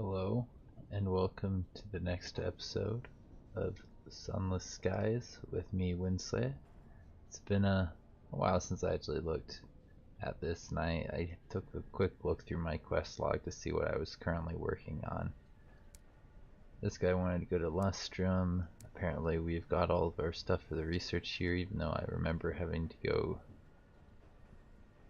Hello, and welcome to the next episode of Sunless Skies with me, Winsley. It's been a while since I actually looked at this, and I took a quick look through my quest log to see what I was currently working on. This guy wanted to go to Lustrum. Apparently we've got all of our stuff for the research here, even though I remember having to go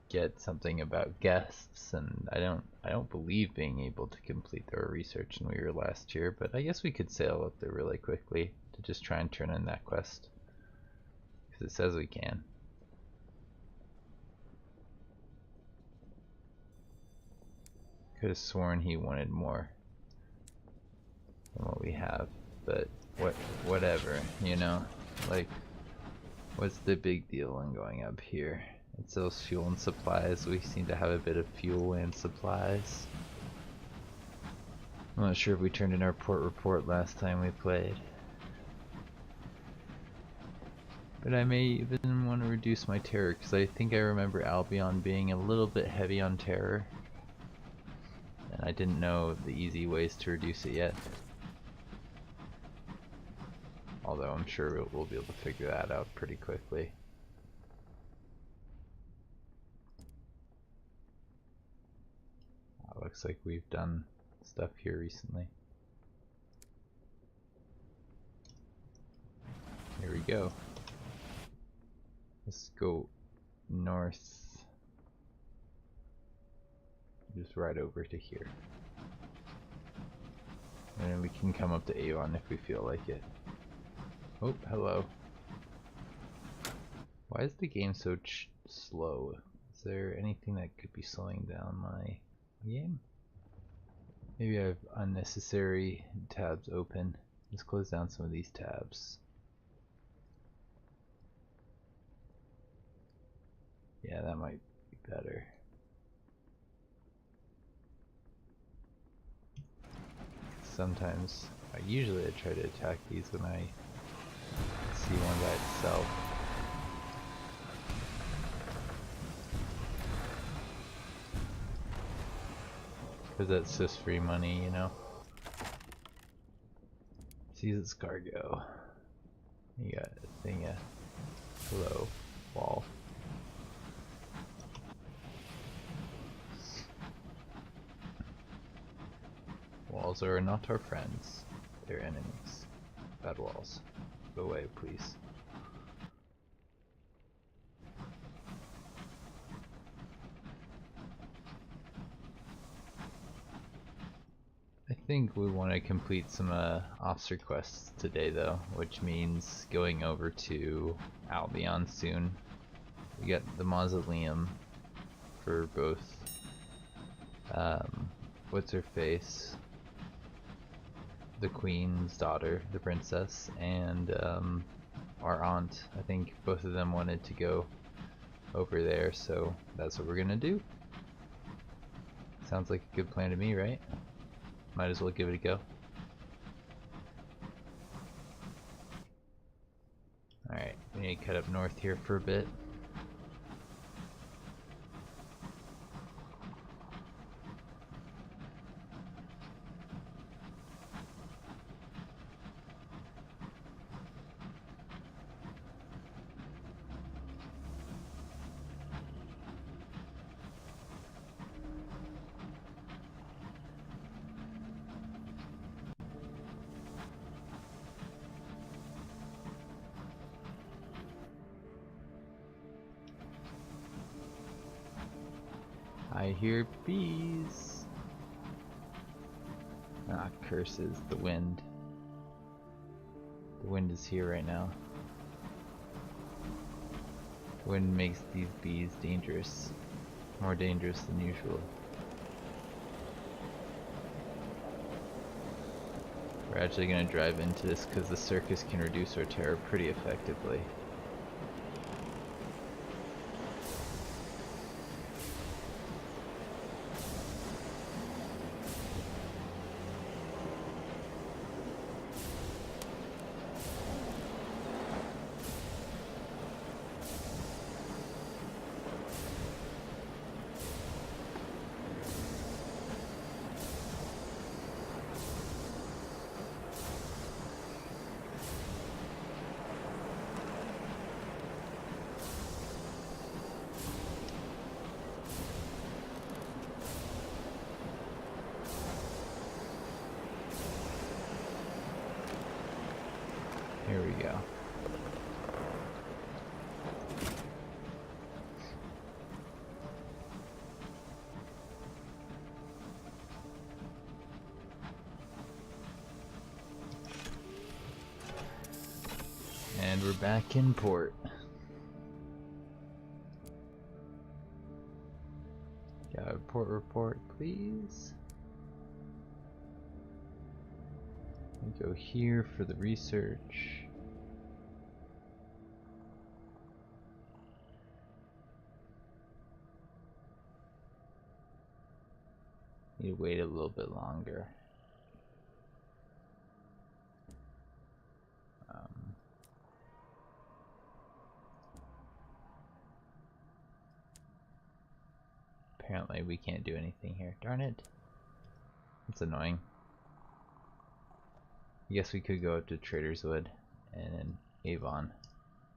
get something about guests, and I don't believe being able to complete their research when we were last here, but I guess we could sail up there really quickly to just try and turn in that quest, because it says we can. Could have sworn he wanted more than what we have, but whatever, you know, like, what's the big deal in going up here? It sells fuel and supplies. We seem to have a bit of fuel and supplies. I'm not sure if we turned in our port report last time we played. But I may even want to reduce my terror, because I think I remember Albion being a little bit heavy on terror. And I didn't know the easy ways to reduce it yet. Although I'm sure we'll be able to figure that out pretty quickly. Looks like we've done stuff here recently. Here we go. Let's go north. Just right over to here. And then we can come up to Avon if we feel like it. Oh, hello. Why is the game so slow? Is there anything that could be slowing down my game? Maybe I have unnecessary tabs open. Let's close down some of these tabs. Yeah, that might be better. Sometimes, usually I try to attack these when I see one by itself. Because that's just free money, you know? Seize its cargo. You got a thing, hello, wall. Walls are not our friends, they're enemies. Bad walls. Go away, please. I think we want to complete some officer quests today though, which means going over to Albion soon. We got the mausoleum for both, what's her face? The queen's daughter, the princess, and our aunt. I think both of them wanted to go over there, so that's what we're gonna do. Sounds like a good plan to me, right? Might as well give it a go. Alright, we need to cut up north here for a bit. I hear bees. Ah, curses, the wind. The wind is here right now. The wind makes these bees dangerous. More dangerous than usual. We're actually going to drive into this because the circus can reduce our terror pretty effectively. And we're back in port. Got a port report, please. We go here for the research. Need to wait a little bit longer. Apparently we can't do anything here. Darn it. It's annoying. I guess we could go up to Trader's Wood and Avon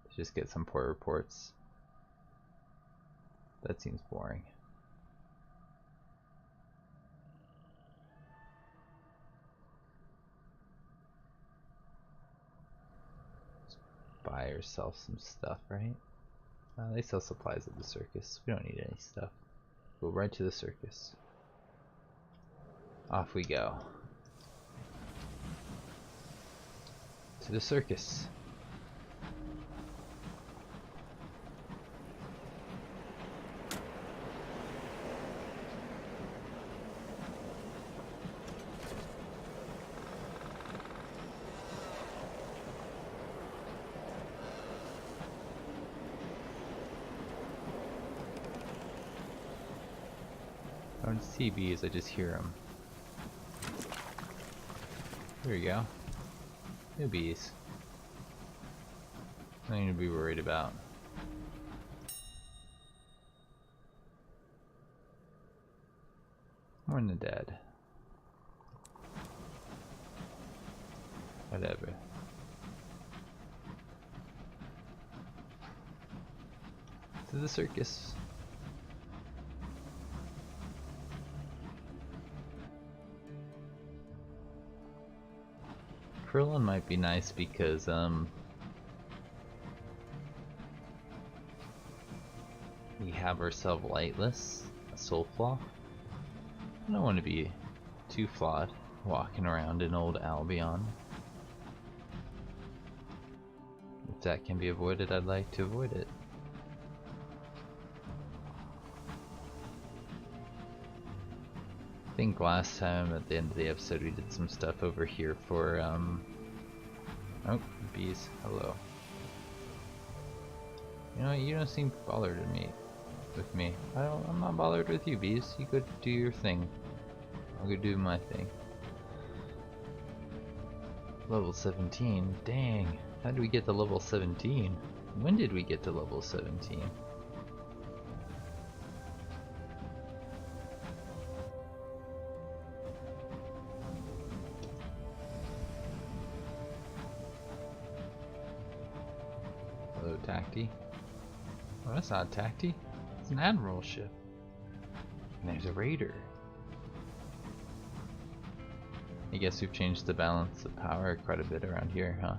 to just get some port reports. That seems boring. Just buy or sell some stuff, right? They sell supplies at the circus. We don't need any stuff. Go right to the circus. Off we go. To the circus. I don't see bees, I just hear them. There you go. New bees. Nothing to be worried about. More than the dead. Whatever. To the circus. Krillin might be nice because we have ourselves lightless, a soul flaw. I don't want to be too flawed walking around in old Albion. If that can be avoided, I'd like to avoid it. I think last time at the end of the episode we did some stuff over here for oh, bees, hello. You know what, you don't seem bothered with me. I'm not bothered with you, bees. You go do your thing. I'll go do my thing. Level 17, dang. How did we get to level 17? When did we get to level 17? Hello, Tacti. Oh, that's not a Tacti. It's an admiral ship. And there's a raider. I guess we've changed the balance of power quite a bit around here, huh?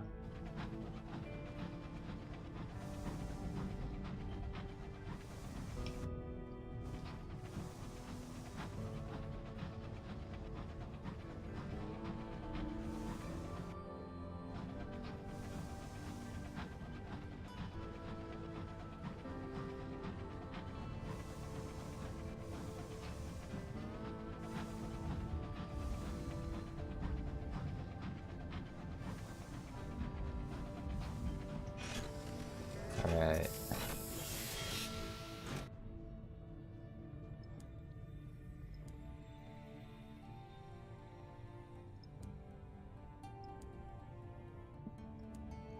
Alright.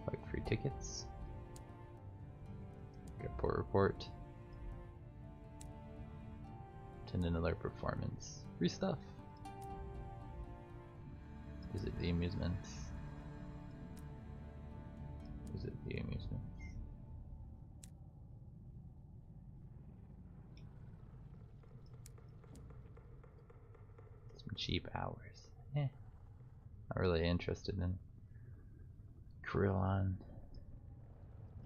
Like free tickets. Got port report. Attend another performance. Free stuff. Visit the amusements. Visit the amusements. Cheap hours. Not really interested in Krillin.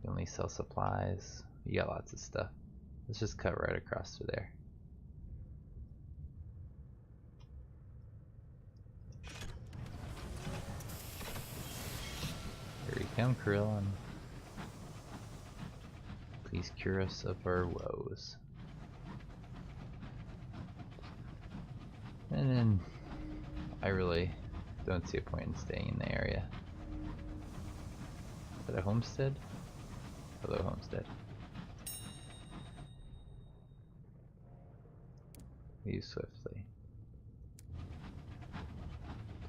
You only sell supplies. You got lots of stuff. Let's just cut right across to there. Here you come, Krillin. Please cure us of our woes. And then I really don't see a point in staying in the area. Is that a homestead? Hello, homestead. Leave swiftly.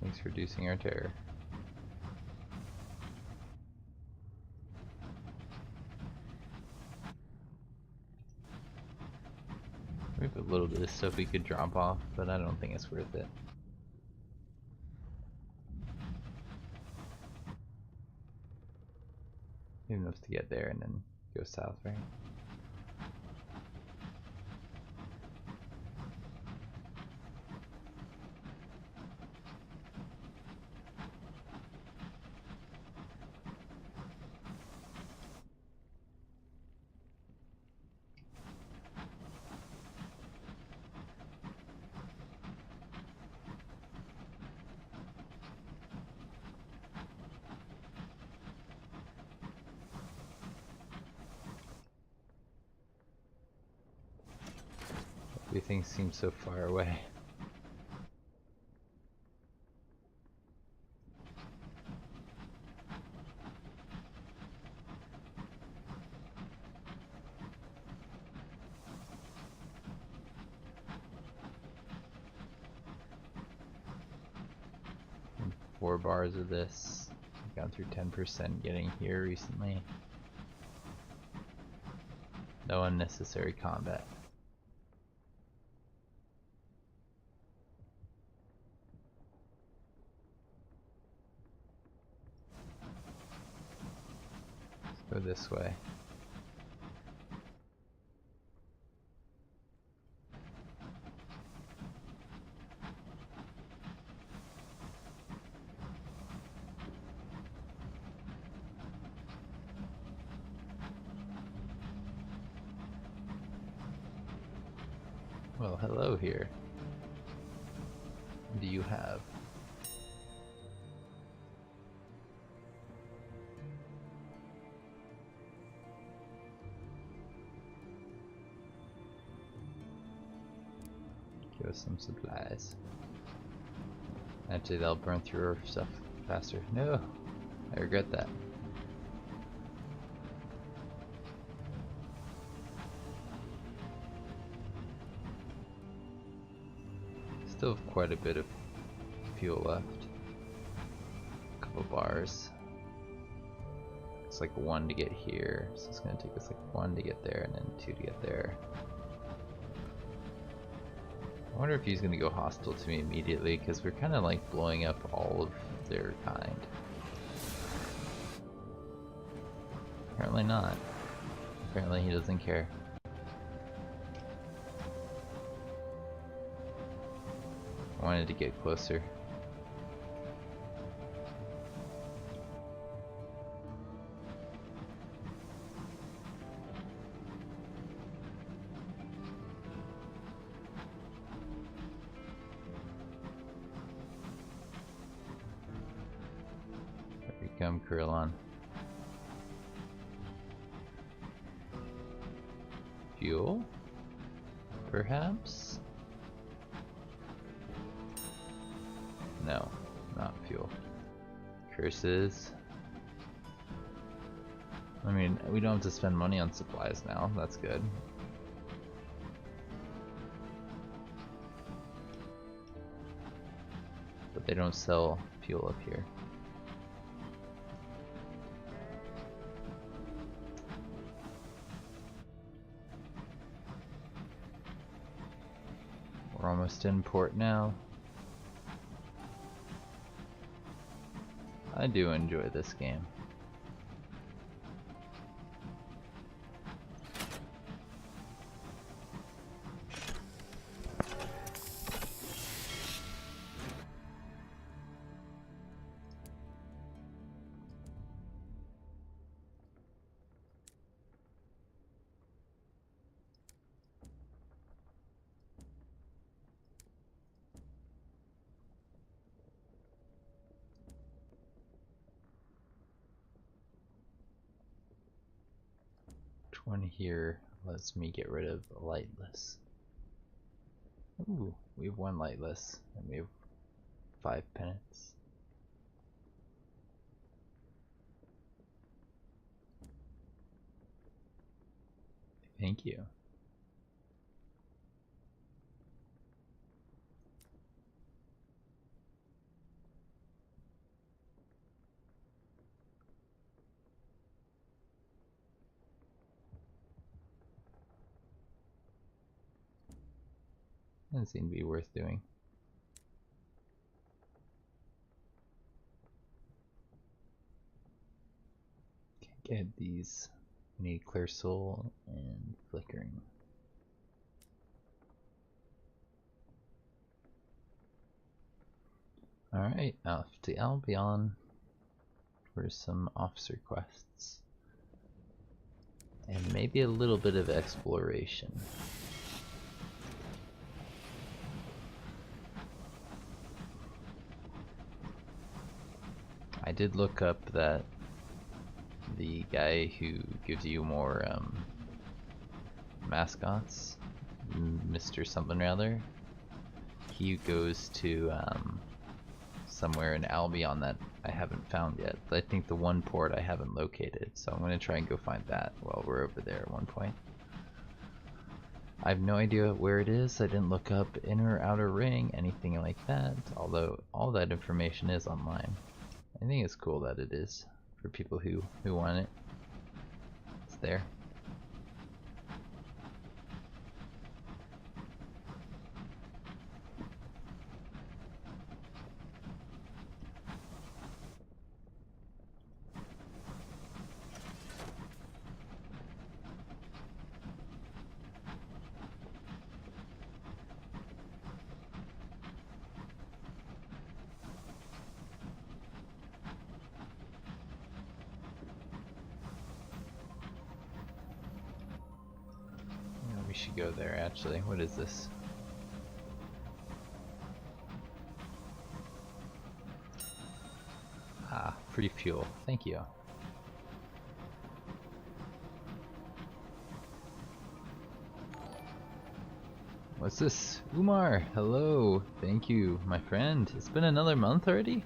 Thanks for reducing our terror. We have a little bit of stuff we could drop off, but I don't think it's worth it. Enough to get there and then go south, right? Everything seems so far away. And 4 bars of this. I've gone through 10% getting here recently. No unnecessary combat. Go this way. Well, hello here. What do you have? Give us some supplies. Actually, they'll burn through our stuff faster. No! I regret that. Still have quite a bit of fuel left. A couple bars. It's like 1 to get here, so it's gonna take us like 1 to get there and then 2 to get there. I wonder if he's gonna go hostile to me immediately, because we're kind of like blowing up all of their kind. Apparently not. Apparently he doesn't care. I wanted to get closer. Here we come, Krillon. Fuel? Perhaps? No, not fuel. Curses. I mean, we don't have to spend money on supplies now, that's good. But they don't sell fuel up here. We're almost in port now. I do enjoy this game. one here lets me get rid of lightless. Ooh, we have one lightless, and we have 5 penance. Thank you. Doesn't seem to be worth doing. Can't get these. We need Clear Soul and Flickering. Alright, off to Albion for some officer quests. And maybe a little bit of exploration. I did look up that the guy who gives you more mascots, Mr. something or other, he goes to somewhere in Albion that I haven't found yet. I think the one port I haven't located, so I'm going to try and go find that while we're over there at one point. I have no idea where it is. I didn't look up inner or outer ring, anything like that, although all that information is online. I think it's cool that it is for people who want it. It's there. We should go there actually. What is this? Ah, free fuel. Thank you. What's this? Umar! Hello! Thank you, my friend. It's been another month already?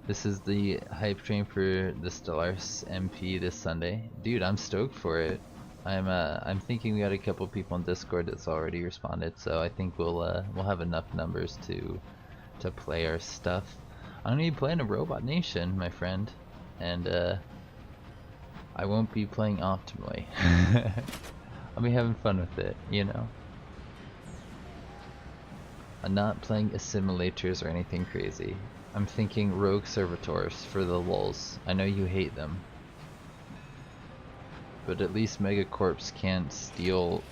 This is the hype train for the Stellaris MP this Sunday. Dude, I'm stoked for it. I'm thinking we got a couple people in Discord that's already responded, so I think we'll have enough numbers to play our stuff. I'm gonna be playing a Robot Nation, my friend, and I won't be playing optimally. I'll be having fun with it, you know. I'm not playing assimilators or anything crazy. I'm thinking rogue servitors for the lulz. I know you hate them, but at least Megacorps can't steal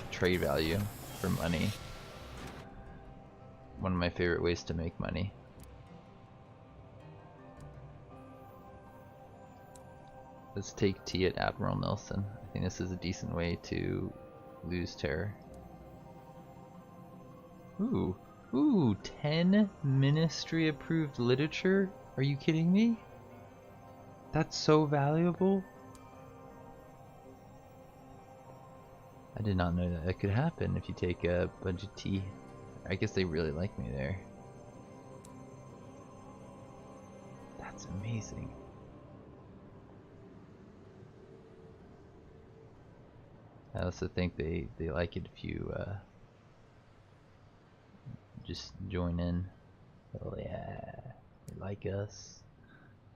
trade value for money. One of my favorite ways to make money. Let's take tea at Admiral Nelson. I think this is a decent way to lose terror. Ooh, 10 ministry approved literature? Are you kidding me? That's so valuable. I did not know that could happen if you take a bunch of tea. I guess they really like me there. That's amazing. I also think they like it if you just join in. Oh yeah, they like us.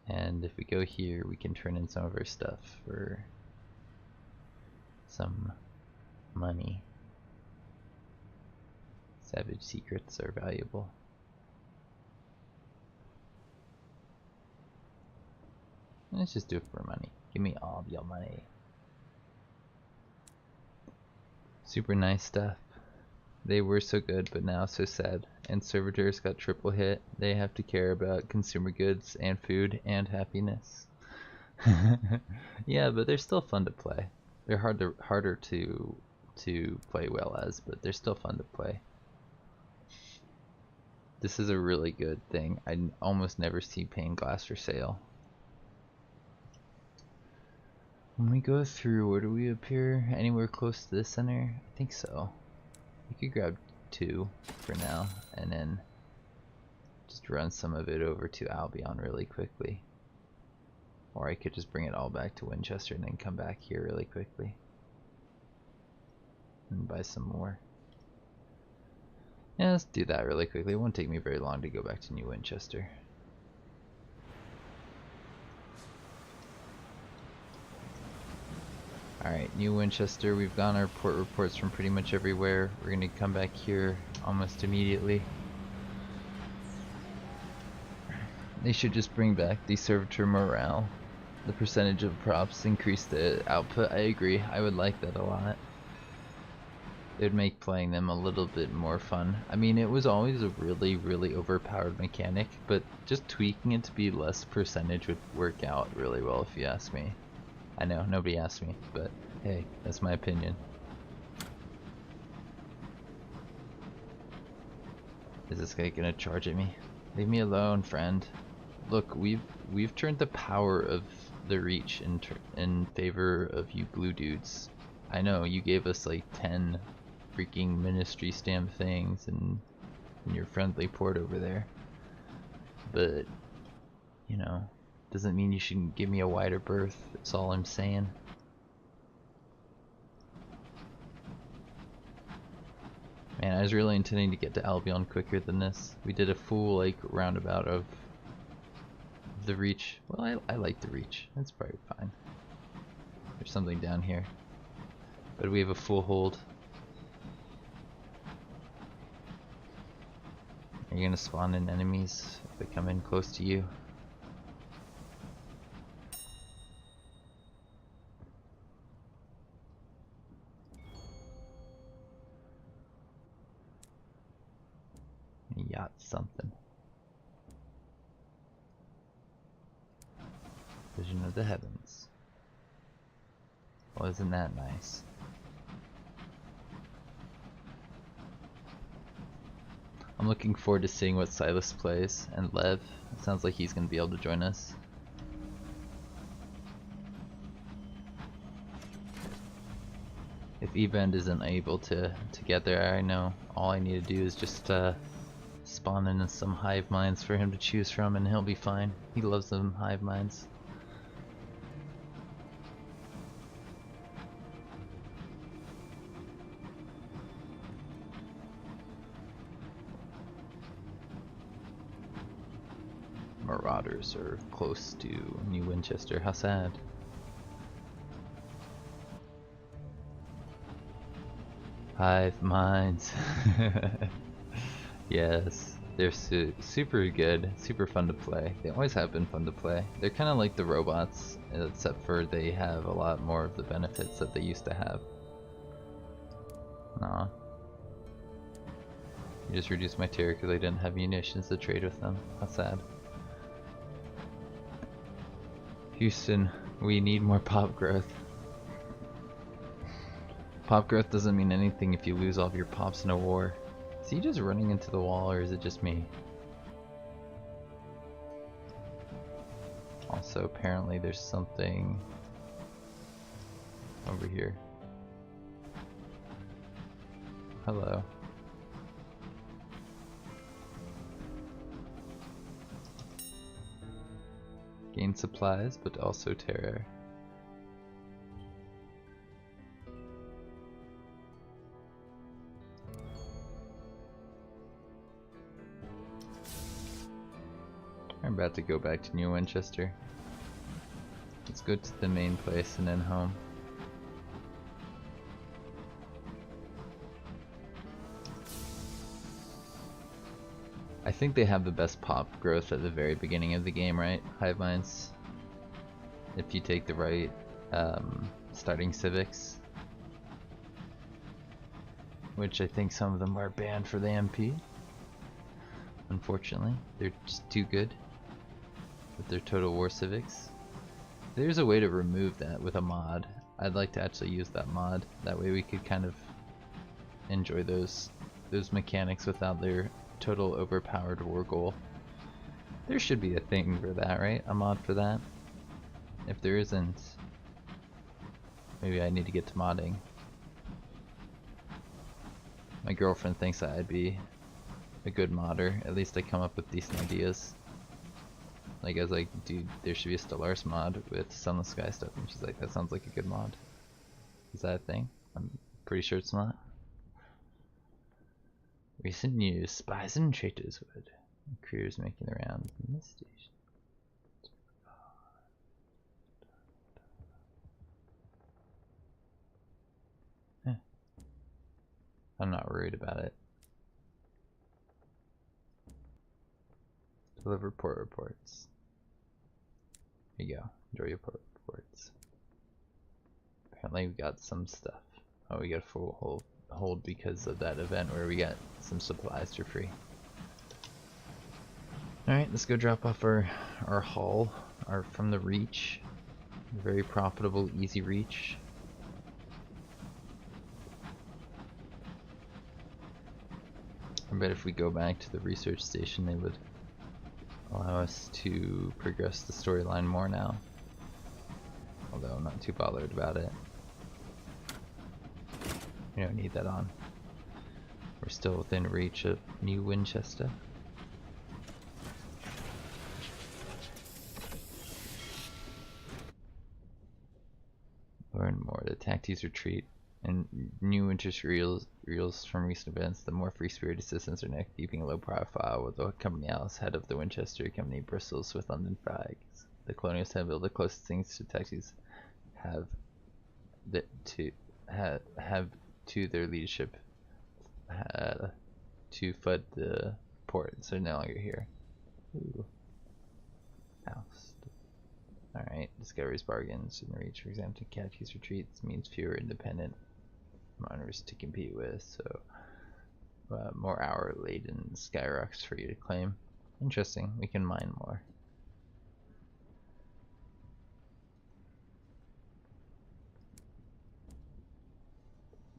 And if we go here, we can turn in some of our stuff for some money. Savage secrets are valuable. Let's just do it for money. Give me all of your money. Super nice stuff. They were so good, but now so sad. And servitors got triple hit. They have to care about consumer goods and food and happiness. Yeah, but they're still fun to play. They're harder to play well as, but they're still fun to play. This is a really good thing. I almost never see pane glass for sale. When we go through, where do we appear? Anywhere close to the center? I think so. We could grab 2 for now, and then just run some of it over to Albion really quickly. Or I could just bring it all back to Winchester and then come back here really quickly. And buy some more. Yeah, let's do that really quickly. It won't take me very long to go back to New Winchester. Alright, New Winchester, we've gotten our port reports from pretty much everywhere. We're gonna come back here almost immediately. They should just bring back the servitor morale. The percentage of props increase the output. I agree, I would like that a lot. It would make playing them a little bit more fun. I mean, it was always a really, really overpowered mechanic, but just tweaking it to be less percentage would work out really well if you ask me. I know, nobody asked me, but hey, that's my opinion. Is this guy gonna charge at me? Leave me alone, friend. Look, we've turned the power of the Reach in favor of you blue dudes. I know, you gave us like 10 freaking ministry stamp things in your friendly port over there. But, you know, doesn't mean you shouldn't give me a wider berth, that's all I'm saying. Man, I was really intending to get to Albion quicker than this. We did a full, like, roundabout of the Reach. Well, I like the Reach. That's probably fine. There's something down here. But we have a full hold. Are you gonna spawn in enemies if they come in close to you? Yacht something. Vision of the heavens. Well, isn't that nice? I'm looking forward to seeing what Silas plays, and Lev. It sounds like he's going to be able to join us. If Evend isn't able to get there, I know all I need to do is just spawn in some hive minds for him to choose from, and he'll be fine. He loves them hive minds. Marauders are close to New Winchester. How sad. Hive minds. Yes, they're super good, super fun to play. They always have been fun to play. They're kind of like the robots, except for they have a lot more of the benefits that they used to have. Aw. You just reduced my tier because I didn't have munitions to trade with them. How sad. Houston, we need more pop growth. Pop growth doesn't mean anything if you lose all of your pops in a war. Is he just running into the wall, or is it just me? Also, apparently there's something over here. Hello. Gain supplies, but also terror. I'm about to go back to New Winchester. Let's go to the main place and then home. I think they have the best pop growth at the very beginning of the game, right? Hive minds. If you take the right starting civics. Which I think some of them are banned for the MP. Unfortunately, they're just too good with their Total War civics. There's a way to remove that with a mod. I'd like to actually use that mod. That way we could kind of enjoy those mechanics without their total overpowered war goal. There should be a thing for that, right? A mod for that? If there isn't, Maybe I need to get to modding. My girlfriend thinks that I'd be a good modder. At least I come up with decent ideas. Like I was like, dude, there should be a Stellaris mod with Sunless Skies stuff, and she's like, that sounds like a good mod. Is that a thing? I'm pretty sure it's not. Recent news: spies and traitors would. Careers making the rounds in this station. I'm not worried about it. Deliver port reports. Here you go. Enjoy your port reports. Apparently we got some stuff. Oh, we got a full hold because of that event where we got some supplies for free. Alright, let's go drop off our haul from the Reach. Very profitable, easy reach. I bet if we go back to the research station, they would allow us to progress the storyline more now. Although I'm not too bothered about it. We don't need that on. We're still within reach of New Winchester. Learn more. The tactics retreat and new interest reels from recent events. The more free-spirited citizens are now keeping a low profile, with the company Alice head of the Winchester company bristles with London flags. The colonials have built the closest things to tactics have to their leadership to flood the port, so no longer here. Ooh. House. Alright, discoveries, bargains in reach. For example, Catchy's retreats means fewer independent miners to compete with, so more hour laden skyrocks for you to claim. Interesting, we can mine more.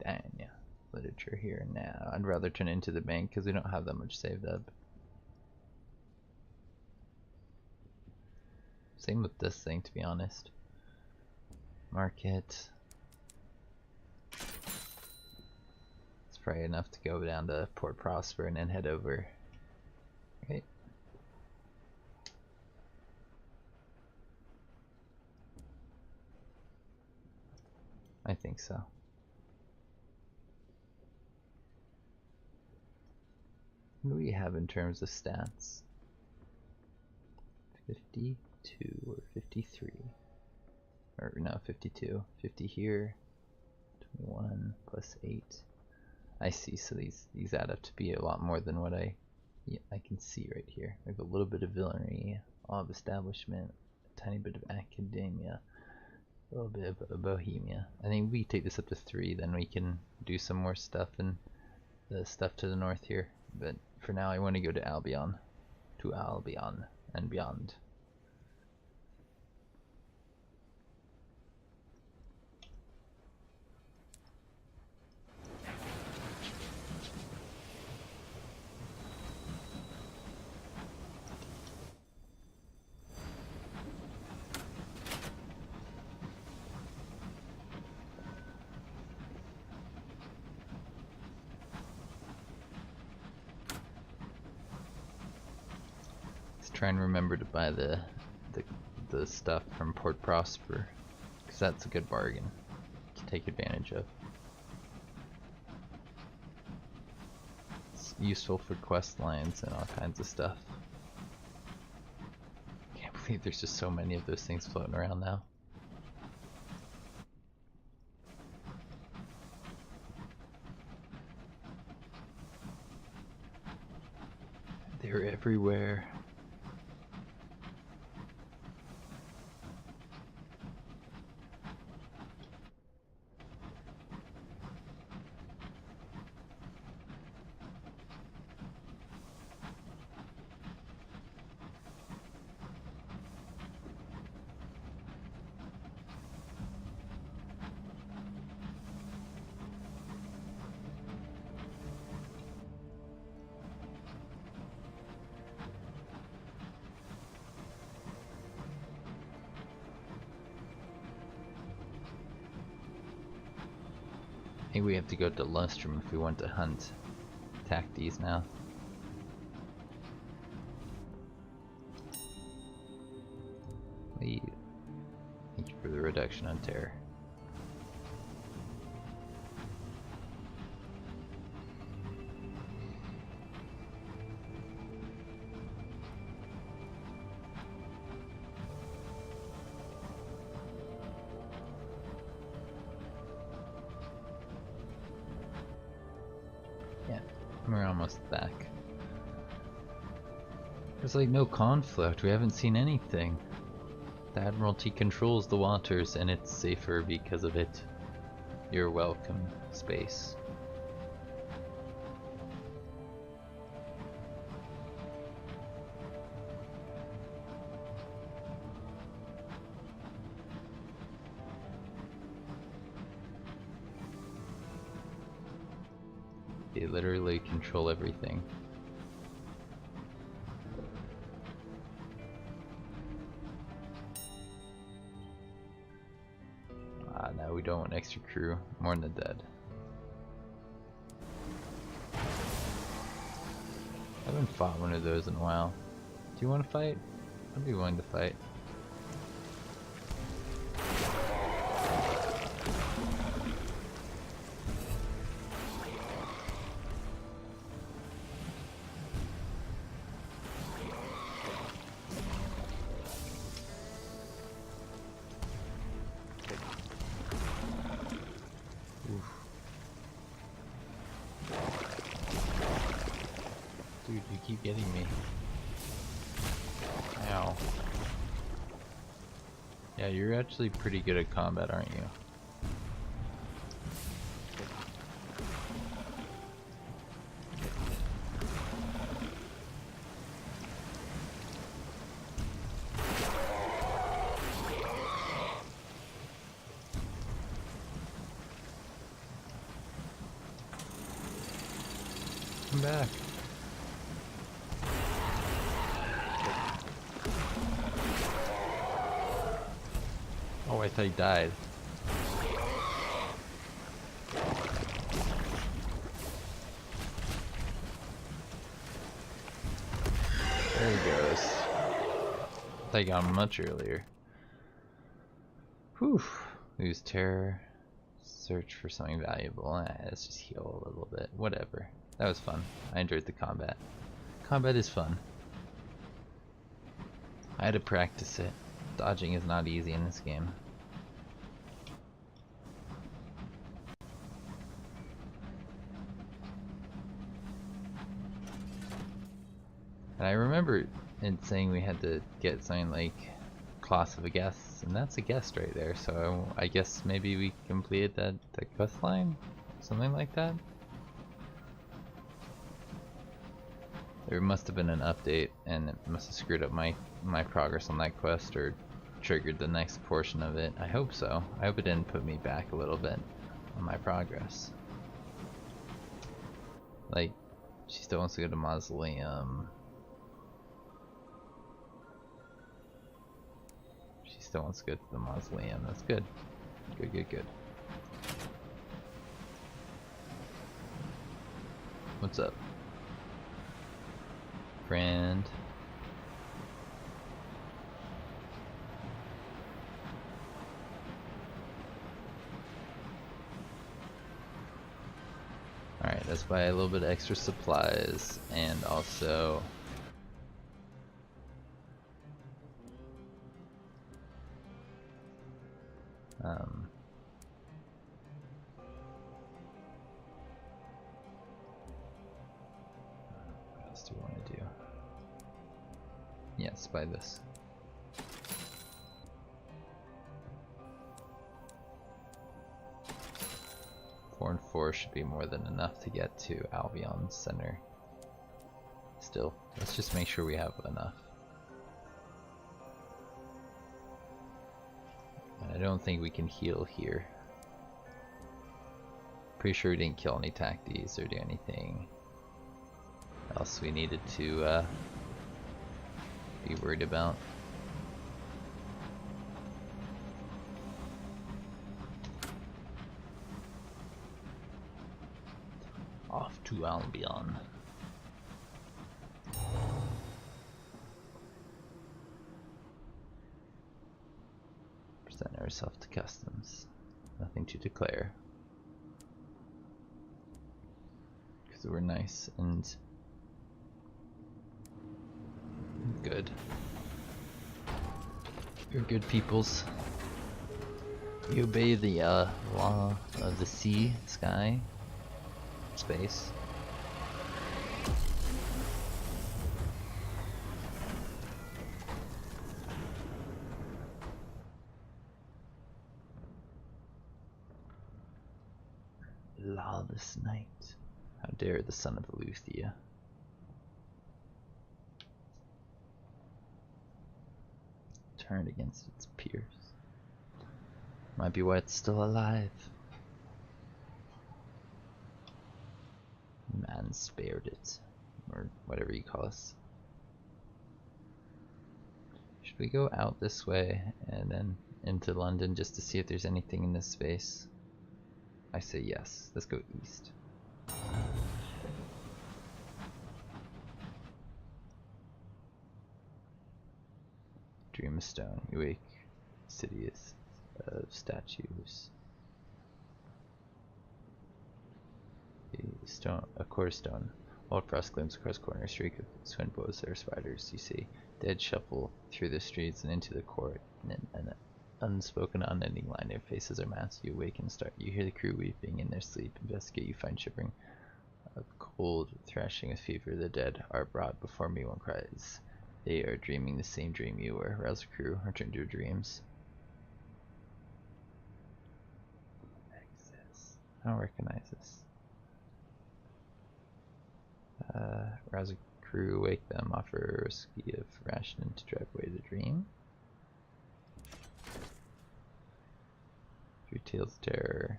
Dang, yeah. Literature here now. I'd rather turn into the bank because we don't have that much saved up. Same with this thing, to be honest. Market. It's probably enough to go down to Port Prosper and then head over. Okay. I think so. What do we have in terms of stats? 52 or 53? Or no, 52. 50 here. 21 plus 8. I see, so these add up to be a lot more than what I can see right here. We have a little bit of villainy, all of establishment, a tiny bit of academia, a little bit of bohemia. I think we take this up to 3, then we can do some more stuff in the stuff to the north here. But for now I want to go to Albion. To Albion and beyond. Try and remember to buy the stuff from Port Prosper, because that's a good bargain to take advantage of. It's useful for quest lines and all kinds of stuff. Can't believe there's just so many of those things floating around now. They're everywhere. think we have to go to Lustrum if we want to hunt Tacties now. Leave. Thank you for the reduction on terror. Yeah, we're almost back. There's like no conflict, we haven't seen anything. The Admiralty controls the waters and it's safer because of it. You're welcome, space. They literally control everything. Now we don't want extra crew, more than the dead. I haven't fought one of those in a while. Do you want to fight? I'd be willing to fight. Dude, you keep getting me. Ow. Yeah, you're actually pretty good at combat, aren't you? Come back. Oh, I thought he died. There he goes. I thought he got him much earlier. Whew. Lose terror. Search for something valuable. Let's just heal a little bit. Whatever. That was fun. I enjoyed the combat. Combat is fun. I had to practice it. Dodging is not easy in this game. And I remember it saying we had to get something like class of a guest, and that's a guest right there, so I guess maybe we completed that quest line? Something like that? There must have been an update and it must have screwed up my progress on that quest or triggered the next portion of it. I hope so. I hope it didn't put me back a little bit on my progress. Like, she still wants to go to Mausoleum. She still wants to go to the Mausoleum. That's good. Good, good, good. What's up, friend? Alright, let's buy a little bit of extra supplies and also what else do we want to do? Yes, buy this. Four and 4 should be more than enough to get to Albion Center. Still, let's just make sure we have enough. And I don't think we can heal here. Pretty sure we didn't kill any Tacties or do anything else we needed to be worried about. to Albion. Present ourselves to customs. Nothing to declare. Because we're nice and good. We're good peoples. We obey the law of the sea, sky, space. Lawless night. How dare the son of Eleuthia. Turn against its peers. Might be why it's still alive. Man spared it. Or whatever you call us. Should we go out this way and then into London just to see if there's anything in this space? I say yes. Let's go east. Dream of stone. You wake. City of statues. A quarter stone. Old frost gleams across corner. Streak of twin bows. There are spiders. You see dead shuffle through the streets and into the court. And an unspoken, unending line of faces are masked. You awake and start. You hear the crew weeping in their sleep. Investigate. You find shivering of cold, thrashing with fever. The dead are brought before me. One cries. They are dreaming the same dream you were. Rouse the crew. Return to your dreams. I don't recognize this. Rouse a crew, wake them, offer a whiskey of ration to drive away the dream. Three tales of terror.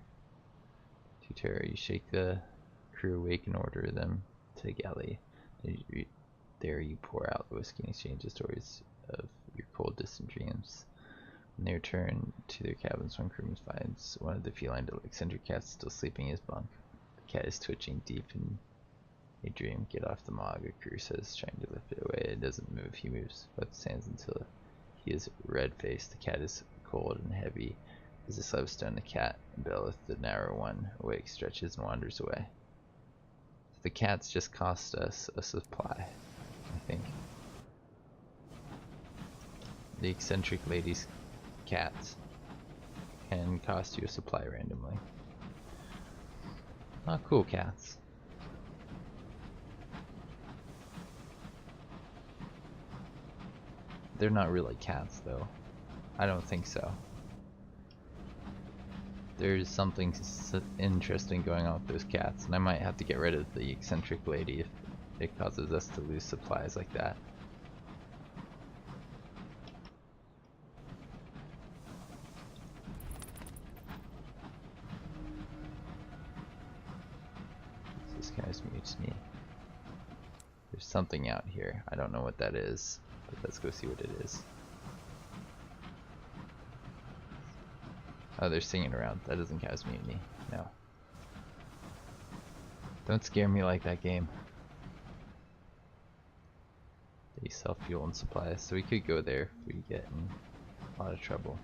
To terror, you shake the crew awake and order them to galley. There you pour out the whiskey and exchange the stories of your cold, distant dreams. When they return to their cabins, one crewman finds one of the feline eccentric cats still sleeping in his bunk. The cat is twitching deep in a dream. Get off the mog, a crew says, trying to lift it away. It doesn't move. He moves, but stands until he is red-faced. The cat is cold and heavy as a slab of stone. The cat belleth. The narrow one awake, stretches, and wanders away. The cats just cost us a supply, I think. The eccentric lady's cats can cost you a supply randomly. Not cool cats. They're not really cats though. I don't think so. There's something interesting going on with those cats, and I might have to get rid of the eccentric lady if it causes us to lose supplies like that. This guy's mutiny. There's something out here. I don't know what that is, but let's go see what it is. Oh, they're singing around. That doesn't count as mutiny. No. Don't scare me like that game. They sell fuel and supplies, so we could go there if we get in a lot of trouble.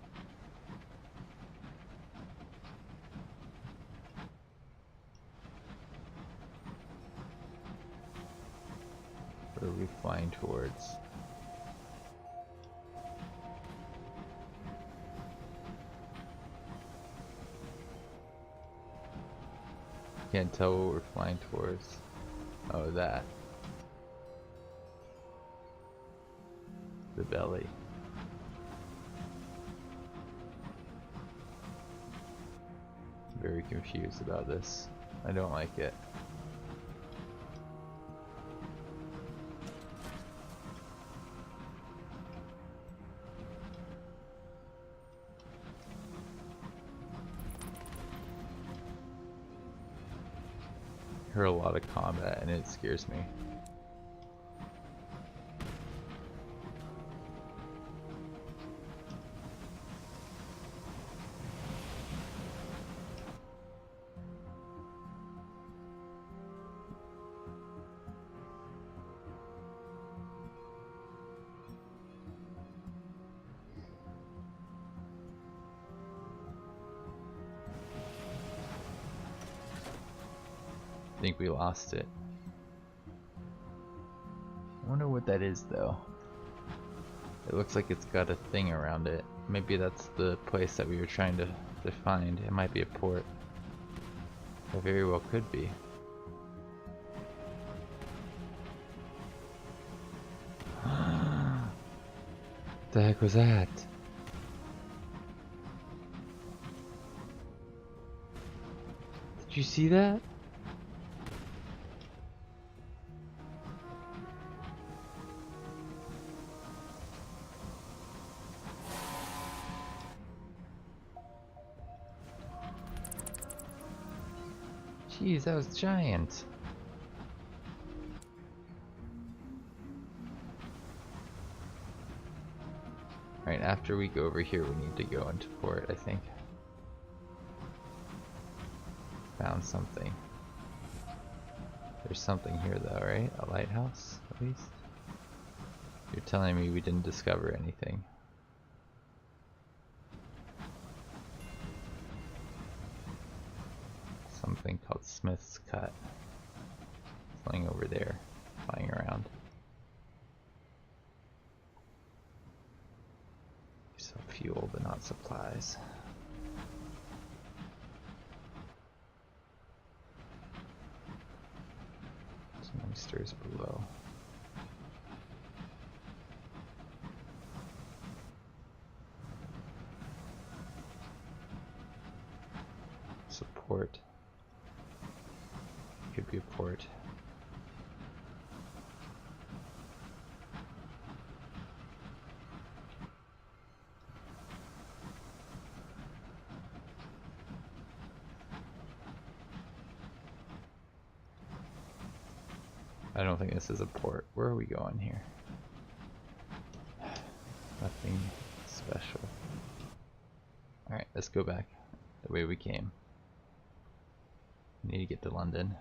Where are we flying towards? Can't tell what we're flying towards. Oh, that. The belly. Very confused about this. I don't like it. Heard a lot of combat and it scares me. think we lost it. I wonder what that is though. It looks like it's got a thing around it. Maybe that's the place that we were trying to find. It might be a port. It very well could be. The heck was that? Did you see that? Jeez, that was giant. Alright, after we go over here, we need to go into port, I think. Found something. There's something here though, right? A lighthouse, at least? You're telling me we didn't discover anything. Something called Smith's Cut. Flying over there, flying around. You sell fuel, but not supplies. Some monsters below. Support. Could be a port. I don't think this is a port. Where are we going here? Nothing special. Alright, let's go back the way we came. We need to get to London.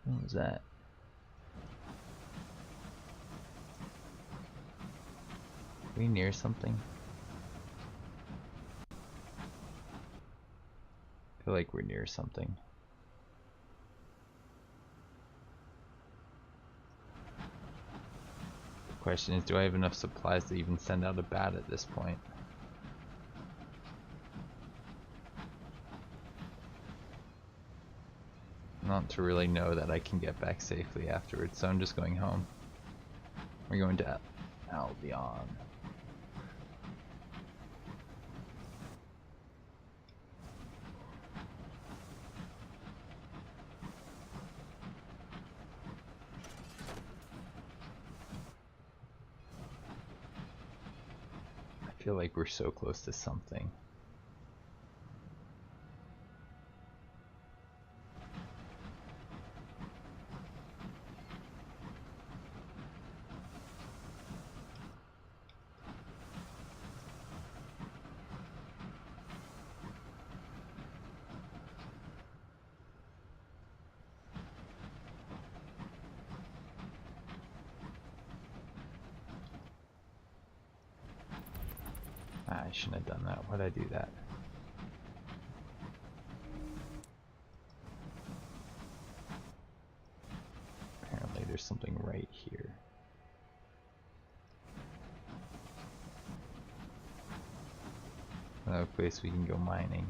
What was that? Are we near something? I feel like we're near something. The question is, do I have enough supplies to even send out a bat at this point? Not to really know that I can get back safely afterwards, so I'm just going home. We're going to Albion. I feel like we're so close to something. I shouldn't have done that. Why'd I do that? Apparently there's something right here. Another place we can go mining.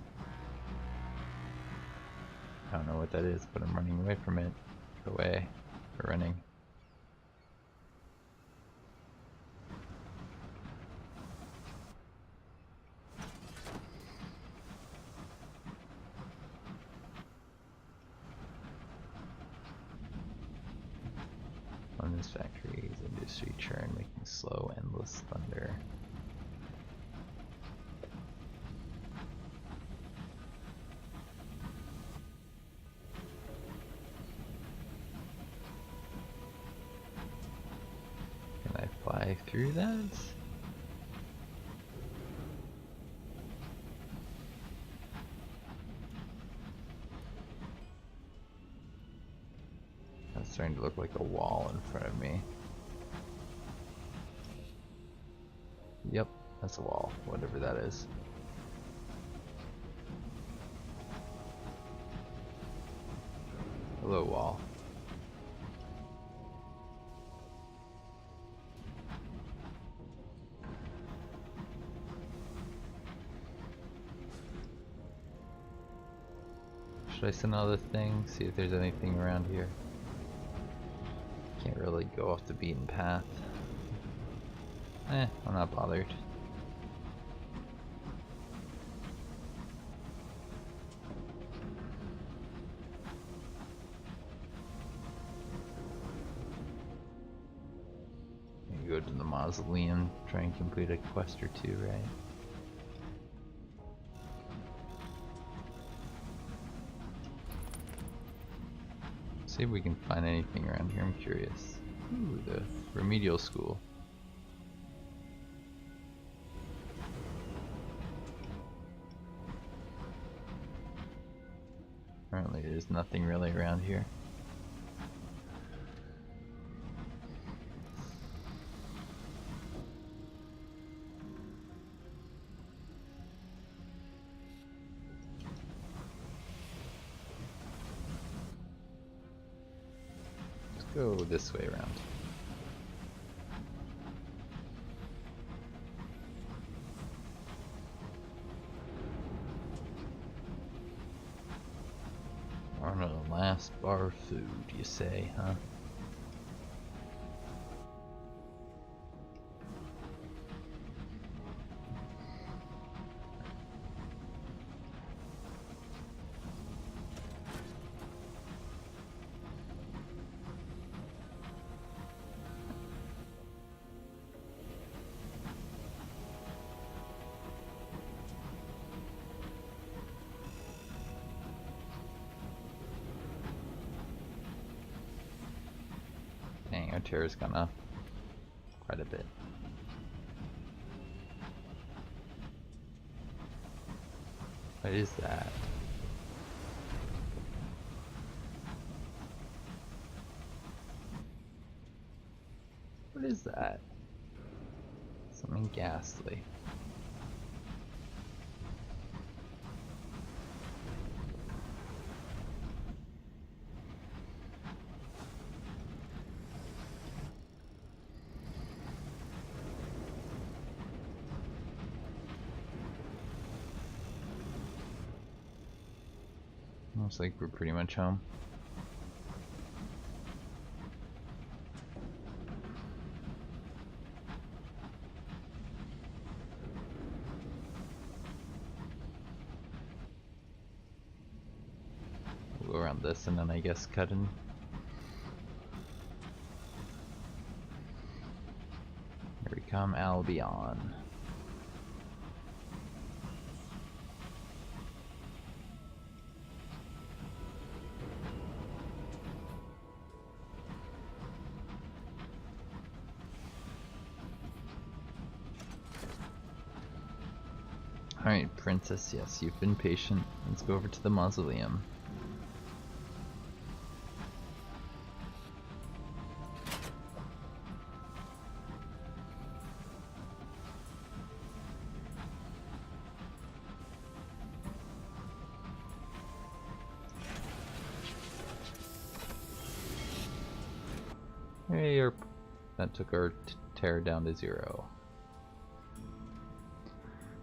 I don't know what that is, but I'm running away from it. Get away. We're running. London's factories, industry churn, making slow, endless thunder. Can I fly through that? That's starting to look like a wall in front of me. That's a wall, whatever that is. Hello, wall. Should I send another thing? See if there's anything around here. Can't really go off the beaten path. I'm not bothered. You go to the mausoleum, try and complete a quest or two, right? See if we can find anything around here, I'm curious. Ooh, the remedial school. Apparently there's nothing really around here. Let's go this way around. On the last bar of food, you say, huh? Dang, our terror's gone up quite a bit. What is that? What is that? Something ghastly. Looks like we're pretty much home. We'll go around this and then I guess cut in. Here we come, Albion. Alright, princess, yes, you've been patient. Let's go over to the mausoleum. Hey, that took our terror down to 0.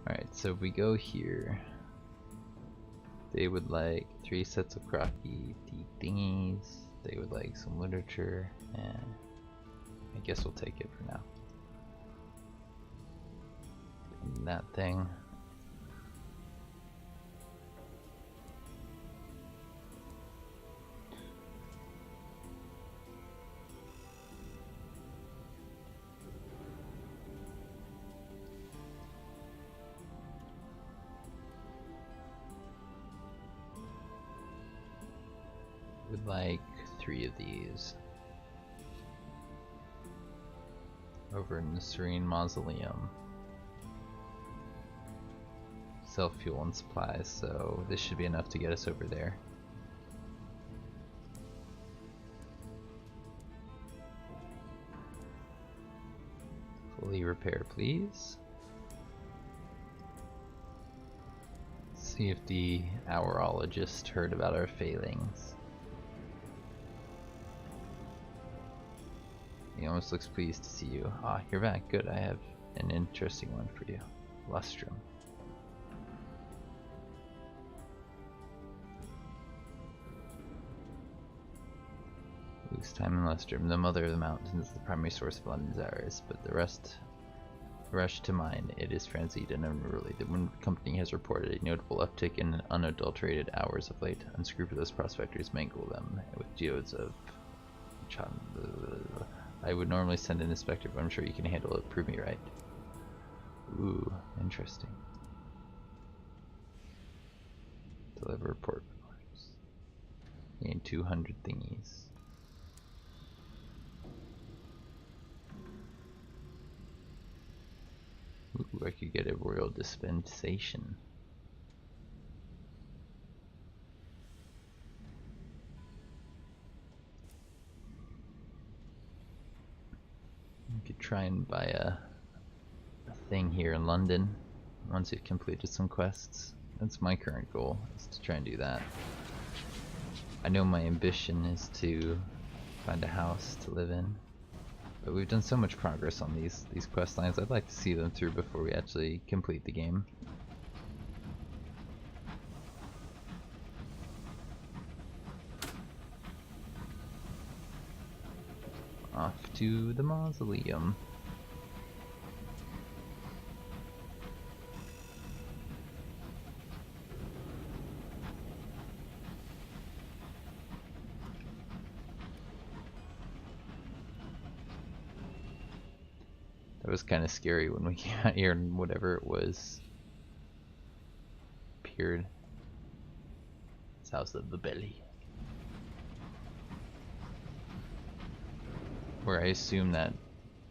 Alright, so if we go here, they would like 3 sets of crocky thingies, they would like some literature, and I guess we'll take it for now. And that thing. Would like 3 of these over in the Serene Mausoleum. Self-fuel and supplies, so this should be enough to get us over there. Fully repair, please. See if the hourologist heard about our failings. He almost looks pleased to see you. Ah, you're back. Good. I have an interesting one for you. Lustrum. Lose time in Lustrum. The mother of the mountains is the primary source of London's hours, but the rest rush to mine. It is frenzied and unruly. The Wind Company has reported a notable uptick in unadulterated hours of late. Unscrupulous prospectors mangle them with geodes of I would normally send an inspector, but I'm sure you can handle it. Prove me right. Ooh, interesting. Deliver report reports. Gain 200 thingies. Ooh, I could get a royal dispensation. I could try and buy a thing here in London once you've completed some quests. That's my current goal, is to try and do that. I know my ambition is to find a house to live in, but we've done so much progress on these quest lines. I'd like to see them through before we actually complete the game. Off to the mausoleum. That was kind of scary when we came out here and whatever it was appeared. It's House of the Belly. Where I assume that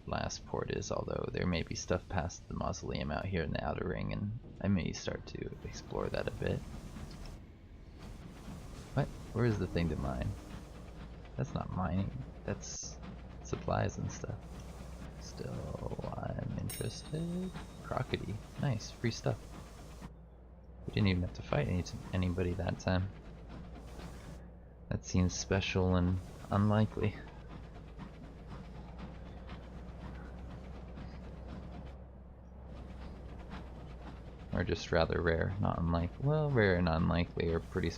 last port is, although there may be stuff past the mausoleum out here in the outer ring, and I may start to explore that a bit. What? Where is the thing to mine? That's not mining, that's supplies and stuff. Still, I'm interested. Crocodile. Nice, free stuff. We didn't even have to fight anybody that time. That seems special and unlikely. Or just rather rare, not unlikely. Well, rare and unlikely are pretty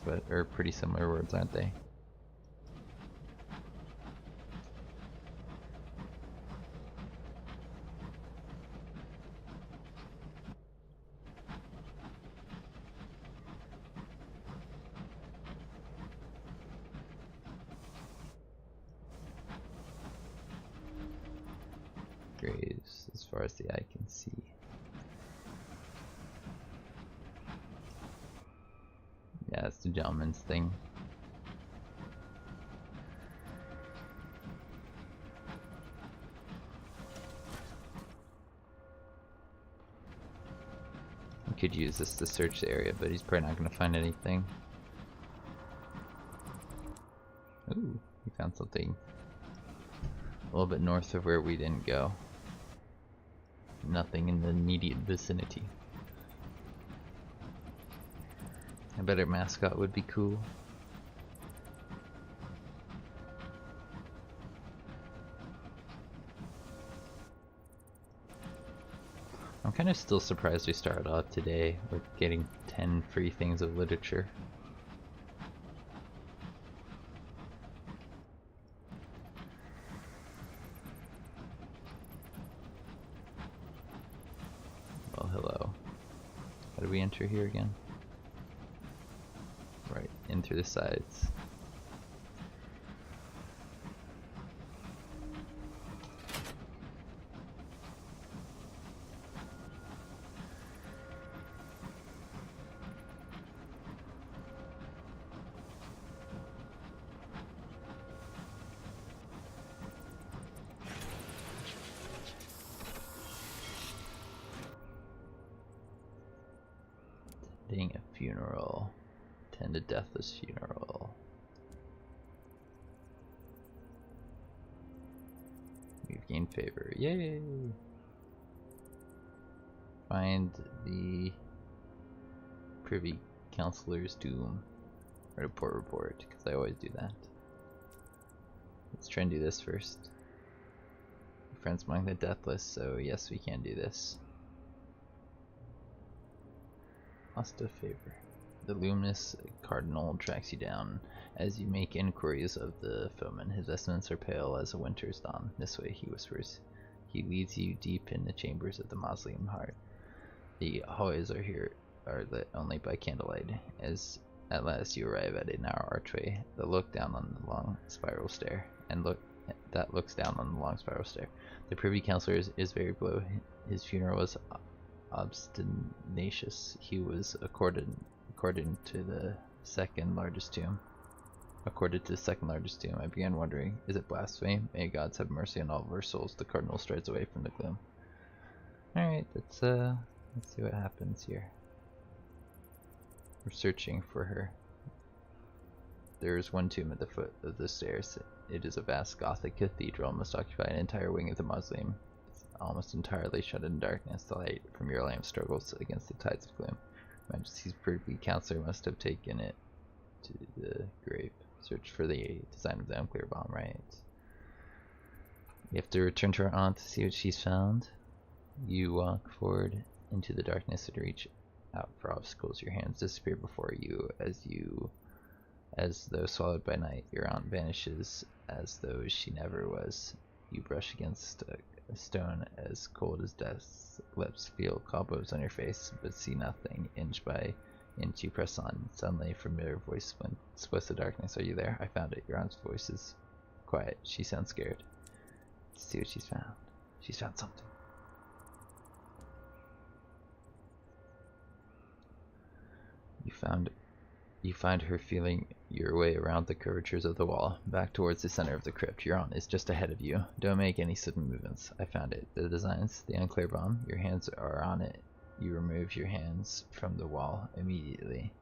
similar words, aren't they? Graves, as far as the eye can see. Yeah, it's the gentleman's thing. We could use this to search the area, but he's probably not going to find anything. Ooh, we found something a little bit north of where we didn't go. Nothing in the immediate vicinity. A better mascot would be cool. I'm kind of still surprised we started off today with getting 10 free things of literature. Well, hello. How do we enter here again? Right, in through the sides. Attending a funeral. Attend a deathless funeral. We've gained favor. Yay! Find the privy counselor's doom. Or report, because I always do that. Let's try and do this first. Friends among the deathless, so yes, we can do this. Lost a favor. The luminous cardinal tracks you down as you make inquiries of the foeman. His vestments are pale as a winter's dawn. This way, he whispers. He leads you deep in the chambers of the mausoleum heart. The hallways are lit only by candlelight. As at last you arrive at a narrow archway that looks down on the long spiral stair. The Privy Councillor is very below. His funeral was obstinacious. He was according to the second largest tomb. I began wondering, is it blasphemy? May gods have mercy on all of our souls. The cardinal strides away from the gloom. Alright, let's see what happens here. We're searching for her. There is one tomb at the foot of the stairs. It is a vast Gothic cathedral and must occupy an entire wing of the mausoleum. It's almost entirely shut in darkness. The light from your lamp struggles against the tides of gloom. Majesty's Privy Councillor must have taken it to the grave. Search for the design of the unclear bomb, right? You have to return to her aunt to see what she's found. You walk forward into the darkness and reach out for obstacles. Your hands disappear before you as though swallowed by night. Your aunt vanishes as though she never was. You brush against a stone as cold as death's lips. Feel cobwebs on your face, but see nothing. Inch by inch you press on. Suddenly a familiar voice splits the darkness. Are you there? I found it. Your aunt's voice is quiet. She sounds scared. Let's see what she's found. She's found something. You find her feeling your way around the curvatures of the wall, back towards the center of the crypt. Your aunt is just ahead of you. Don't make any sudden movements. I found it. The designs, the unclear bomb. Your hands are on it. You remove your hands from the wall immediately.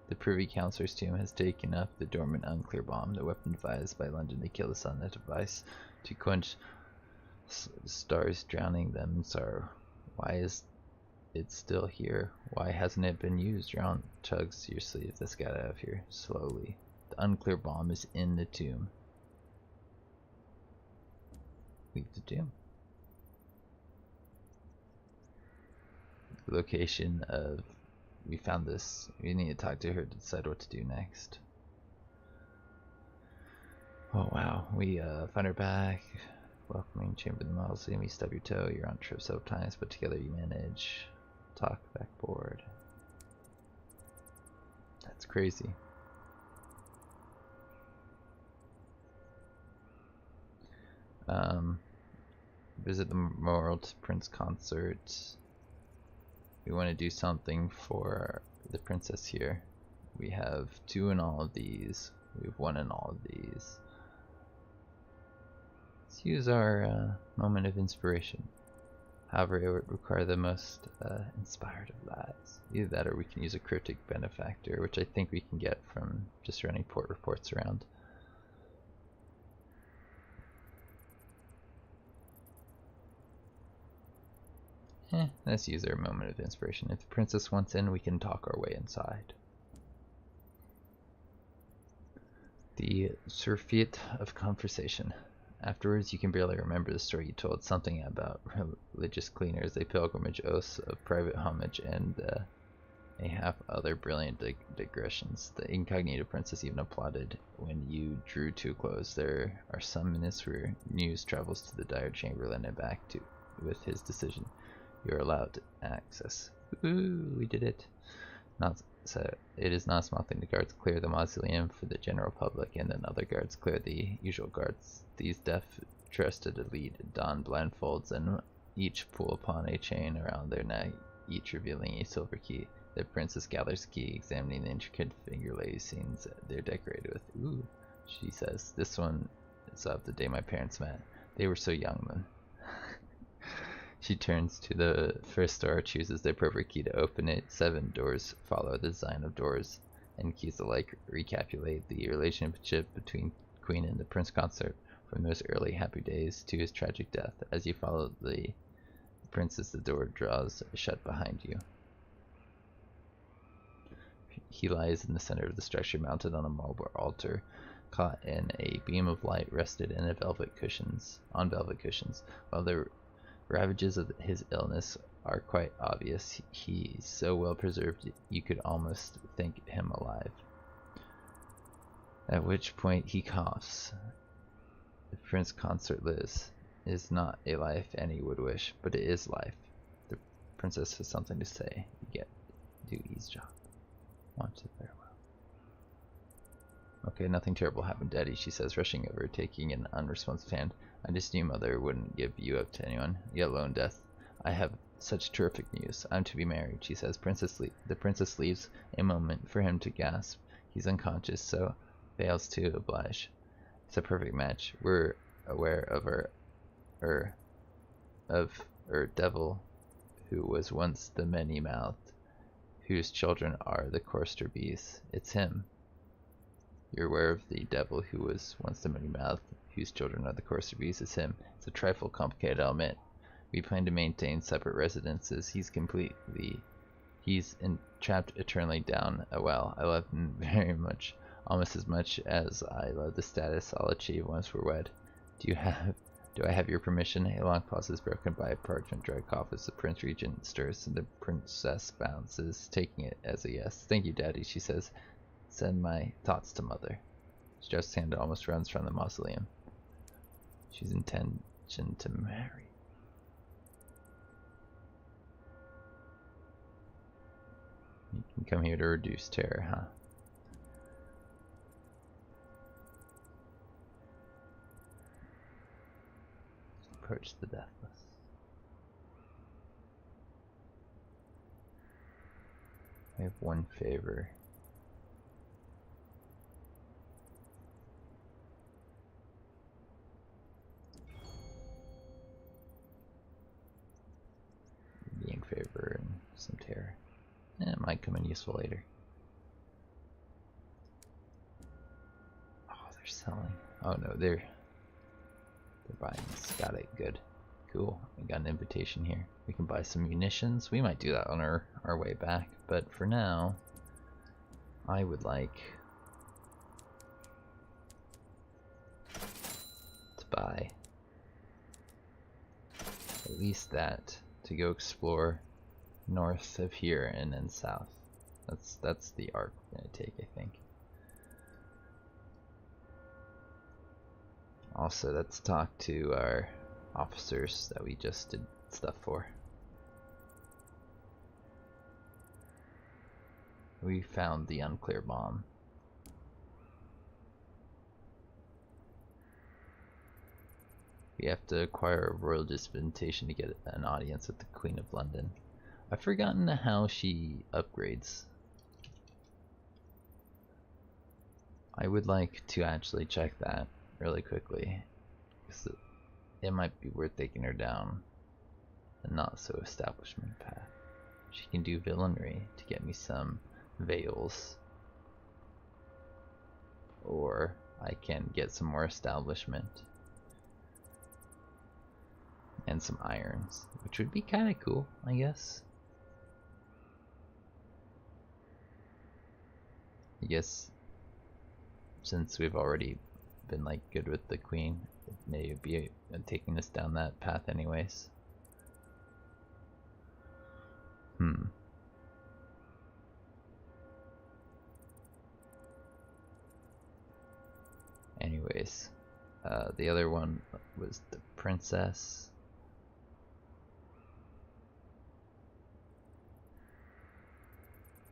The Privy Councillor's tomb has taken up the dormant unclear bomb, the weapon devised by London to kill the sun, a device to quench stars, drowning them in sorrow. Why is it's still here? Why hasn't it been used? Your aunt tugs your sleeve. Let's get out of here. Slowly. The unclear bomb is in the tomb. Leave the tomb. The location of... We found this. We need to talk to her to decide what to do next. Oh wow. We find her back. Welcoming chamber of the mausoleum. You stub your toe. Your aunt trips up times, but together you manage. Talk backboard. That's crazy. Visit the Memorial to Prince concert. We want to do something for the princess here. We have 2 in all of these. We have 1 in all of these. Let's use our moment of inspiration. However, it would require the most inspired of lives. Either that or we can use a cryptic benefactor, which I think we can get from just running port reports around. Let's use our moment of inspiration. If the princess wants in, we can talk our way inside. The surfeit of conversation. Afterwards, you can barely remember the story you told. Something about religious cleaners, a pilgrimage, oaths of private homage, and a half other brilliant digressions. The incognito princess even applauded when you drew too close. There are some minutes where news travels to the dire chamberlain and back to with his decision. You are allowed access. Ooh, we did it. It is not a small thing. The guards clear the mausoleum for the general public, and then other guards clear the usual guards. These deaf-trusted elite don blindfolds and each pull upon a chain around their neck, each revealing a silver key. The princess gathers the key, examining the intricate finger lacings they're decorated with. Ooh, she says, this one is of the day my parents met. They were so young then. She turns to the first door, chooses the appropriate key to open it. 7 doors follow the design of doors, and keys alike recapitulate the relationship between Queen and the Prince Consort from those early happy days to his tragic death. As you follow the princess, the door draws shut behind you. He lies in the center of the structure, mounted on a marble altar, caught in a beam of light, rested in velvet cushions, while the ravages of his illness are quite obvious. He's so well preserved you could almost think him alive. At which point he coughs. The prince consort lives. It is not a life any would wish, but it is life. The princess has something to say. You get do eavesdrop. Want it very well. Okay, nothing terrible happened, Daddy, she says, rushing over, taking an unresponsive hand. I just knew Mother wouldn't give you up to anyone, yet alone death. I have such terrific news. I'm to be married, she says. The princess leaves a moment for him to gasp. He's unconscious, so fails to oblige. It's a perfect match. We're aware of our devil, who was once the many-mouthed, whose children are the coarser beasts. It's him. You're aware of the devil who was once the many-mouthed, whose children are the coarser beasts. It's him. It's a trifle complicated, I'll admit. We plan to maintain separate residences. He's trapped eternally down a well. I love him very much, almost as much as I love the status I'll achieve once we're wed. Do I have your permission? A long pause is broken by a parchment dry cough as the Prince Regent stirs and the princess bounces, taking it as a yes. Thank you, Daddy, she says. Send my thoughts to Mother. Stressed hand almost runs from the mausoleum. She's intention to marry. You can come here to reduce terror, huh? Approach the deathless. I have one favor. Gain favor and some terror. It might come in useful later. Oh, they're selling. Oh no, they're buying this. Got it. Good. Cool. We got an invitation here. We can buy some munitions. We might do that on our way back, but for now, I would like to buy at least that to go explore north of here and then south. That's the arc we're gonna take, I think. Also, let's talk to our officers that we just did stuff for. We found the unclear bomb. We have to acquire a royal dispensation to get an audience with the Queen of London. I've forgotten how she upgrades. I would like to actually check that really quickly, because it might be worth taking her down a not so establishment path. She can do villainry to get me some veils, or I can get some more establishment and some irons, which would be kind of cool, I guess. I guess since we've already been like good with the queen, it may be taking us down that path anyways. Anyways, the other one was the princess.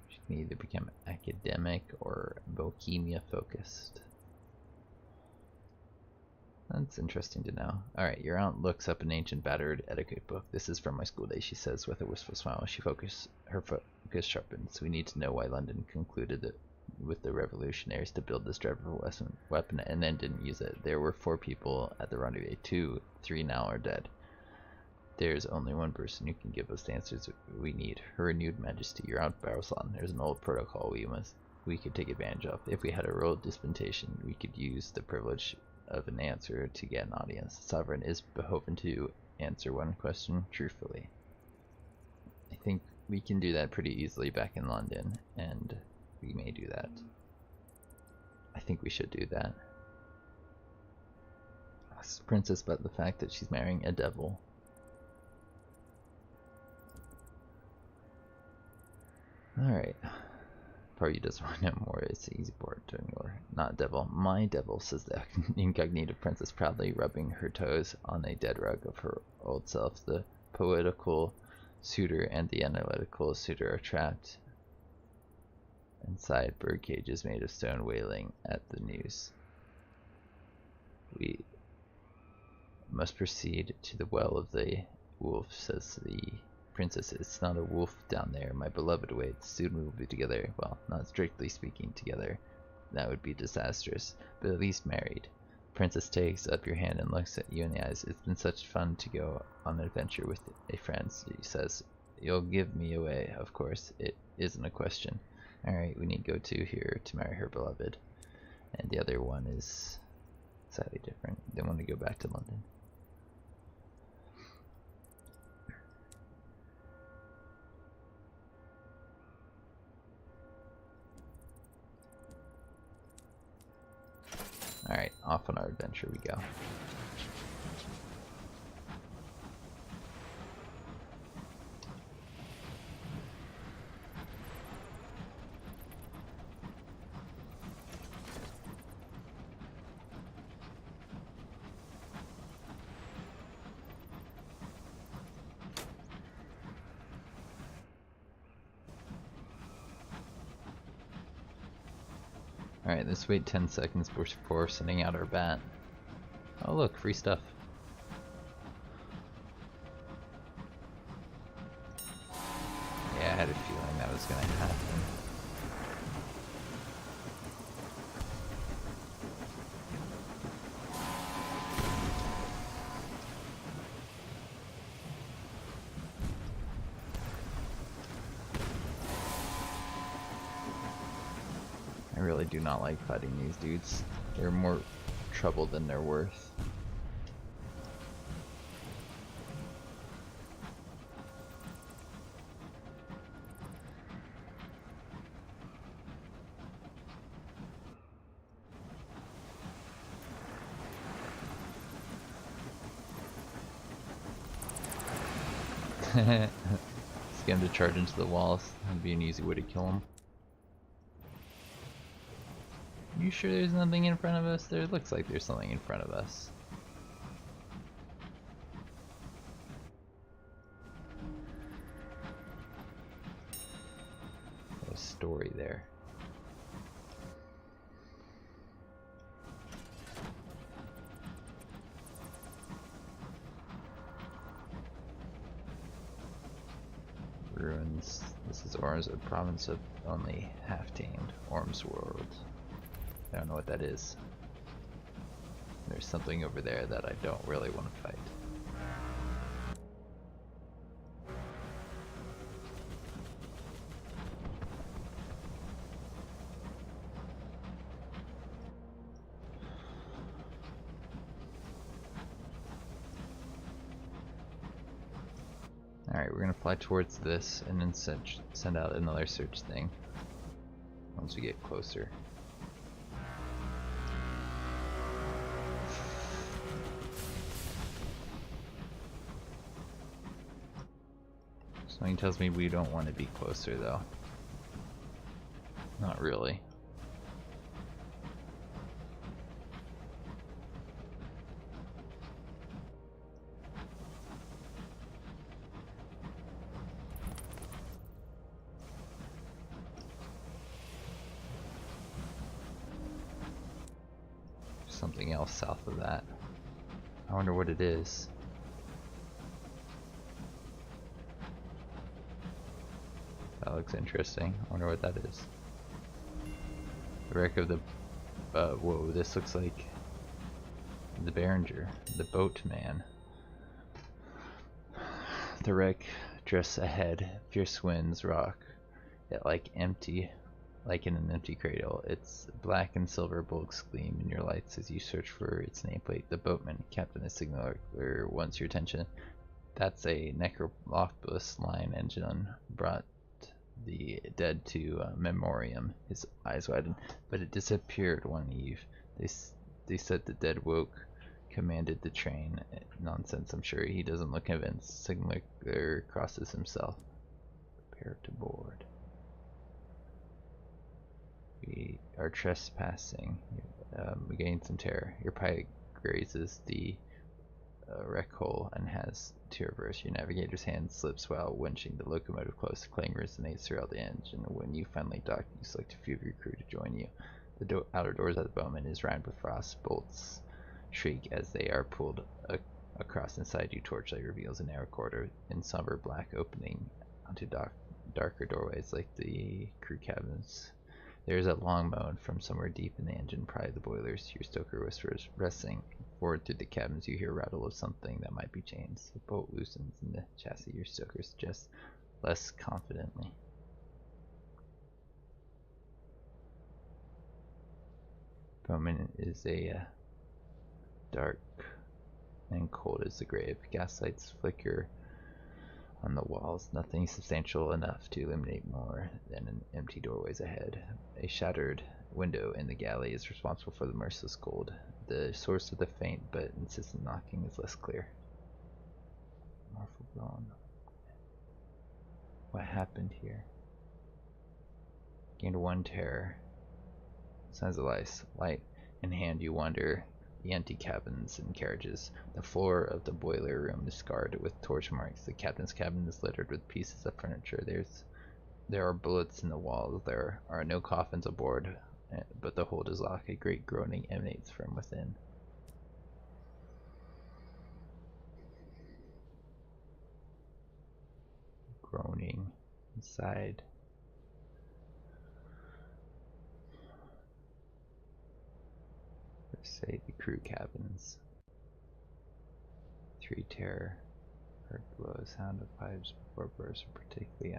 She can either become academic or bohemia focused. That's interesting to know. Alright, your aunt looks up an ancient battered etiquette book. This is from my school days, she says with a wistful smile. Her focus sharpens. We need to know why London concluded that with the revolutionaries to build this dreadful weapon and then didn't use it. There were 4 people at the rendezvous. 2, 3 now are dead. There's only one person who can give us the answers we need. Her renewed majesty. Your aunt barrels on. There's an old protocol we could take advantage of. If we had a royal dispensation, we could use the privilege of an answer to get an audience. The sovereign is behoven to answer one question truthfully. I think we can do that pretty easily back in London, and We may do that. I think we should do that. Ask the princess about the fact that she's marrying a devil. Alright. Party doesn't want to know more. It's the easy part to ignore. Not devil. My devil, says the incognito princess, proudly rubbing her toes on a dead rug of her old self. The poetical suitor and the analytical suitor are trapped inside bird cages made of stone, wailing at the news. We must proceed to the well of the wolf, says the princess. It's not a wolf down there. My beloved waits. Soon we will be together. Well, not strictly speaking together. That would be disastrous, but at least married. Princess takes up your hand and looks at you in the eyes. It's been such fun to go on an adventure with a friend, she says. You'll give me away, of course. It isn't a question. Alright, we need to go to here to marry her beloved. And the other one is slightly different. They want to go back to London. Alright, off on our adventure we go. Alright, let's wait 10 seconds before sending out our bat. Oh look, free stuff. Yeah, I had a feeling that was gonna happen. I really do not like fighting these dudes. They're more trouble than they're worth. Let's get him to charge into the walls. That'd be an easy way to kill him. You sure there's nothing in front of us? There looks like there's something in front of us. There's a story there. Ruins. This is Orm's, a province of only half-tamed Orm's world. I don't know what that is. There's something over there that I don't really want to fight. Alright, we're gonna fly towards this and then send out another search thing once we get closer. Something tells me we don't want to be closer though. Not really. Something else south of that. I wonder what it is. That looks interesting. I wonder what that is. The wreck of the... whoa, this looks like the Behringer, the boatman. The wreck drifts ahead. Fierce winds rock it like in an empty cradle. Its black and silver bulks gleam in your lights as you search for its nameplate. The boatman, Captain, a signaler, wants your attention. That's a Necrolopus line engine brought the dead to memoriam. His eyes widened, but it disappeared one eve. They said the dead woke, commanded the train. Nonsense, I'm sure. He doesn't look convinced. Signaler crosses himself. Prepare to board. We are trespassing. We gain some terror. Your pilot grazes the wreck hole and has to reverse. Your navigator's hand slips while winching the locomotive close. The clang resonates throughout the engine. When you finally dock, you select a few of your crew to join you. The outer doors of the Bowman is round with frost. Bolts shriek as they are pulled across. Inside you, torchlight reveals a narrow corridor in somber black, opening onto darker doorways like the crew cabins. There is a long moan from somewhere deep in the engine, probably the boilers. Your stoker whispers, wrestling forward through the cabins. You hear a rattle of something that might be chains. The bolt loosens in the chassis. Your stoker suggests less confidently. Bowman is a dark and cold as the grave. Gaslights flicker on the walls, nothing substantial enough to illuminate more than an empty doorways ahead. A shattered window in the galley is responsible for the merciless cold. The source of the faint but insistent knocking is less clear. Morphle bone. What happened here? Gained one terror. Signs of lice. Light in hand, you wander the empty cabins and carriages. The floor of the boiler room is scarred with torch marks. The captain's cabin is littered with pieces of furniture. There are bullets in the walls. There are no coffins aboard, but the hold is locked. A great groaning emanates from within. Groaning inside. Say the crew cabins. 3 terror. Heard below a sound of pipes before bursts. Particularly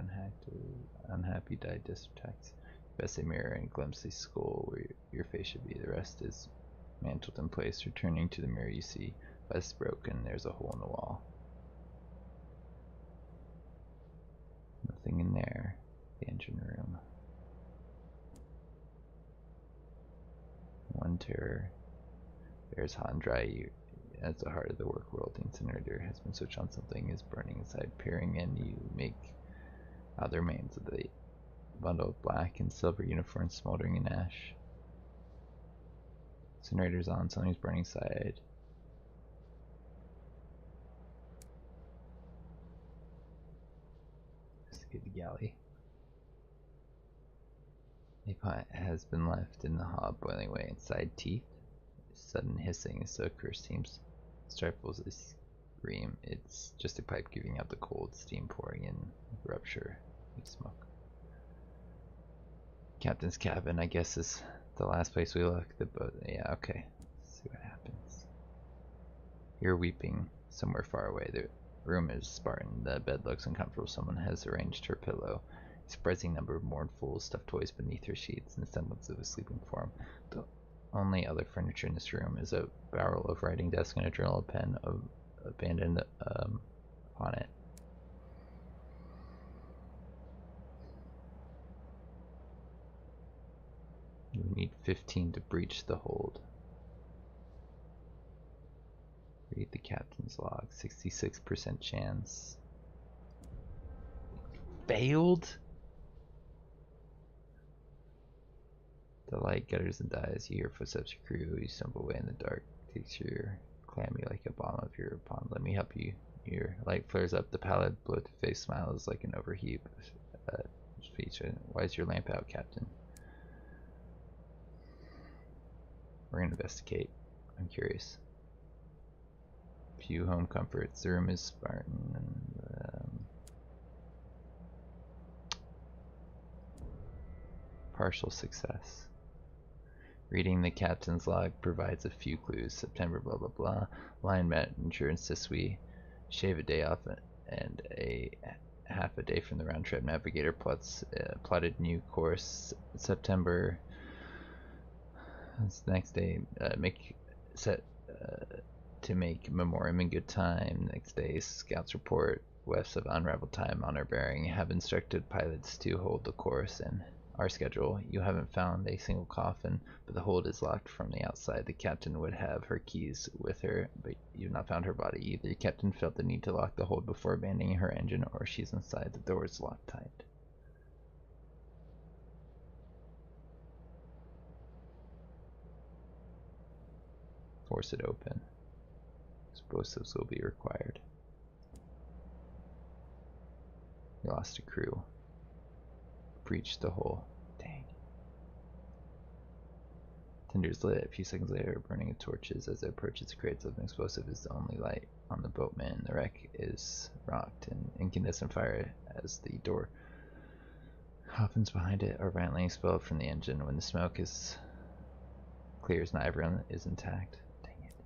unhappy digest attacks. Best a mirror and glimpse a skull where your face should be. The rest is mantled in place. Returning to the mirror, you see less broken. There's a hole in the wall. Nothing in there. The engine room. 1 terror. There's hot and dry. At the heart of the work world, the incinerator has been switched on. Something is burning inside. Peering in, you make out the remains of the bundle of black and silver uniforms smoldering in ash. Incinerator's on. Something's burning inside. Investigate the galley. A pot has been left in the hob, boiling away. Inside, teeth. Sudden hissing as the curse seems stifles a scream. It's just a pipe giving out the cold steam pouring in. Rupture. Smoke. Captain's cabin, I guess, is the last place we look. The boat. Yeah, okay. Let's see what happens. You're weeping somewhere far away. The room is Spartan. The bed looks uncomfortable. Someone has arranged her pillow. A surprising number of mournful stuffed toys beneath her sheets in the semblance of a sleeping form. The only other furniture in this room is a barrel of writing desk and a journal pen abandoned on it. You need 15 to breach the hold. Read the captain's log. 66% chance. Failed? The light gutters and dies. You hear footsteps of crew. You stumble away in the dark. Takes your clammy like a bomb of your pond. Let me help you. Your light flares up. The pallid, bloated face smiles like an overheat speech. Why is your lamp out, Captain? We're gonna investigate. I'm curious. Few home comforts. The room is Spartan. And, partial success. Reading the captain's log provides a few clues. September, blah blah blah. Line manager insists we shave a day off and a half a day from the round trip. Navigator plotted new course. September. That's the next day. To make memoriam in good time. Next day, scouts report wefts of unraveled time on our bearing have instructed pilots to hold the course in our schedule. You haven't found a single coffin, but the hold is locked from the outside. The captain would have her keys with her, but you've not found her body. Either the captain felt the need to lock the hold before abandoning her engine, or she's inside. The door is locked tight. Force it open. Explosives will be required. We lost a crew. Breached the hole. Dang. Tinders lit. A few seconds later, burning of torches as it approaches the crates of an explosive is the only light on the boatman. The wreck is rocked in incandescent fire as the door coffins behind it are violently expelled from the engine. When the smoke is clears, not everyone is intact. Dang it.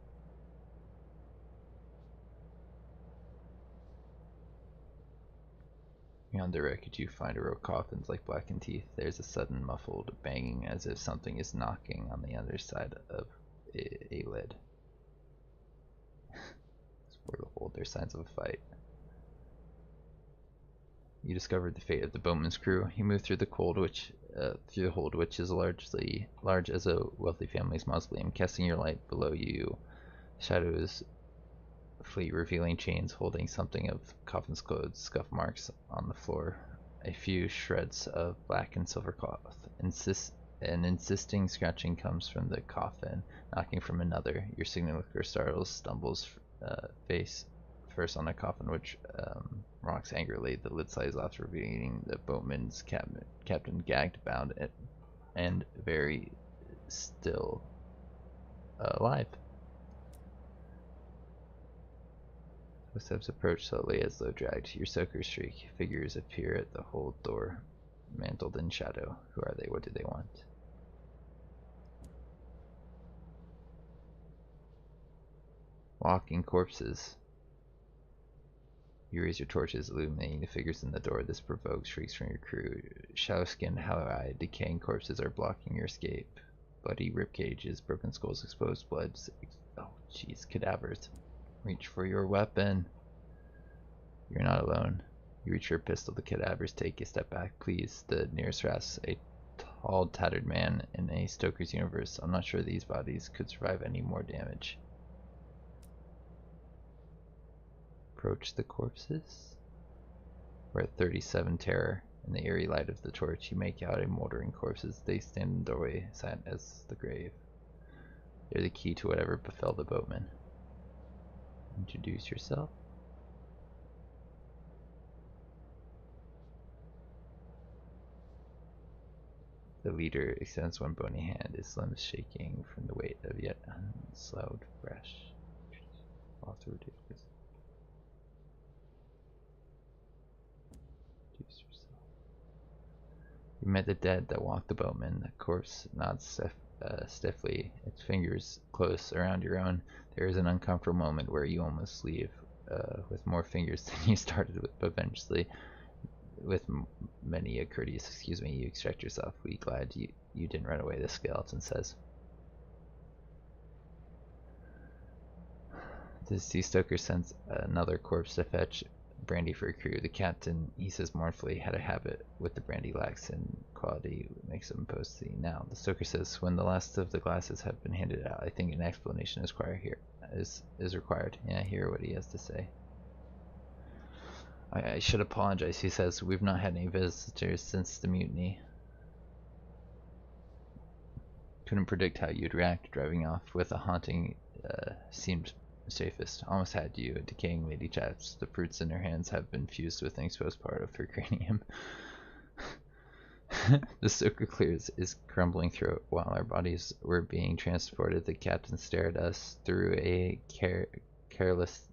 Beyond the wreckage, you find a row of coffins like blackened teeth. There's a sudden muffled banging as if something is knocking on the other side of a lid. Explore the hold. There's signs of a fight. You discovered the fate of the boatman's crew. You move through the hold, which is large as a wealthy family's mausoleum. Casting your light below you, shadows fleet, revealing chains holding something of coffin's clothes, scuff marks on the floor, a few shreds of black and silver cloth. An insisting scratching comes from the coffin, knocking from another. Your signaler startles, stumbles face first on the coffin, which rocks angrily. The lid slides off, revealing the boatman's captain gagged, bound, and very still alive. Footsteps approach slowly as though dragged. Your soakers shriek. Figures appear at the hold door, mantled in shadow. Who are they? What do they want? Walking corpses. You raise your torches, illuminating the figures in the door. This provokes shrieks from your crew. Shallow-skinned, hollow-eyed, decaying corpses are blocking your escape. Bloody rib cages, broken skulls, exposed blood. Oh, jeez, cadavers. Reach for your weapon. You're not alone. You reach your pistol. The cadavers take a step back. Please, the nearest rasp, a tall, tattered man in a Stoker's universe. I'm not sure these bodies could survive any more damage. Approach the corpses. We're at 37 Terror. In the eerie light of the torch, you make out a moldering corpses. They stand in the doorway, silent as the grave. They're the key to whatever befell the boatman. Introduce yourself. The leader extends one bony hand, his limbs shaking from the weight of yet unsloughed flesh. Introduce yourself. You met the dead that walked the boatman. The corpse nods stiffly, its fingers close around your own. There is an uncomfortable moment where you almost leave with more fingers than you started with, but eventually, with many a courteous excuse me, you extract yourself. We glad you didn't run away, the skeleton says. The sea stoker sends another corpse to fetch brandy for a crew. The captain, he says mournfully, had a habit with the brandy, lacks in quality, makes him posty. Now, the stoker says, when the last of the glasses have been handed out, I think an explanation is required. Yeah, hear what he has to say. I should apologize, he says. We've not had any visitors since the mutiny. Couldn't predict how you'd react. Driving off with a haunting seemed safest. Almost had you. A decaying lady chaps. The fruits in her hands have been fused with an exposed part of her cranium. The stoker clears his crumbling throat. While our bodies were being transported, the captain stared at us through a carelessness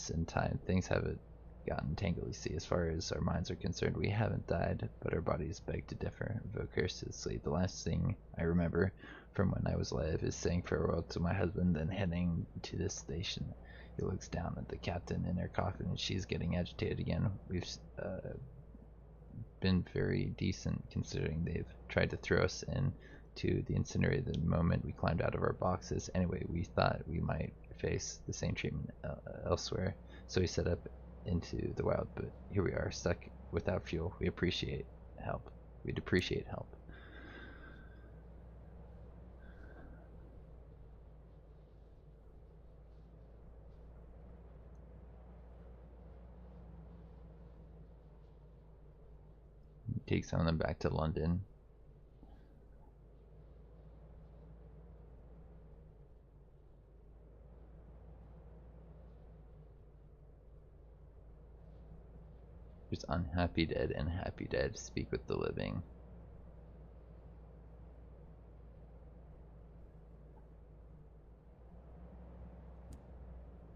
in time. Things haven't gotten tangled, you see. As far as our minds are concerned, we haven't died, but our bodies beg to differ. Vociously, the last thing I remember from when I was alive is saying farewell to my husband, then heading to this station. He looks down at the captain in her coffin, and she's getting agitated again. We've been very decent, considering they've tried to throw us into the incinerator the moment we climbed out of our boxes. Anyway, we thought we might face the same treatment elsewhere, so we set up into the wild, but here we are, stuck without fuel. We appreciate help. We'd appreciate help. Take some of them back to London. There's unhappy dead and happy dead. Speak with the living.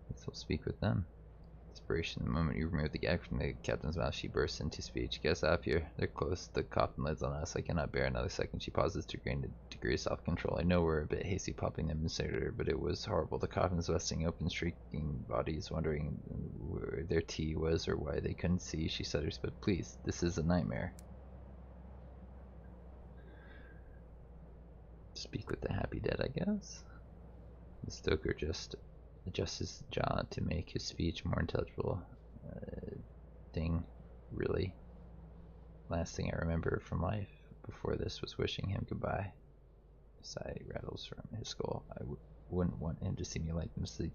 Guess we'll speak with them. Inspiration. The moment you remove the gag from the captain's mouth, she bursts into speech. Get us out here. They're close. The coffin lids on us. I cannot bear another second. She pauses to gain a degree of self-control. I know we're a bit hasty popping them inside her, but it was horrible. The coffin's busting open, shrieking bodies, wondering where their tea was or why they couldn't see. She stutters, but please, this is a nightmare. Speak with the happy dead, I guess. The stoker just adjusts his jaw to make his speech more intelligible. Thing, really. Last thing I remember from life before this was wishing him goodbye. A sigh rattles from his skull. I wouldn't want him to see me like this. He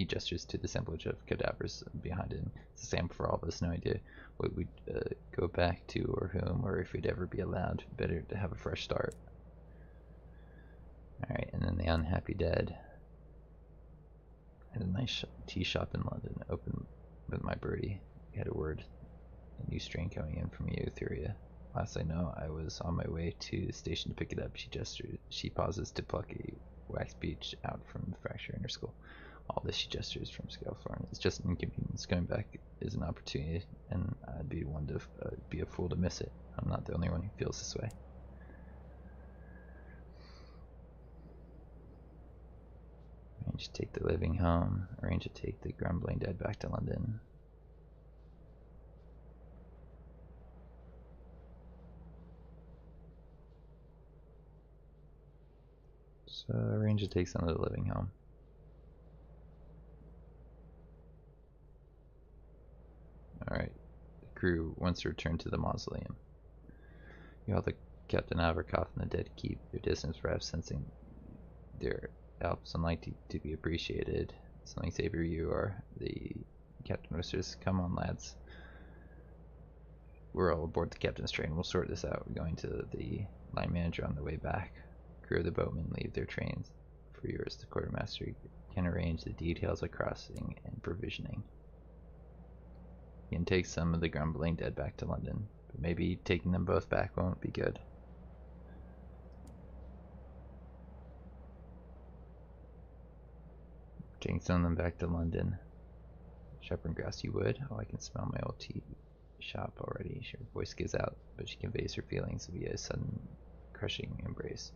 gestures to the assemblage of cadavers behind him. It's the same for all of us. No idea what we'd go back to or whom or if we'd ever be allowed. Better to have a fresh start. Alright, and then the unhappy dead. I had a nice tea shop in London, open with my birdie. We had a word, a new strain coming in from Etheria. Last I know, I was on my way to the station to pick it up. She pauses to pluck a wax beach out from the fracture in her skull. All this she gestures from Scalethorn. It's just an inconvenience. Going back is an opportunity, and I'd be one to be a fool to miss it. I'm not the only one who feels this way. Arrange to take the living home. Arrange to take the grumbling dead back to London. So arrange to take some of the living home. Alright. The crew wants to return to the mausoleum. You all the Captain Avercoff and the dead keep their distance, perhaps sensing their helps unlikely to be appreciated. Something savior you are. The captain whispers, come on lads. We're all aboard the captain's train. We'll sort this out. We're going to the line manager on the way back. Crew of the boatmen leave their trains. For yours, the quartermaster can arrange the details of crossing and provisioning. You can take some of the grumbling dead back to London, but maybe taking them both back won't be good. Taking some of them back to London. Shepherd grass you would. Oh, I can smell my old tea shop already. Her voice gives out, but she conveys her feelings via a sudden crushing embrace.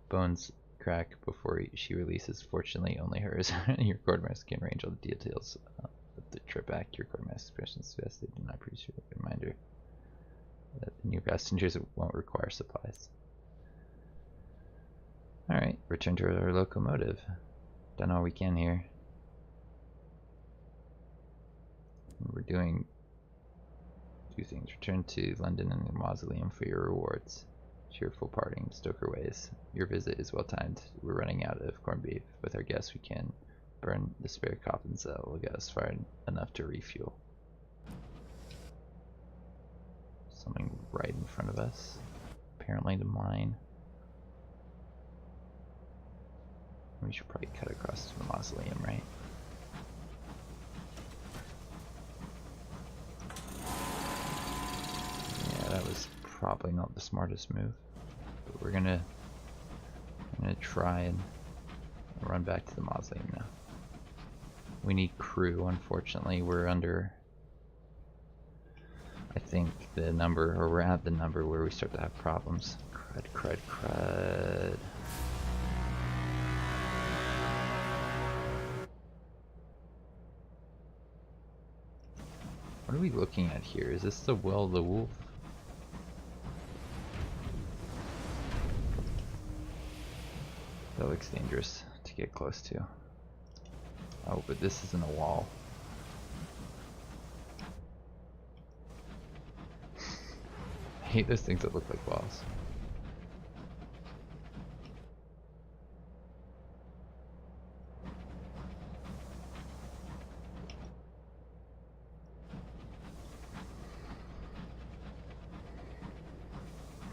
Bones crack before she releases. Fortunately, only hers. Your quartermaster can arrange all the details of the trip back. Your quartermaster's expressions suggest they do not appreciate a reminder that the new passengers won't require supplies. Alright, return to our locomotive. Done all we can here. We're doing two things. Return to London and the mausoleum for your rewards. Cheerful parting, Stoker ways. Your visit is well timed. We're running out of corned beef. With our guests, we can burn the spare coffins that will get us far enough to refuel. Something right in front of us. Apparently the mine. We should probably cut across to the mausoleum, right? Yeah, that was probably not the smartest move, but we're gonna try and run back to the mausoleum now. We need crew. Unfortunately, we're under, I think, the number, or we're at the number where we start to have problems. Crud, crud, crud. What are we looking at here? Is this the Well of the Wolf? That looks dangerous to get close to. Oh, but this isn't a wall. hate those things that look like balls.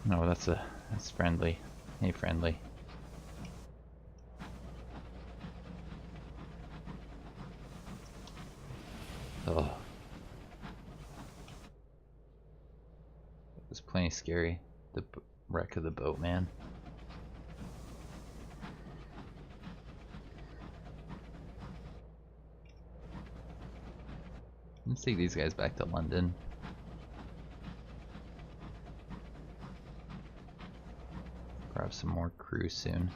No, that's friendly. Hey, friendly. Oh. It was plenty scary. The wreck of the boat, man. Let's take these guys back to London. Grab some more crew soon.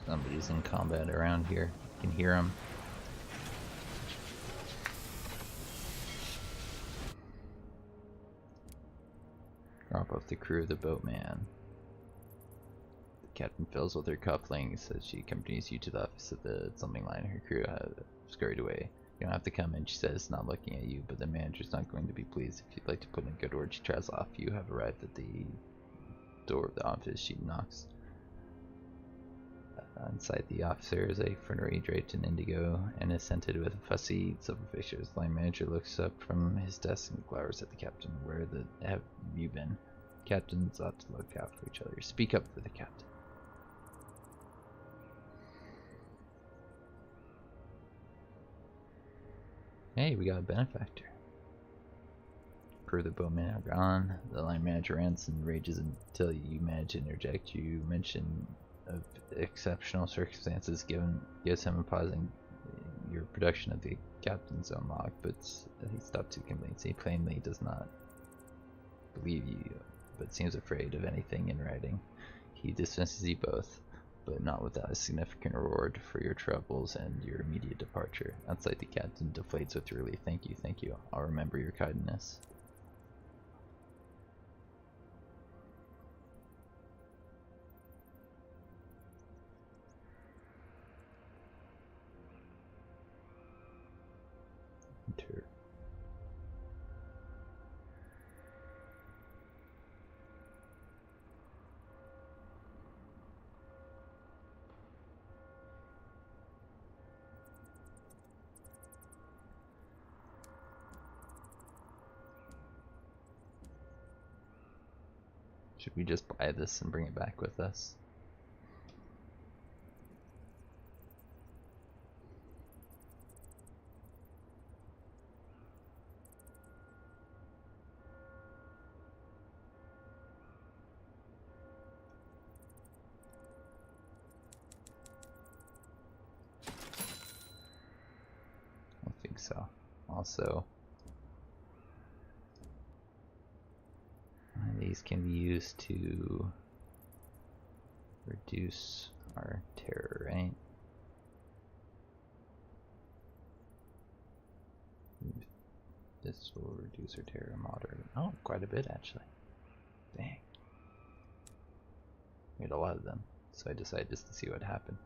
Somebody's in combat around here. You can hear them. Drop off the crew of the boatman. The captain fills with her cufflinks, says she accompanies you to the office of the something line. Her crew have scurried away. You don't have to come in, she says, not looking at you, but the manager's not going to be pleased. If you'd like to put in a good word, she tries off. You have arrived at the door of the office. She knocks. Inside the officer is a fernery draped in indigo and is scented with fussy silver fixtures. The line manager looks up from his desk and glowers at the captain. Where have you been? Captains ought to look out for each other. Speak up for the captain. Hey, we got a benefactor. Crew of the boatmen are gone. The line manager rants and rages until you manage to interject. You mention of exceptional circumstances gives him a pause in your production of the captain's own log, but he stopped too convinced. He plainly does not believe you, but seems afraid of anything in writing. He dismisses you both, but not without a significant reward for your troubles and your immediate departure. Outside, the captain deflates with relief. Thank you. I'll remember your kindness. Enter. Should we just buy this and bring it back with us? I think so. Also, these can be used to reduce our terror, right? This will reduce our terror moderate. Oh, quite a bit actually. Dang. We had a lot of them, so I decided just to see what happened.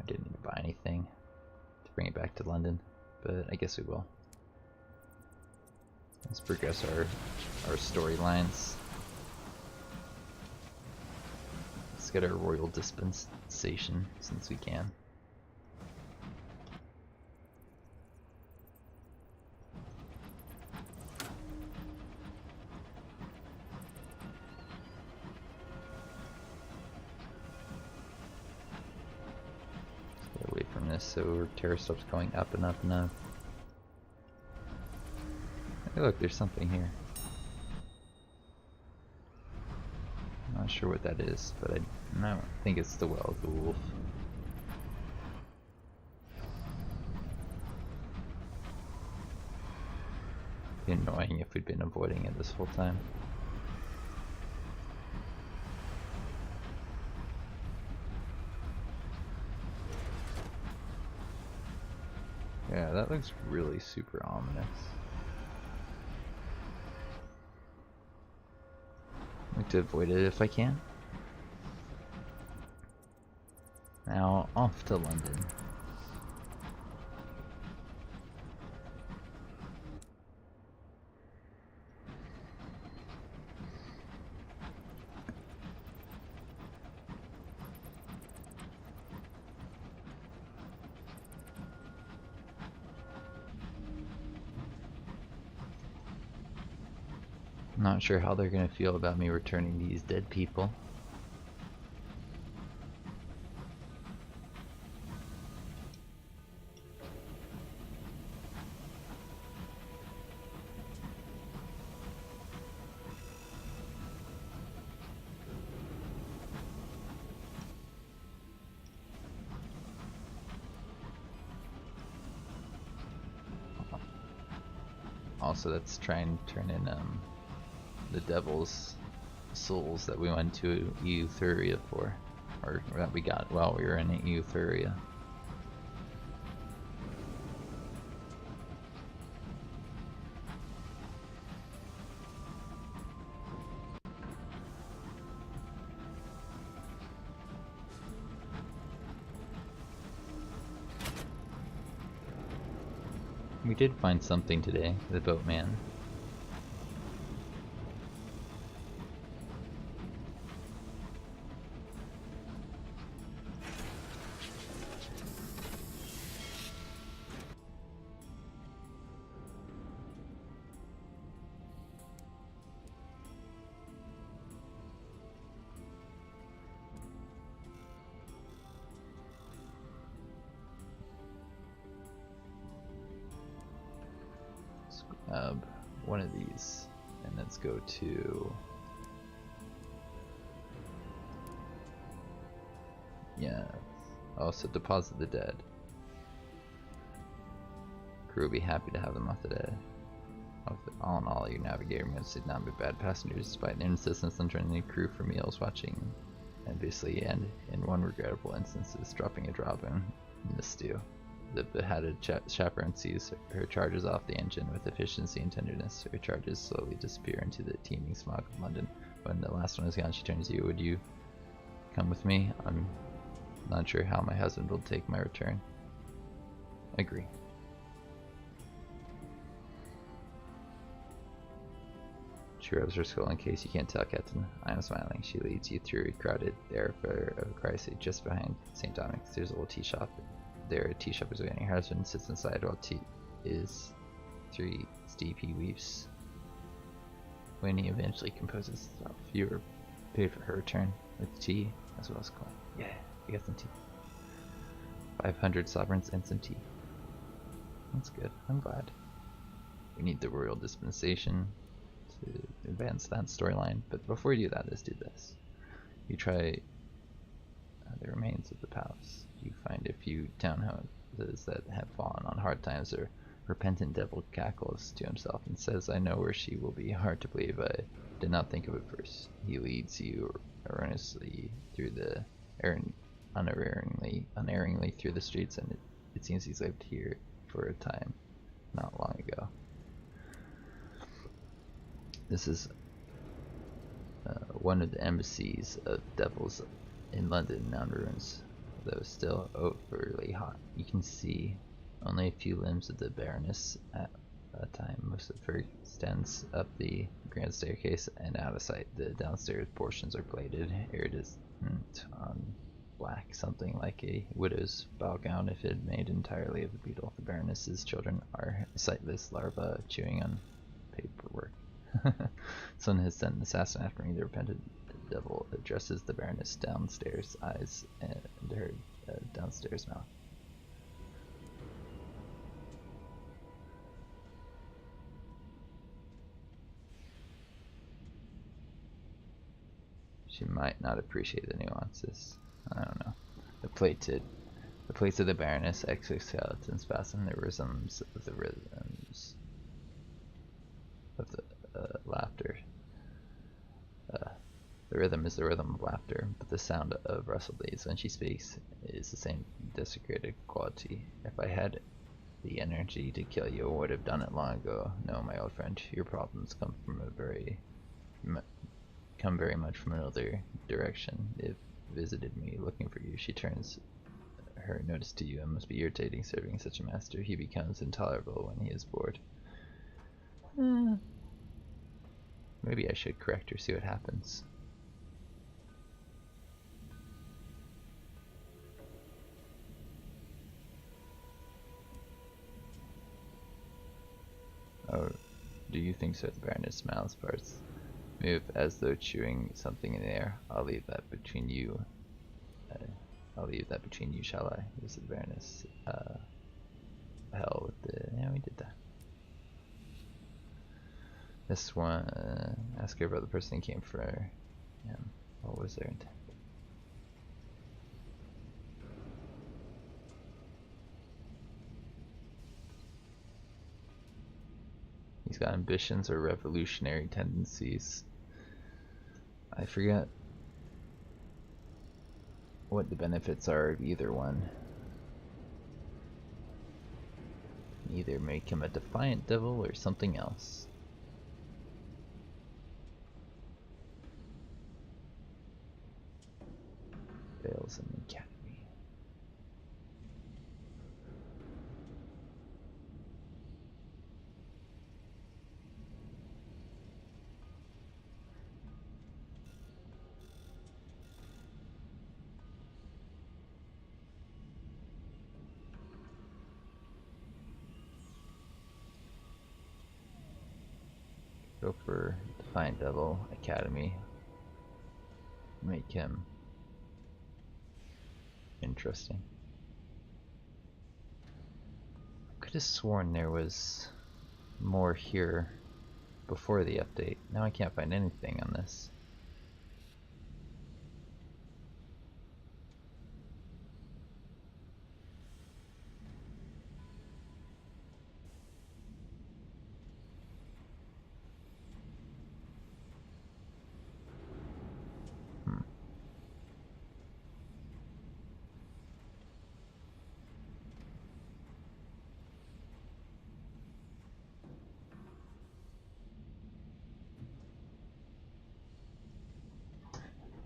I didn't need to buy anything to bring it back to London, but I guess we will. Let's progress our storylines. Let's get our royal dispensation since we can. this so our terror stops going up and up and up. Hey look, there's something here. I'm not sure what that is, but I don't think it's the well of the wolf. It'd be annoying if we'd been avoiding it this whole time. Yeah, that looks really super ominous. I'd like to avoid it if I can. Now, off to London. Not sure how they're gonna feel about me returning these dead people. Also, let's try and turn in the devil's souls that we went to Euthuria for, or that we got while we were in Euthuria. We did find something today, the boatman. One of these, and let's go to, yeah, also deposit the dead. Crew will be happy to have them off the dead. All in all, your navigator must not be bad passengers despite their insistence on joining the crew for meals, watching enviously, and in one regrettable instance is dropping a drop in the stew. The beheaded chaperone sees her charges off the engine with efficiency and tenderness. Her charges slowly disappear into the teeming smog of London. When the last one is gone, she turns to you. Would you come with me? I'm not sure how my husband will take my return. Agree. She rubs her skull in case you can't tell, Captain. I am smiling. She leads you through a crowded thoroughfare of Christ. Just behind St. Dominic's, there's a little tea shop. There, a tea shop is waiting. Her husband sits inside while tea is 3 steep. He weeps. When he eventually composes himself, you are paid for her return with tea as well as coin. Yeah, we got some tea. 500 sovereigns and some tea. That's good. I'm glad. We need the royal dispensation to advance that storyline. But before we do that, let's do this. You try the remains of the palace. You find a few townhouses that have fallen on hard times. A repentant devil cackles to himself and says, I know where she will be. Hard to believe. I did not think of it first. He leads you erroneously through the unerringly through the streets, and it seems he's lived here for a time not long ago. This is one of the embassies of devils in London, now in ruins, though still overly hot. You can see only a few limbs of the Baroness at a time. Most of her stands up the grand staircase and out of sight. The downstairs portions are plated, iridescent on black, something like a widow's ball gown if it had made entirely of a beetle. The Baroness's children are sightless larvae chewing on paperwork. Someone has sent an assassin after me. The repentant devil addresses the Baroness downstairs, eyes and her downstairs mouth. She might not appreciate the nuances. I don't know. The plates of the Baroness exoskeletons fasten the rhythms of laughter. The rhythm is the rhythm of laughter, but the sound of rustled leaves when she speaks is the same desecrated quality. If I had the energy to kill you, I would have done it long ago. No, my old friend, your problems come very much from another direction. They've visited me looking for you. She turns her notice to you. It must be irritating serving such a master. He becomes intolerable when he is bored. Maybe I should correct her, see what happens. Oh, do you think so? The Baroness smiles, parts move as though chewing something in the air. I'll leave that between you. Shall I? This is the Baroness. Hell with the... Yeah, we did that. This one, ask her about the person who came for him. What was their intent? He's got ambitions or revolutionary tendencies. I forget what the benefits are of either one. Either make him a defiant devil or something else. Fails in the academy. Go for Defiant Devil Academy. Make him interesting. I could have sworn there was more here before the update. Now I can't find anything on this.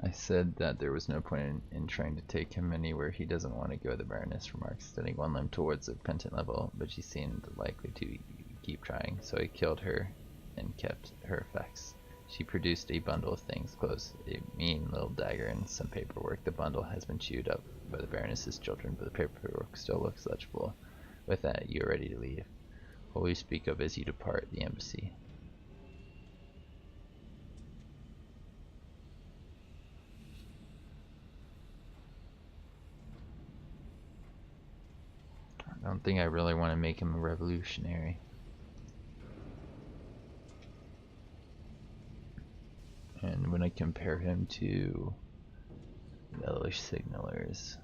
I said that there was no point in trying to take him anywhere he doesn't want to go, the Baroness remarked, extending one limb towards the repentant level, but she seemed likely to keep trying, so I killed her and kept her effects. She produced a bundle of things, clothes, a mean little dagger, and some paperwork. The bundle has been chewed up by the Baroness's children, but the paperwork still looks legible. With that, you are ready to leave. What will you speak of as you depart the embassy? I don't think I really want to make him a revolutionary. And when I compare him to Yellowish Signalers,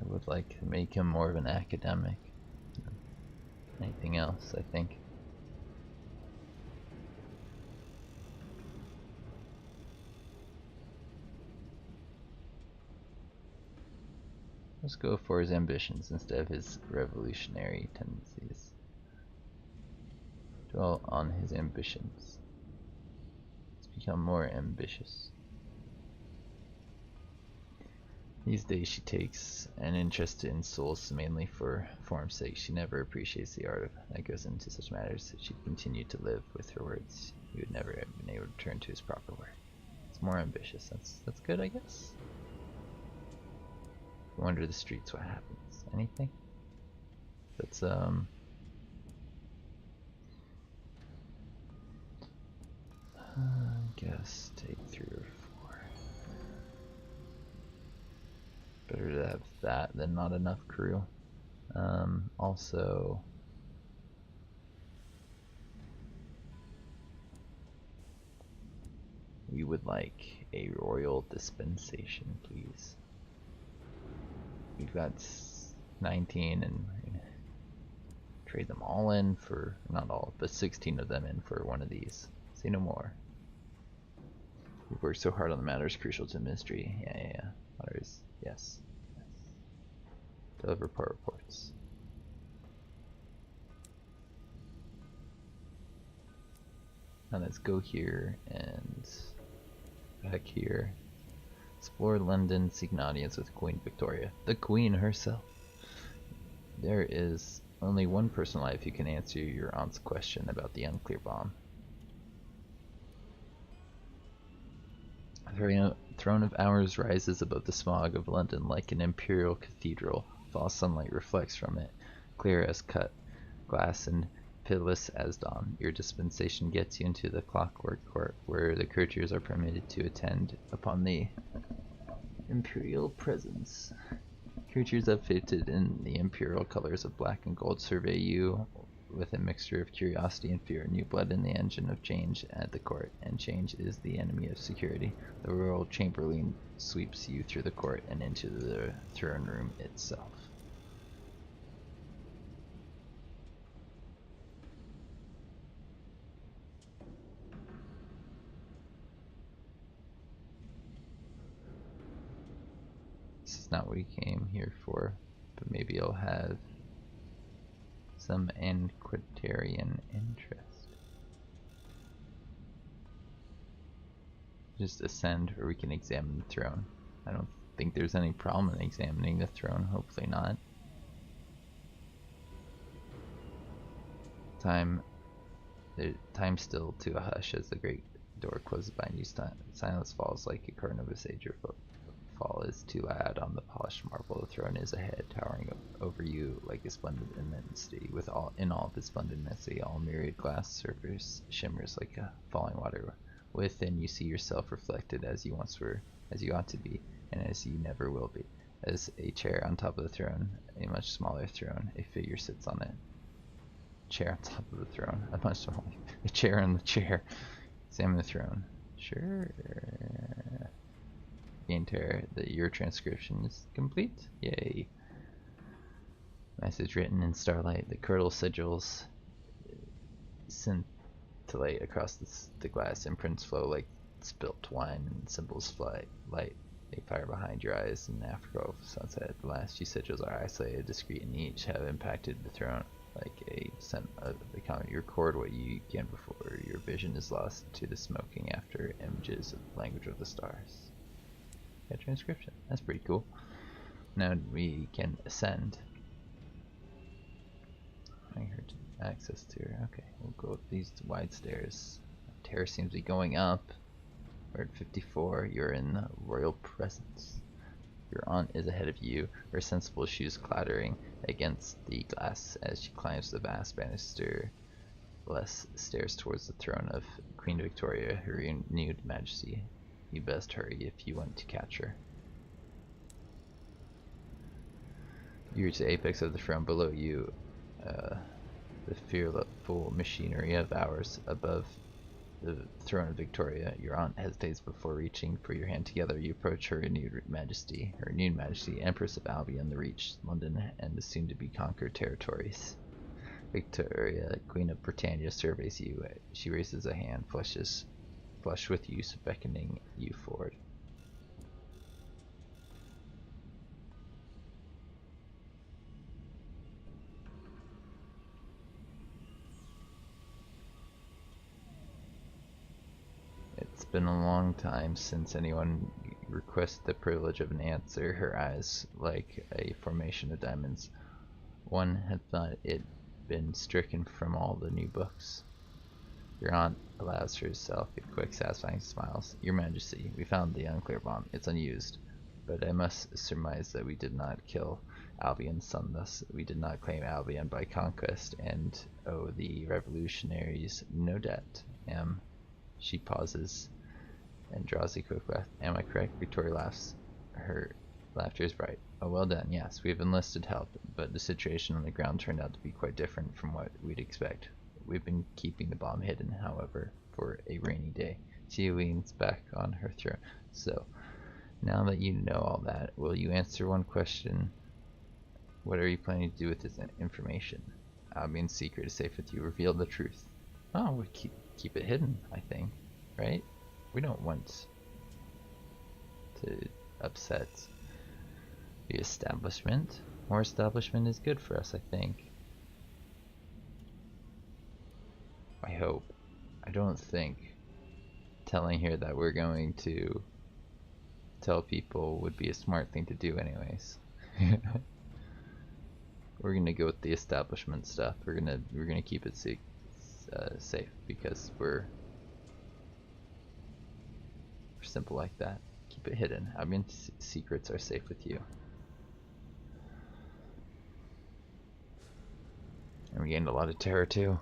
I would like to make him more of an academic than anything else, I think. Let's go for his ambitions instead of his revolutionary tendencies. Dwell on his ambitions. Let's become more ambitious. These days she takes an interest in souls mainly for form's sake. She never appreciates the art that goes into such matters. If she'd continued to live with her words, he would never have been able to return to his proper work. It's more ambitious. That's good, I guess. Wander the streets, what happens? Anything? That's I guess take 3 or 4. Better to have that than not enough crew. Also, We would like a royal dispensation, please. We've got 19 and trade them all in for, not all, but 16 of them in for one of these. Say no more. We've worked so hard on the matters crucial to mystery. Yeah. Matters, yes. Deliver report reports. Now let's go here and back here. Explore London, seek an audience with Queen Victoria, the Queen herself. There is only one person alive who can answer your aunt's question about the unclear bomb. The throne of ours rises above the smog of London like an imperial cathedral. Fall sunlight reflects from it, clear as cut glass and pitiless as dawn. Your dispensation gets you into the clockwork court, where the courtiers are permitted to attend upon the imperial presence. Courtiers outfitted in the imperial colors of black and gold survey you with a mixture of curiosity and fear. New blood in the engine of change at the court, and change is the enemy of security. The royal chamberlain sweeps you through the court and into the throne room itself. This is not what we came here for, but maybe I'll have some antiquarian interest. Just ascend, or we can examine the throne. I don't think there's any problem in examining the throne, hopefully not. Time still to a hush as the great door closes behind you. Silence falls like a curtain of a sage. Your fall is too loud on the polished marble. The throne is ahead, towering over you like a splendid immensity. In all of its splendid immensity, all myriad glass surface shimmers like a falling water. Within you see yourself reflected as you once were, as you ought to be, and as you never will be. As a chair on top of the throne, a much smaller throne, a figure sits on it. Chair on top of the throne, a chair on the chair. Examine the throne. Sure. Gainter, that your transcription is complete. Yay. Message written in starlight. The curdle sigils scintillate across the glass. Imprints flow like spilt wine, and symbols fly light. They fire behind your eyes in afterglow of sunset. The last few sigils are isolated, discreet, and each have impacted the throne like a scent of the comet. You record what you can before your vision is lost to the smoking after images of the language of the stars. Yeah, transcription. That's pretty cool. Now we can ascend. I heard access to her. Okay, we'll go up these wide stairs. The terrace seems to be going up. We're at 54. You're in the royal presence. Your aunt is ahead of you, her sensible shoes clattering against the glass as she climbs the vast banister stairs towards the throne of Queen Victoria, her renewed majesty. You best hurry if you want to catch her. You reach the apex of the throne. Below you, the fearful machinery of ours. Above the throne of Victoria, your aunt hesitates before reaching for your hand. Together you approach her renewed majesty, Empress of Albion, the Reach, London, and the soon-to-be conquered territories. Victoria, Queen of Britannia, surveys you. She raises a hand, flushed with use, beckoning you forward. It's been a long time since anyone requested the privilege of an answer. Her eyes like a formation of diamonds. One had thought it been stricken from all the new books. Your aunt allows herself a quick, satisfying smiles. Your Majesty, we found the unclear bomb. It's unused, but I must surmise that we did not kill Albion's son. Thus, we did not claim Albion by conquest and owe the revolutionaries no debt. She pauses and draws a quick breath. Am I correct? Victoria laughs. Her laughter is bright. Oh, well done. Yes, we have enlisted help, but the situation on the ground turned out to be quite different from what we'd expect. We've been keeping the bomb hidden, however, for a rainy day. She leans back on her throne. So, now that you know all that, will you answer one question? What are you planning to do with this information? Albion's secret is safe with you. Reveal the truth. Oh, we keep it hidden, I think. Right? We don't want to upset the establishment. More establishment is good for us, I think. I hope. I don't think telling her that we're going to tell people would be a smart thing to do anyways. We're gonna go with the establishment stuff. We're gonna keep it safe because we're simple like that. Keep it hidden. I mean, secrets are safe with you. And we gained a lot of terror too.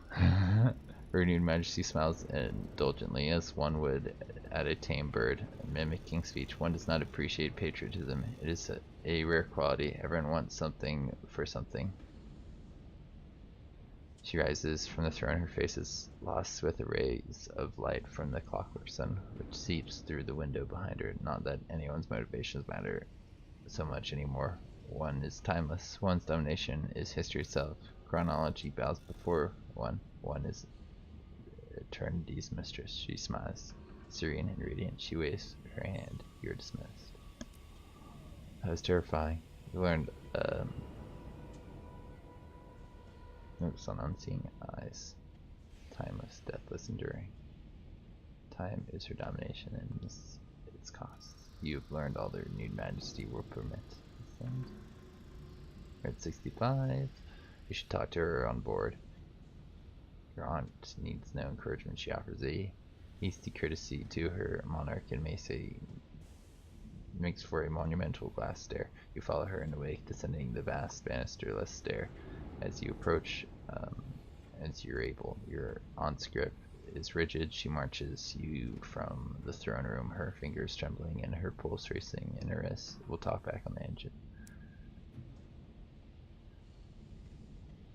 Renewed Majesty smiles indulgently as one would at a tame bird, mimicking speech. One does not appreciate patriotism. It is a rare quality. Everyone wants something for something. She rises from the throne. Her face is lost with the rays of light from the clockwork sun, which seeps through the window behind her. Not that anyone's motivations matter so much anymore. One is timeless. One's domination is history itself. Chronology bows before one. One is eternity's mistress. She smiles, serene and radiant. She waves her hand. You're dismissed. That was terrifying. You learned, oops, on unseeing eyes. Timeless, deathless, enduring. Time is her domination and its costs. You've learned all their renewed majesty will permit. We're at 65. You should talk to her on board. Your aunt needs no encouragement. She offers a hasty courtesy to her monarch and makes for a monumental glass stair. You follow her in the wake, descending the vast banisterless stair. As you approach, as you're able, your aunt's grip is rigid. She marches you from the throne room, her fingers trembling and her pulse racing in her wrist. We'll talk back on the engine.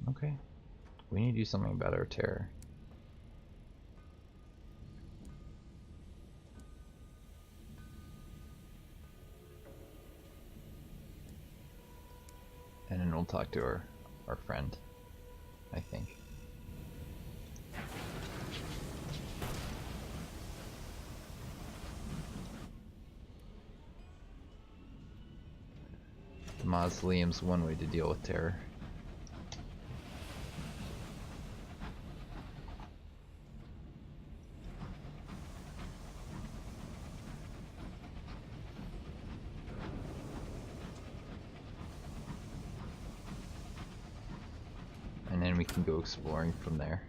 Okay. We need to do something about our terror. And then we'll talk to our friend, I think. The mausoleum's one way to deal with terror. And then we can go exploring from there.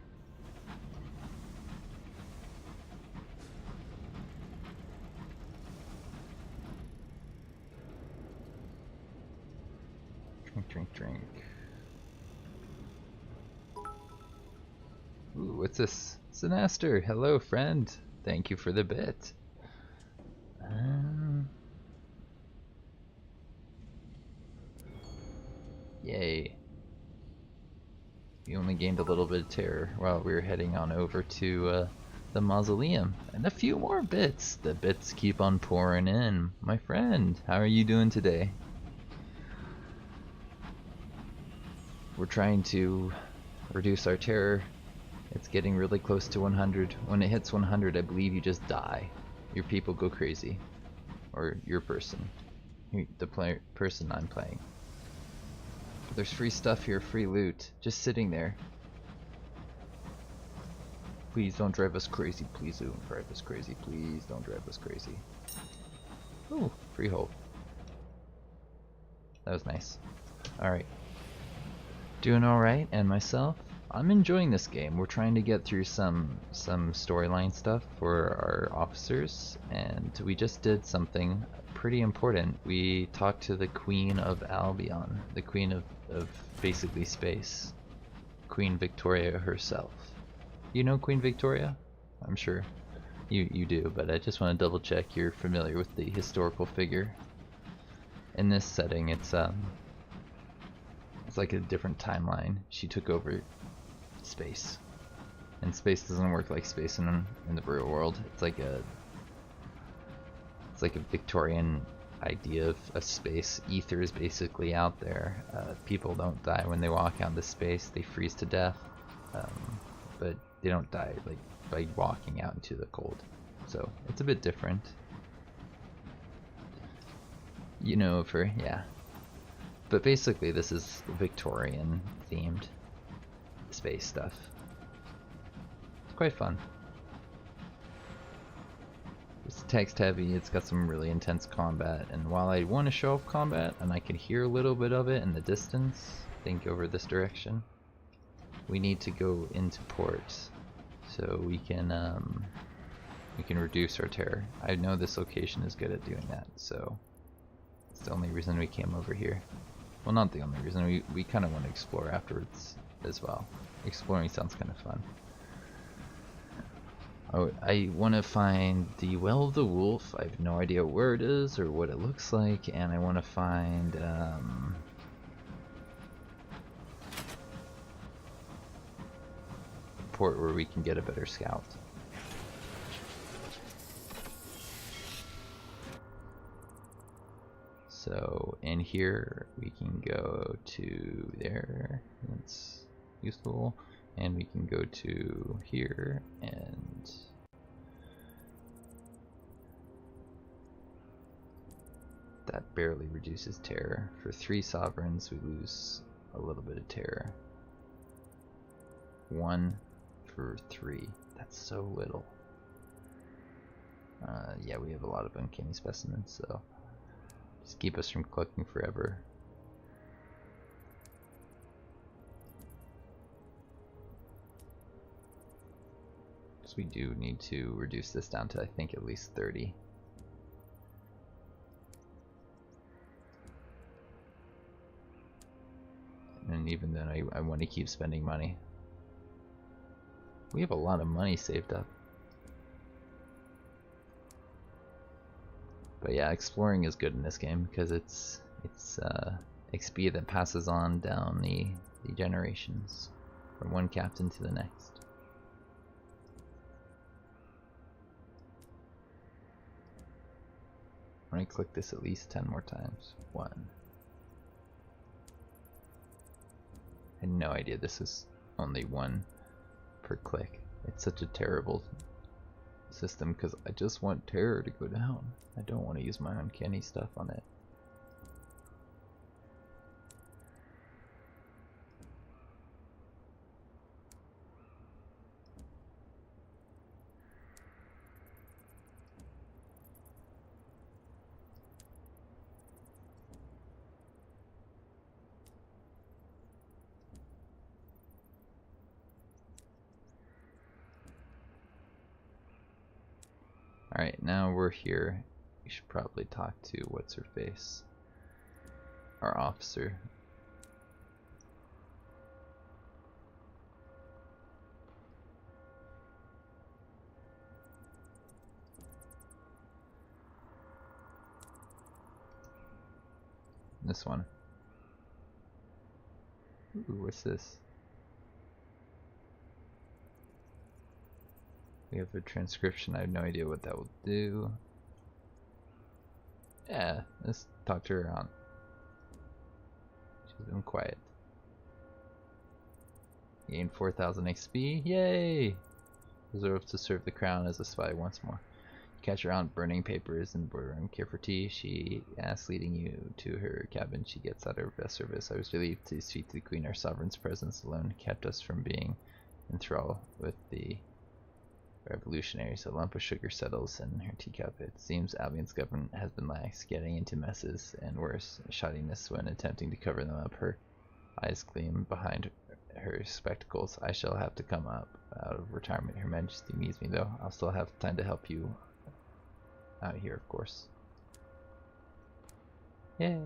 Drink, drink, drink. Ooh, what's this? Sinaster! Hello, friend! Thank you for the bit. Yay. We only gained a little bit of terror while we were heading on over to the mausoleum. And a few more bits. The bits keep on pouring in. My friend, how are you doing today? We're trying to reduce our terror. It's getting really close to 100. When it hits 100, I believe you just die. Your people go crazy. Or your person. The person I'm playing. There's free stuff here, free loot, just sitting there. Please don't drive us crazy. Please don't drive us crazy. Please don't drive us crazy. Ooh, free hope. That was nice. Alright. Doing alright, and myself? I'm enjoying this game. We're trying to get through some storyline stuff for our officers, and we just did something pretty important. We talked to the Queen of Albion, the Queen of basically space. Queen Victoria herself. You know Queen Victoria? I'm sure you do, but I just want to double check you're familiar with the historical figure. In this setting, it's like a different timeline. She took over space. And space doesn't work like space in the real world. It's like a Victorian idea of a space. Ether is basically out there. People don't die when they walk out into space. They freeze to death, but they don't die like by walking out into the cold. So it's a bit different. You know, yeah. But basically, this is Victorian themed space stuff. It's quite fun. It's text heavy, it's got some really intense combat, and while I want to show off combat, and I can hear a little bit of it in the distance, think over this direction, we need to go into port so we can reduce our terror. I know this location is good at doing that, so it's the only reason we came over here. Well, not the only reason, we kind of want to explore afterwards as well. Exploring sounds kind of fun. Oh, I want to find the Well of the Wolf. I have no idea where it is or what it looks like, and I want to find a port where we can get a better scout. So in here we can go to there. That's useful. And we can go to here, and that barely reduces terror. For 3 sovereigns, we lose a little bit of terror. 1 for 3. That's so little. Yeah, we have a lot of uncanny specimens, so just keep us from collecting forever. We do need to reduce this down to, I think, at least 30. And even then, I want to keep spending money. We have a lot of money saved up. But yeah, exploring is good in this game because it's XP that passes on down the generations from one captain to the next. I'm going to click this at least 10 more times. 1. I had no idea this is only 1 per click. It's such a terrible system because I just want terror to go down. I don't want to use my uncanny stuff on it. Alright, now we're here. We should probably talk to what's her face? Our officer. This one. Ooh, what's this? We have a transcription. I have no idea what that will do. Yeah, let's talk to her on. She's been quiet. Gain 4,000 XP. Yay! Reserves to serve the crown as a spy once more. You catch her out burning papers in the boardroom. Care for tea. She asks, leading you to her cabin. She gets out her best service. I was relieved to speak to the queen. Our sovereign's presence alone kept us from being enthralled with the revolutionaries. A lump of sugar settles in her teacup. It seems Albion's government has been lax, getting into messes and worse, shoddiness when attempting to cover them up. Her eyes gleam behind her spectacles. I shall have to come up out of retirement. Her Majesty needs me though. I'll still have time to help you out here, of course. Yay!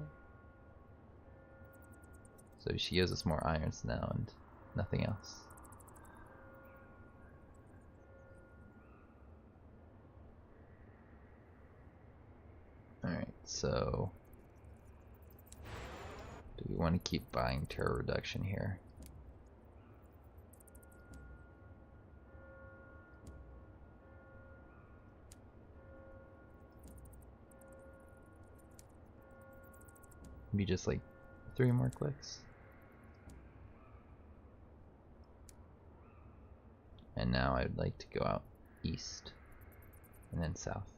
So she gives us more irons now and nothing else. Alright, so do we want to keep buying terror reduction here? Maybe just like 3 more clicks. And now I'd like to go out east and then south.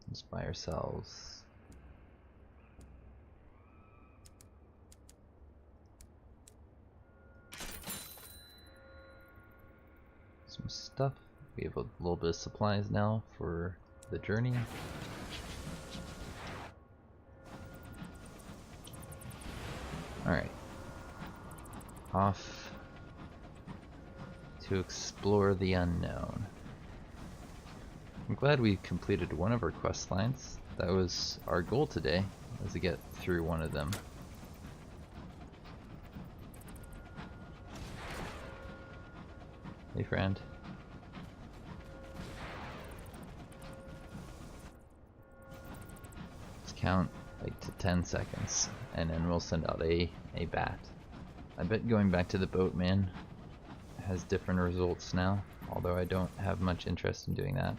Let's buy ourselves some stuff. We have a little bit of supplies now for the journey. Alright. Off to explore the unknown. I'm glad we completed one of our quest lines. That was our goal today, was to get through one of them. Hey friend. Let's count like to 10 seconds and then we'll send out a bat. I bet going back to the boatman has different results now, although I don't have much interest in doing that.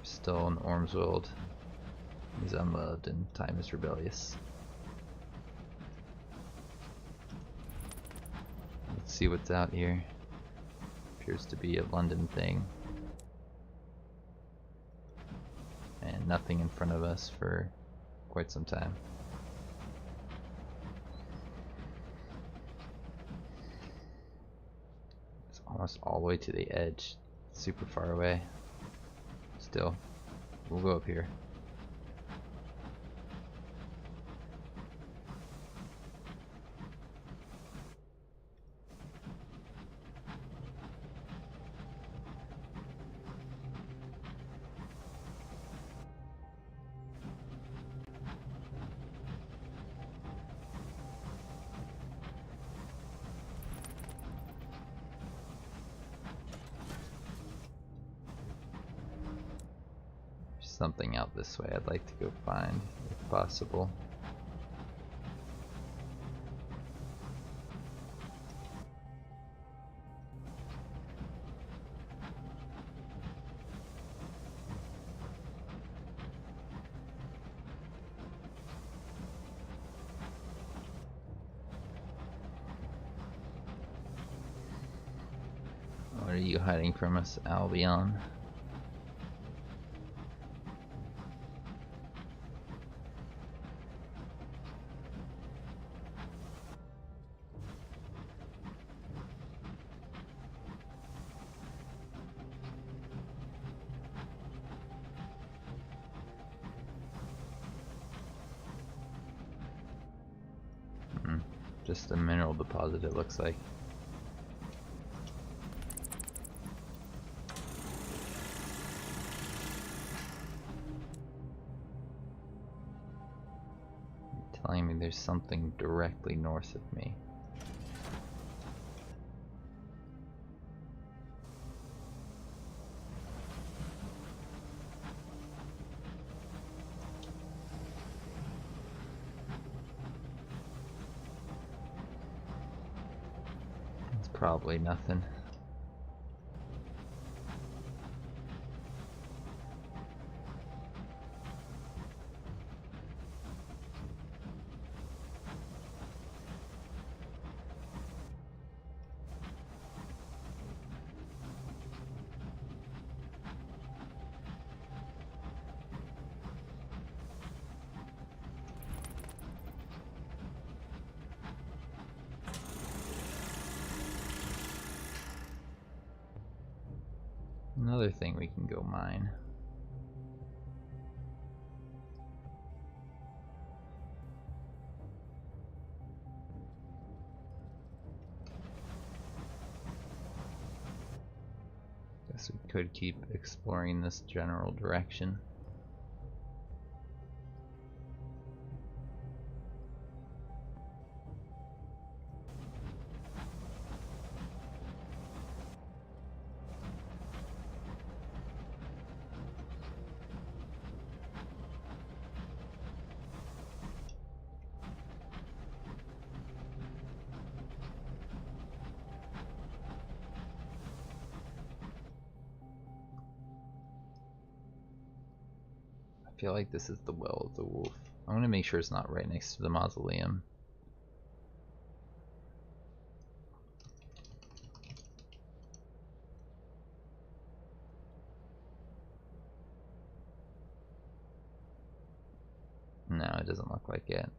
Still in Ormswold. He's unloved and time is rebellious. Let's see what's out here. Appears to be a London thing. And nothing in front of us for quite some time. It's almost all the way to the edge. Super far away. Still, we'll go up here. Something out this way I'd like to go find, if possible. What are you hiding from us, Albion? Just a mineral deposit, it looks like. You're telling me there's something directly north of me. Probably nothing. Another thing we can go mine. Guess we could keep exploring this general direction. feel like this is the well of the wolf. I'm gonna make sure it's not right next to the mausoleum. No, it doesn't look like it.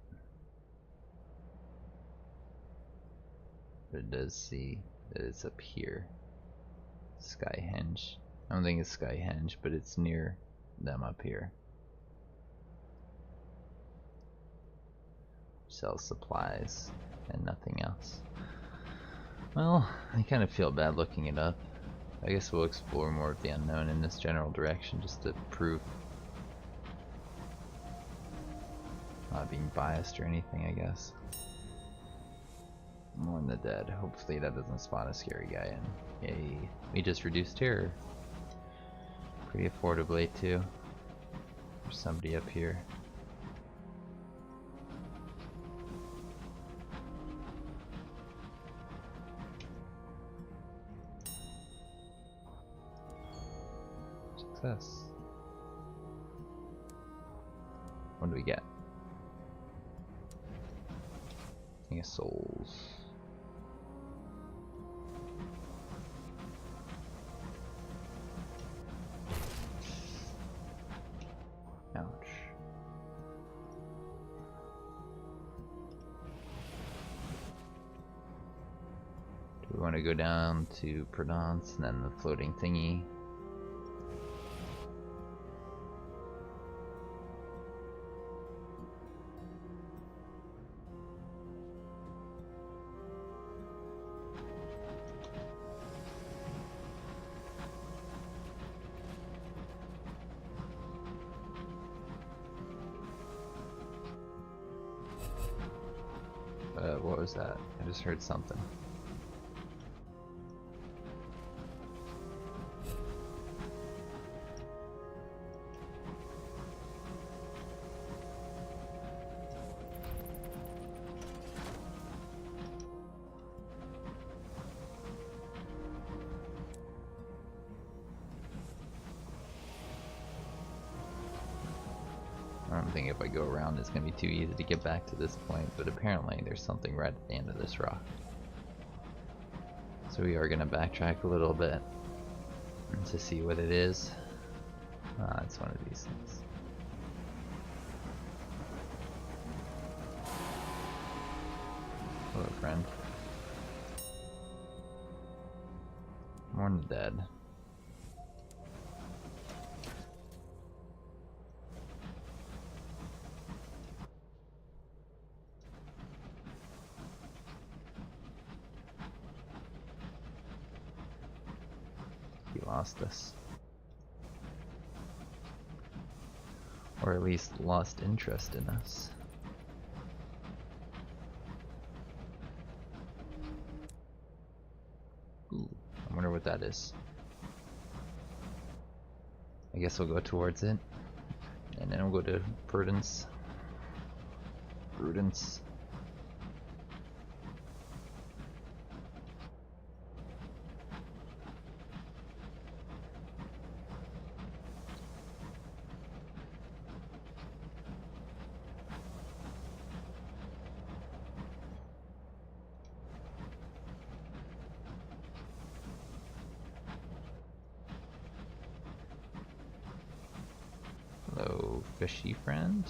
But it does see that it's up here. Skyhenge. I don't think it's Skyhenge, but it's near them up here. Sells supplies and nothing else. Well, I kind of feel bad looking it up. I guess we'll explore more of the unknown in this general direction just to prove not being biased or anything, I guess. More than the dead. Hopefully that doesn't spawn a scary guy in. Yay. We just reduced terror. Pretty affordably too. There's somebody up here. Success. What do we get? King of Souls. Ouch. Do we want to go down to Prudence and then the floating thingy? What was that? I just heard something. I don't think if I go around it's going to be too easy to get back to this point, but apparently there's something right at the end of this rock. So we are going to backtrack a little bit to see what it is. It's one of these things. Hello, friend. Mourn the dead. He lost us. Or at least lost interest in us. Ooh, I wonder what that is. I guess we'll go towards it. And then we'll go to Prudence. Prudence. Hello, fishy friend.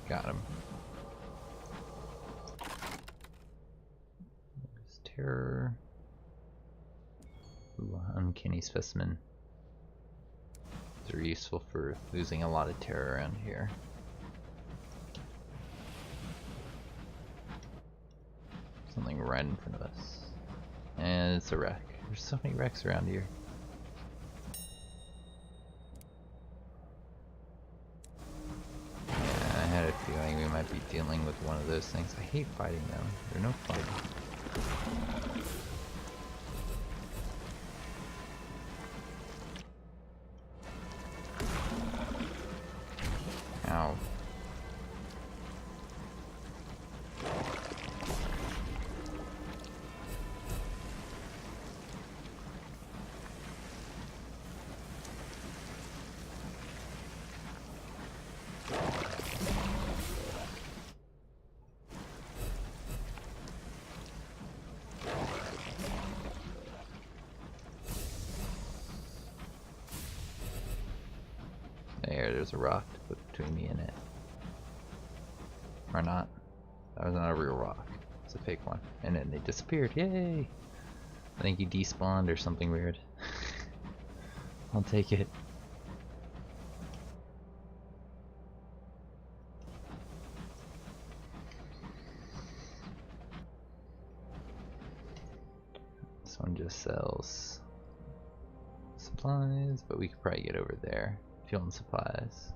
Got him. There's terror. Ooh, uncanny specimen. They're useful for losing a lot of terror around here. Something right in front of us. And it's a wreck. There's so many wrecks around here. Yeah, I had a feeling we might be dealing with one of those things. I hate fighting them. They're no fun. Ow. There's a rock to put between me and it. Or not. That was not a real rock. It's a fake one. And then they disappeared. Yay! I think he despawned or something weird. I'll take it. This one just sells supplies, but we could probably get over there. Fuel and supplies.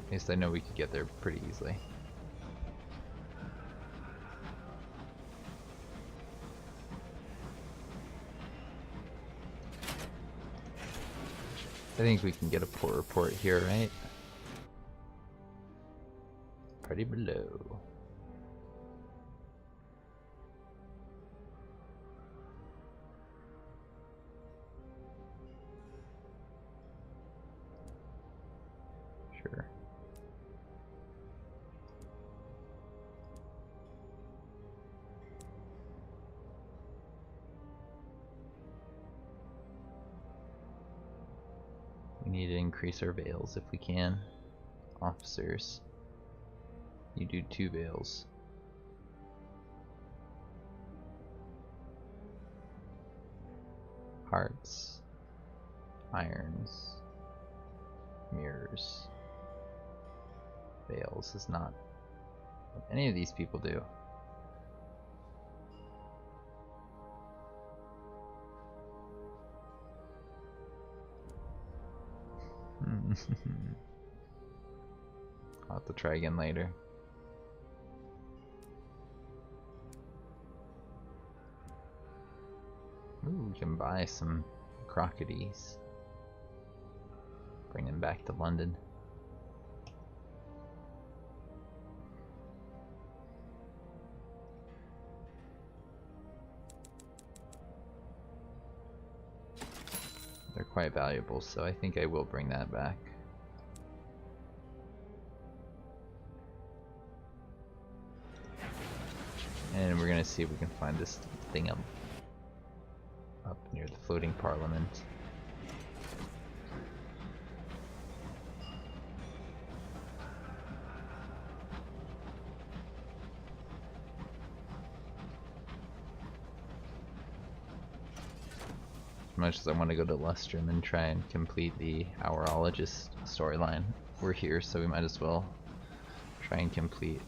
At least I know we could get there pretty easily. I think we can get a port report here, right? Party below. Sure. We need to increase our veils if we can. Officers. You do 2 veils. Hearts. Irons. Mirrors. Veils is not what any of these people do. I'll have to try again later. Ooh, we can buy some crocodiles. Bring them back to London. They're quite valuable, so I think I will bring that back. And we're gonna see if we can find this thing up near the floating parliament. As much as I want to go to Lustrum and try and complete the Hourologist storyline, we're here, so we might as well try and complete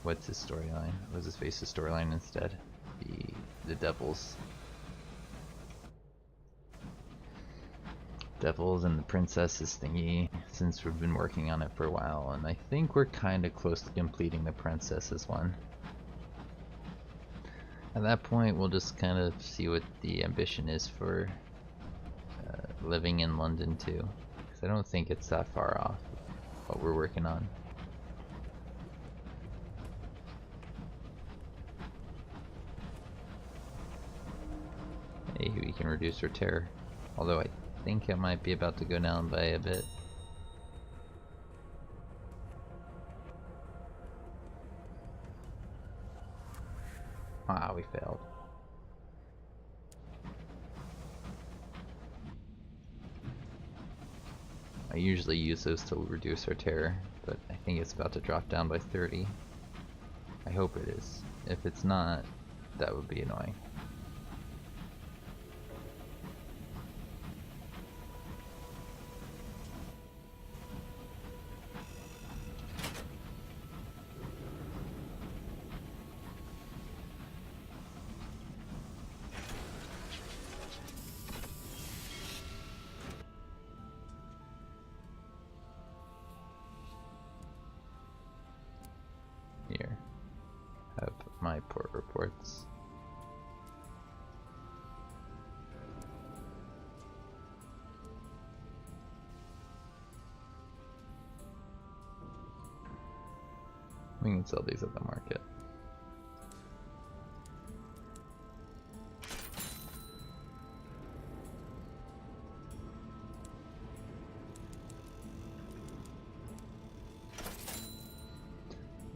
what's his storyline? What's his face's storyline instead? The Devils. Devils and the Princesses thingy, since we've been working on it for a while, and I think we're kind of close to completing the Princesses one. At that point, we'll just kind of see what the ambition is for living in London too, because I don't think it's that far off what we're working on. Hey, we can reduce our terror, although I think it might be about to go down by a bit. Ah, we failed. I usually use those to reduce our terror, but I think it's about to drop down by 30. I hope it is. If it's not, that would be annoying. Here, have my port reports. We can sell these at the market.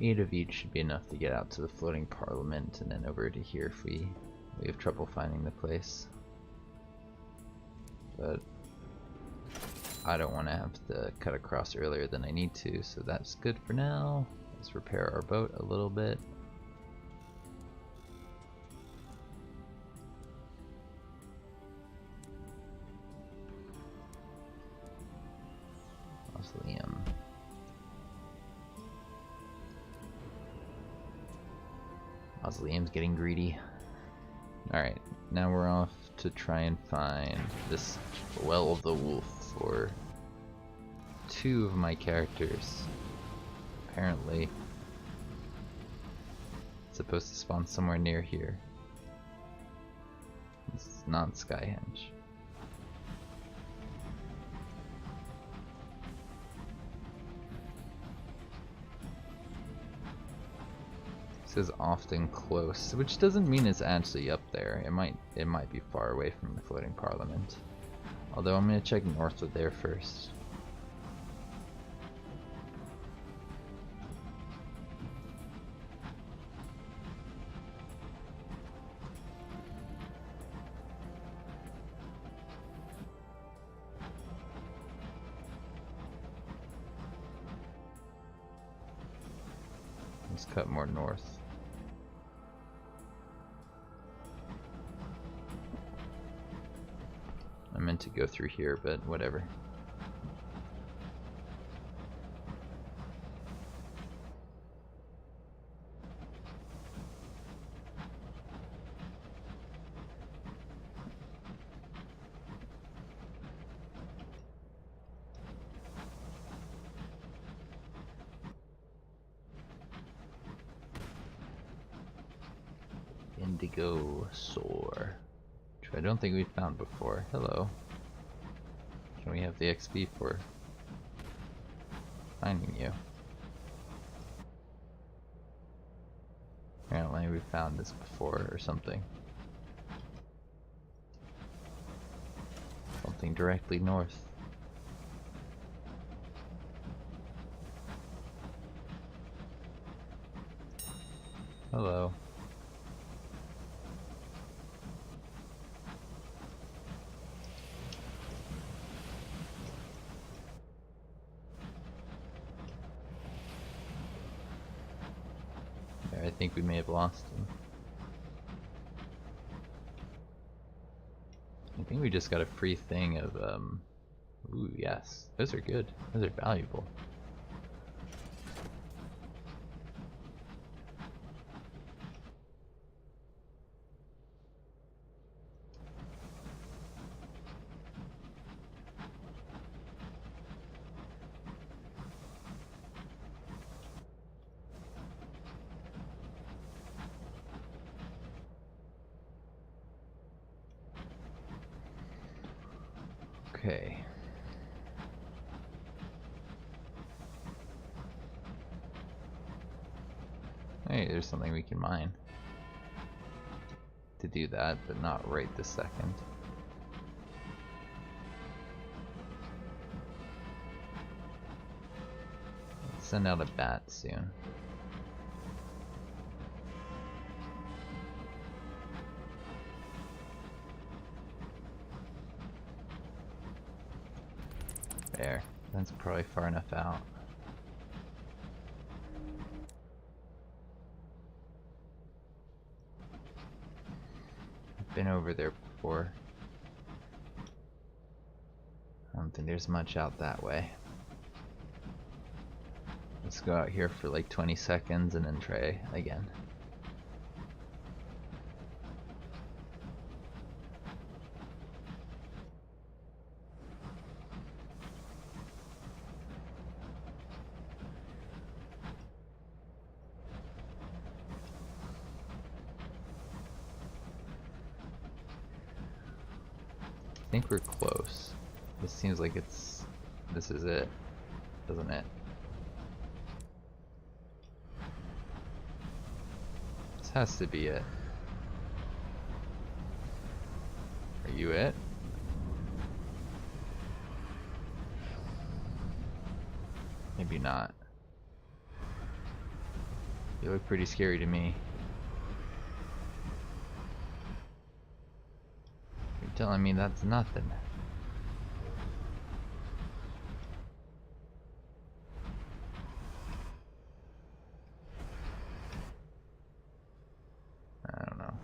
Eight of each should be enough to get out to the floating parliament and then over to here if we We have trouble finding the place. But I don't want to have to cut across earlier than I need to, so that's good for now. Let's repair our boat a little bit. Mausoleum. Mausoleum's getting greedy. Alright, now we're off to try and find this Well of the Wolf for 2 of my characters. Apparently, it's supposed to spawn somewhere near here. It's not Skyhenge. It says often close, which doesn't mean it's actually up there. It might be far away from the floating parliament. Although I'm gonna check north of there first. Let's cut more north. I meant to go through here, but whatever. Indigo Soar, which I don't think we've found before. Hello. Can we have the XP for finding you? Apparently we found this before or something. Something directly north. Hello. I think we may have lost him. I think we just got a free thing of, ooh, yes. Those are good. Those are valuable. Okay. Hey, there's something we can mine. To do that, but not right this second. Let's send out a bat soon. There. That's probably far enough out. I've been over there before. I don't think there's much out that way. Let's go out here for like 20 seconds and then try again. I think we're close. This seems like this is it, doesn't it? This has to be it. Are you it? Maybe not. You look pretty scary to me. telling me that's nothing. I don't know.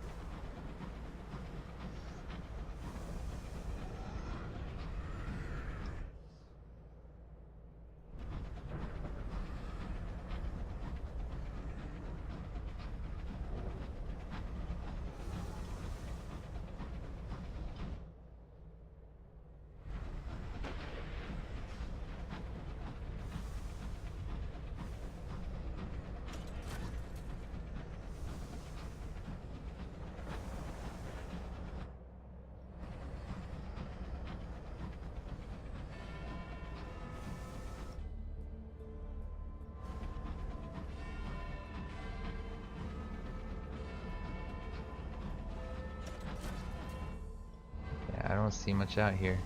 I don't see much out here.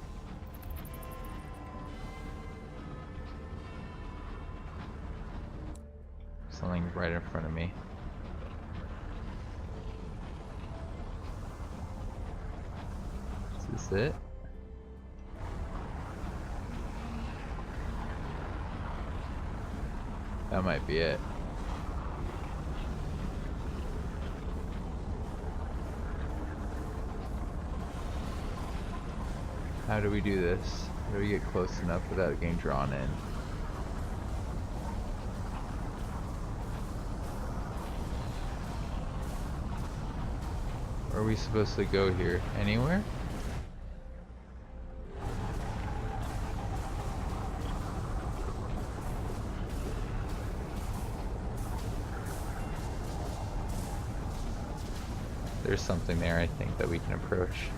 Something right in front of me. Is this it? That might be it. How do we do this? How do we get close enough without getting drawn in? Where are we supposed to go here? Anywhere? There's something there, I think, that we can approach.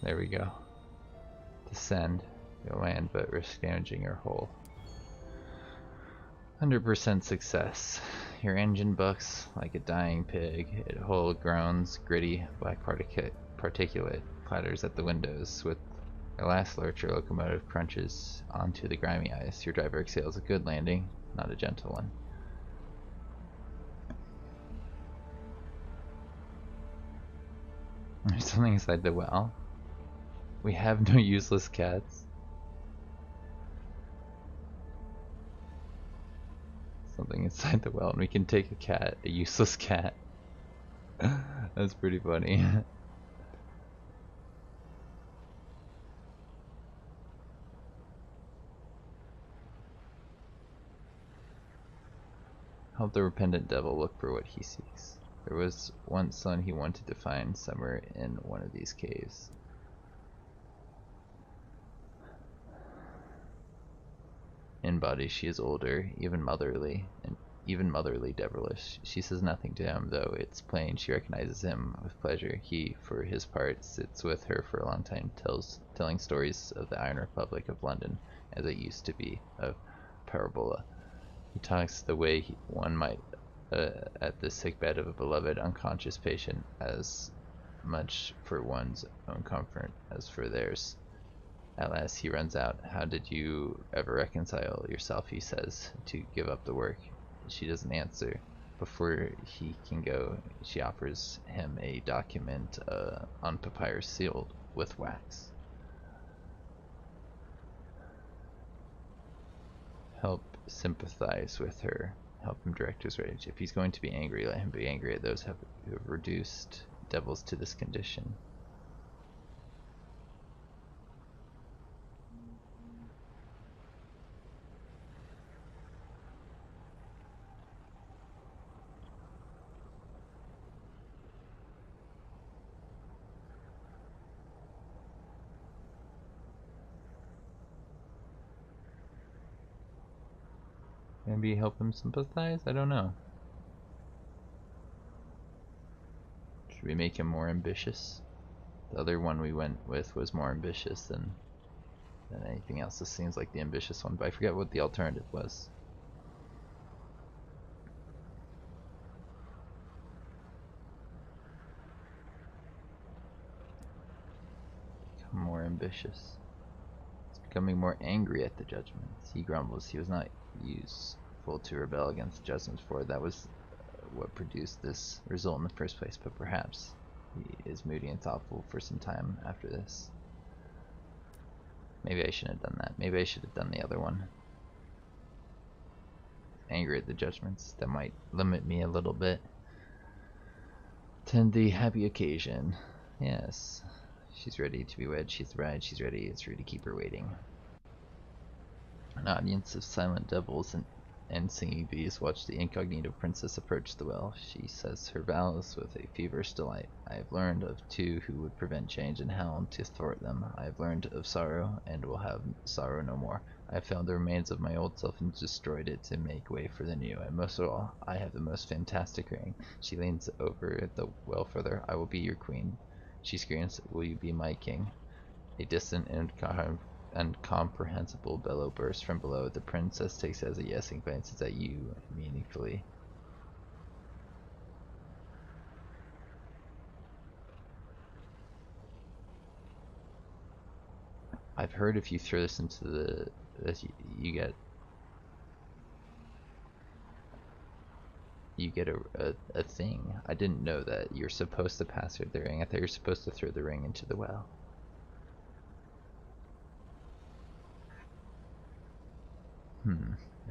There we go. Descend. You'll land, but risk damaging your hull. 100% success. Your engine bucks like a dying pig. Its hull groans, gritty, black particulate clatters at the windows. With your last lurch, your locomotive crunches onto the grimy ice. Your driver exhales a good landing, not a gentle one. There's something inside the well. We have no useless cats. Something inside the well, and we can take a cat, a useless cat. That's pretty funny. Help the repentant devil look for what he seeks. There was once someone he wanted to find somewhere in one of these caves. In body she is older, even motherly devilish. She says nothing to him, though it's plain she recognizes him with pleasure. He, for his part, sits with her for a long time, telling stories of the Iron Republic of London as it used to be, of Parabola. He talks the way one might at the sickbed of a beloved unconscious patient, as much for one's own comfort as for theirs. At last he runs out. How did you ever reconcile yourself, he says, to give up the work? She doesn't answer. Before he can go, she offers him a document on papyrus sealed with wax. Help sympathize with her. Help him direct his rage. If he's going to be angry, let him be angry at those who have reduced devils to this condition. Maybe help him sympathize? I don't know. Should we make him more ambitious? The other one we went with was more ambitious than anything else. This seems like the ambitious one, but I forget what the alternative was. Become more ambitious. He's becoming more angry at the judgments. He grumbles he was not used fool to rebel against judgments, for that was what produced this result in the first place. But perhaps he is moody and thoughtful for some time after this. Maybe I shouldn't have done that. Maybe I should have done the other one. Angry at the judgments that might limit me a little bit. Tend the happy occasion. Yes. She's ready to be wed. She's the bride. She's ready. It's rude to keep her waiting. An audience of silent devils and singing bees watch the incognito princess approach the well. She says her vows with a feverish delight. I have learned of two who would prevent change and hell to thwart them. I have learned of sorrow and will have sorrow no more. I have found the remains of my old self and destroyed it to make way for the new. And most of all, I have the most fantastic ring. She leans over the well further. I will be your queen. She screams, will you be my king? A distant and incomprehensible bellow bursts from below. The princess takes it as a yes and glances at you meaningfully. I've heard if you throw this into the you get a thing. I didn't know that you're supposed to pass her the ring. I thought you're supposed to throw the ring into the well.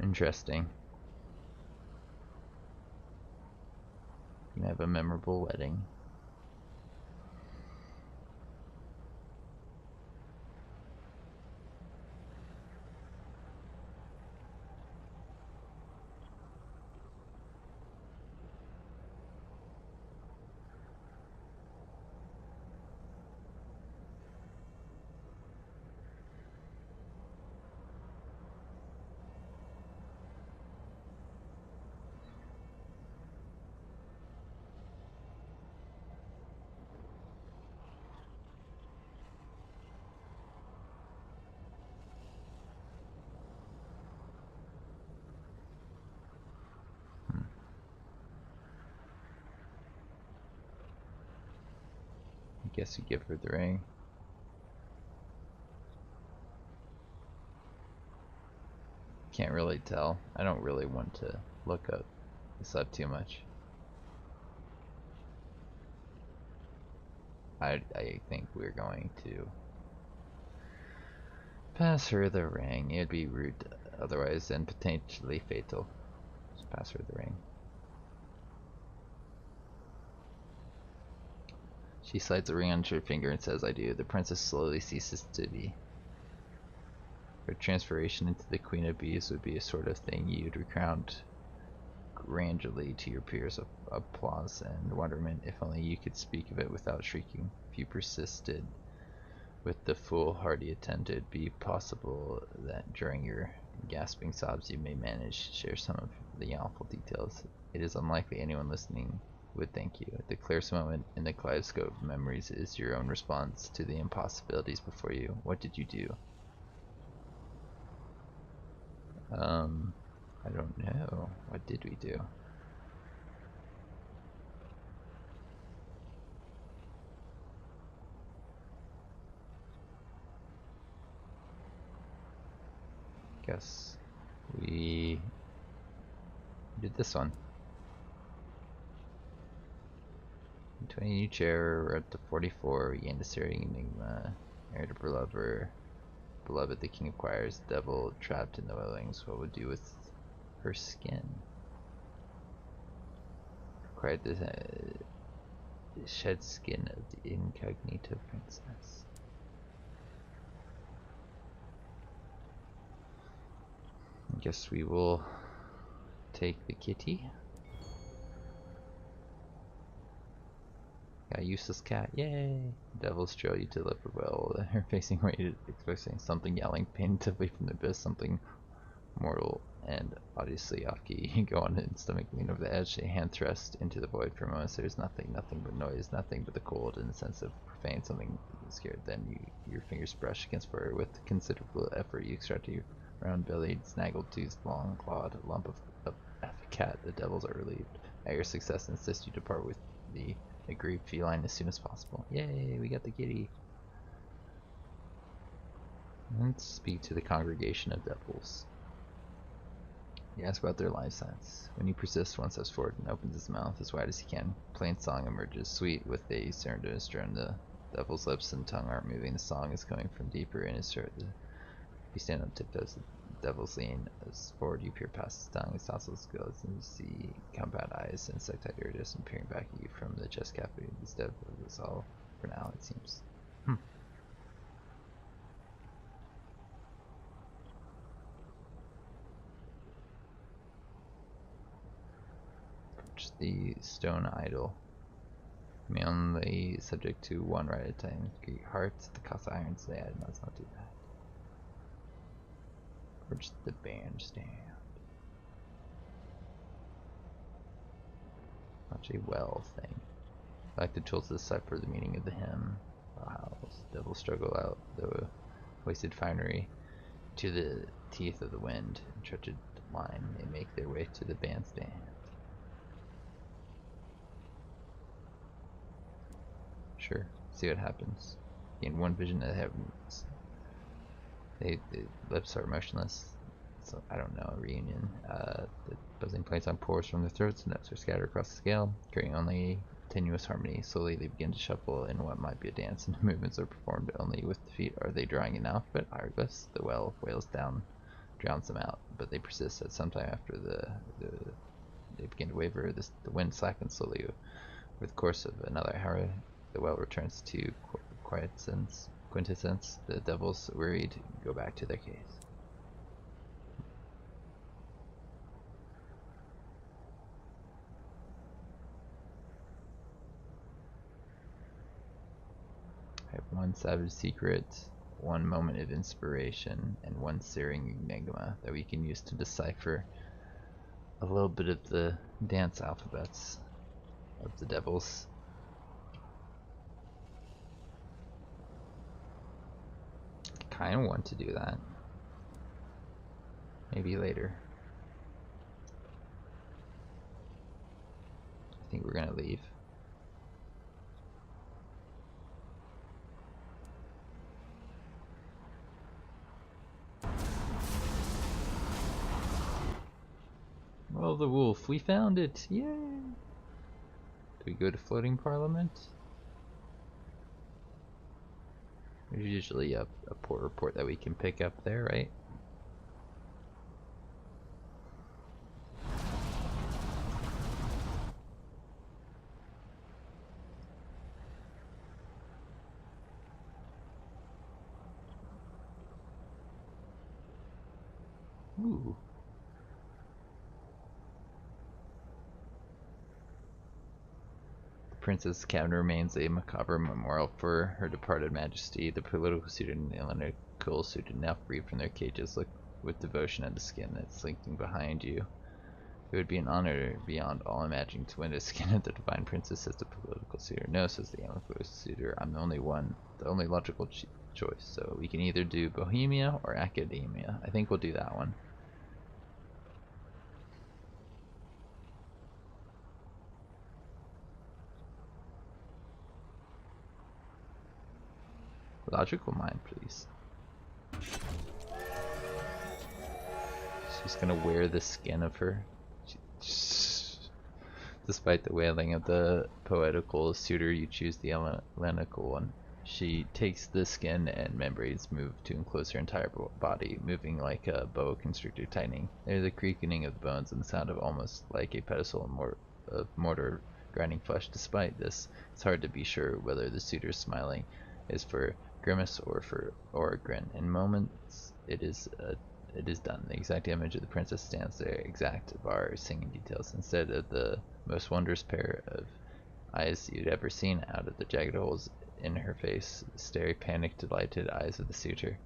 Interesting. You have a memorable wedding. I guess you give her the ring. Can't really tell. I don't really want to look this up too much. I think we're going to pass her the ring. It'd be rude otherwise and potentially fatal. Just pass her the ring. She slides the ring onto her finger and says, I do. The princess slowly ceases to be. Her transformation into the queen of bees would be a sort of thing you'd recount grandly to your peers of applause and wonderment, if only you could speak of it without shrieking. If you persisted with the foolhardy attempt, it'd be possible that during your gasping sobs you may manage to share some of the awful details. It is unlikely anyone listening would thank you. The clearest moment in the kaleidoscope of memories is your own response to the impossibilities before you. What did you do? I don't know. What did we do? Guess we did this one. 20 new chair, we're up to 44. We gained a Syrian enigma. Married a beloved, the king of choirs, devil trapped in the wellings. What would do with her skin? Required the shed skin of the incognito princess. I guess we will take the kitty. Got a useless cat, yay! Devils trail you to the upper well, her facing away, expecting something yelling plaintively from the abyss, something mortal and obviously off key. You go on and stomach lean over the edge, a hand thrust into the void for a moment. There's nothing but noise, nothing but the cold and the sense of profane, something scared. Then your fingers brush against fur. With considerable effort, you extract your round-bellied, snaggle-toothed, long-clawed lump of a cat. The devils are relieved at your success and insist you depart with the aggrieved feline as soon as possible. Yay, we got the kitty. Let's speak to the congregation of devils. You ask about their life signs. When you persist, one steps forward and opens his mouth as wide as he can. Plain song emerges, sweet with a surrender around the devil's lips and tongue aren't moving. The song is coming from deeper in his throat. You stand on tiptoes, the devil's lean as forward, you peer past his tongue, his nostrils goes, and you see compound eyes, insect-eyed iridescent peering back at you from the chest cavity. This devil is all for now, it seems. Approach the stone idol. May only subject to one right at a time. Great hearts at the cost of irons. They add, let's not do that. Approach the bandstand. Much a well thing. I like the tools to decipher the meaning of the hymn. Howls. Devils struggle out the wasted finery to the teeth of the wind. In treacherous line, they make their way to the bandstand. Sure, see what happens. In one vision of the heavens, the lips are motionless. So I don't know, a reunion. The buzzing plates on pours from their throats, and notes are scattered across the scale, creating only tenuous harmony. Slowly they begin to shuffle in what might be a dance, and the movements are performed only with the feet. Are they drawing an alphabet? Hieroglyphs? The well wails down, drowns them out, but they persist. At some time after they begin to waver, the wind slackens slowly. Over the course of another hour, the well returns to quintessence. The devils, worried, go back to their caves. I have one savage secret, one moment of inspiration, and one searing enigma that we can use to decipher a little bit of the dance alphabets of the devils. I kind of want to do that. Maybe later. I think we're gonna leave. Oh, the wolf. We found it. Yay! Do we go to floating parliament? There's usually a port report that we can pick up there, right? Ooh. The Princess Cabin remains a macabre memorial for her departed majesty. The political suitor and the analytical suitor, now free from their cages, look with devotion at the skin that's slinking behind you. It would be an honor beyond all imagining to win the skin of the divine princess, says the political suitor. No, says the analytical suitor, I'm the only one, the only logical choice. So we can either do Bohemia or Academia. I think we'll do that one. Logical mind, please. She's gonna wear the skin of her. Despite the wailing of the poetical suitor, you choose the analytical one. She takes the skin and membranes move to enclose her entire body, moving like a boa constrictor tightening. There's a creaking of the bones and the sound of almost like a pedestal of mortar grinding flesh. Despite this, it's hard to be sure whether the suitor smiling is for grimace or a grin. In moments, it is done. The exact image of the princess stands there, exact bar singing details, instead of the most wondrous pair of eyes you'd ever seen out of the jagged holes in her face, the starry, panicked, delighted eyes of the suitor.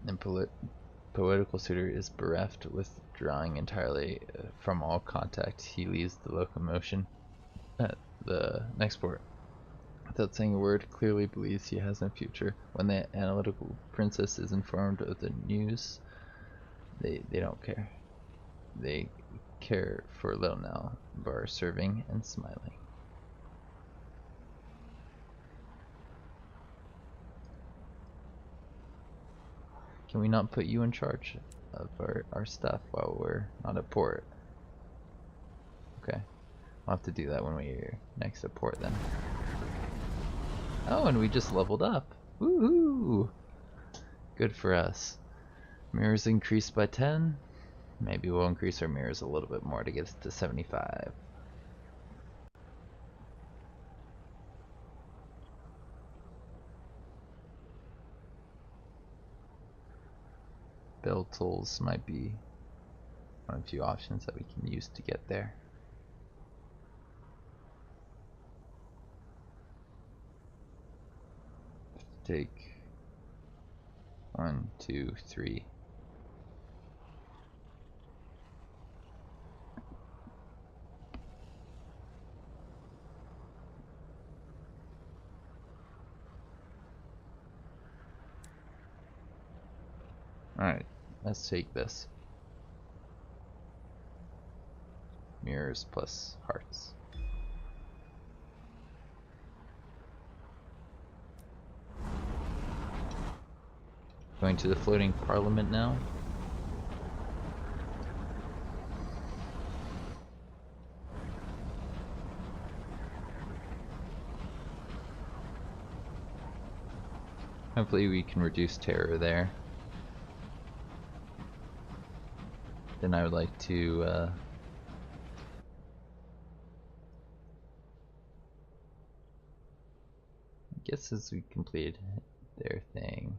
And poetical suitor is bereft, withdrawing entirely from all contact. He leaves the locomotion at the next port without saying a word, clearly believes he has no future. When the analytical princess is informed of the news, they don't care. They care for little now, bar serving and smiling. Can we not put you in charge of our stuff while we're not at port. Okay, I'll have to do that when we're next at port then. Oh, and we just leveled up. Woohoo! Good for us. Mirrors increased by 10. Maybe we'll increase our mirrors a little bit more to get us to 75. Build tools might be one of a few options that we can use to get there. Take 1, 2, 3. Alright, let's take this. Mirrors plus hearts. Going to the floating parliament now. Hopefully we can reduce terror there. Then I would like to I guess as we completed their thing,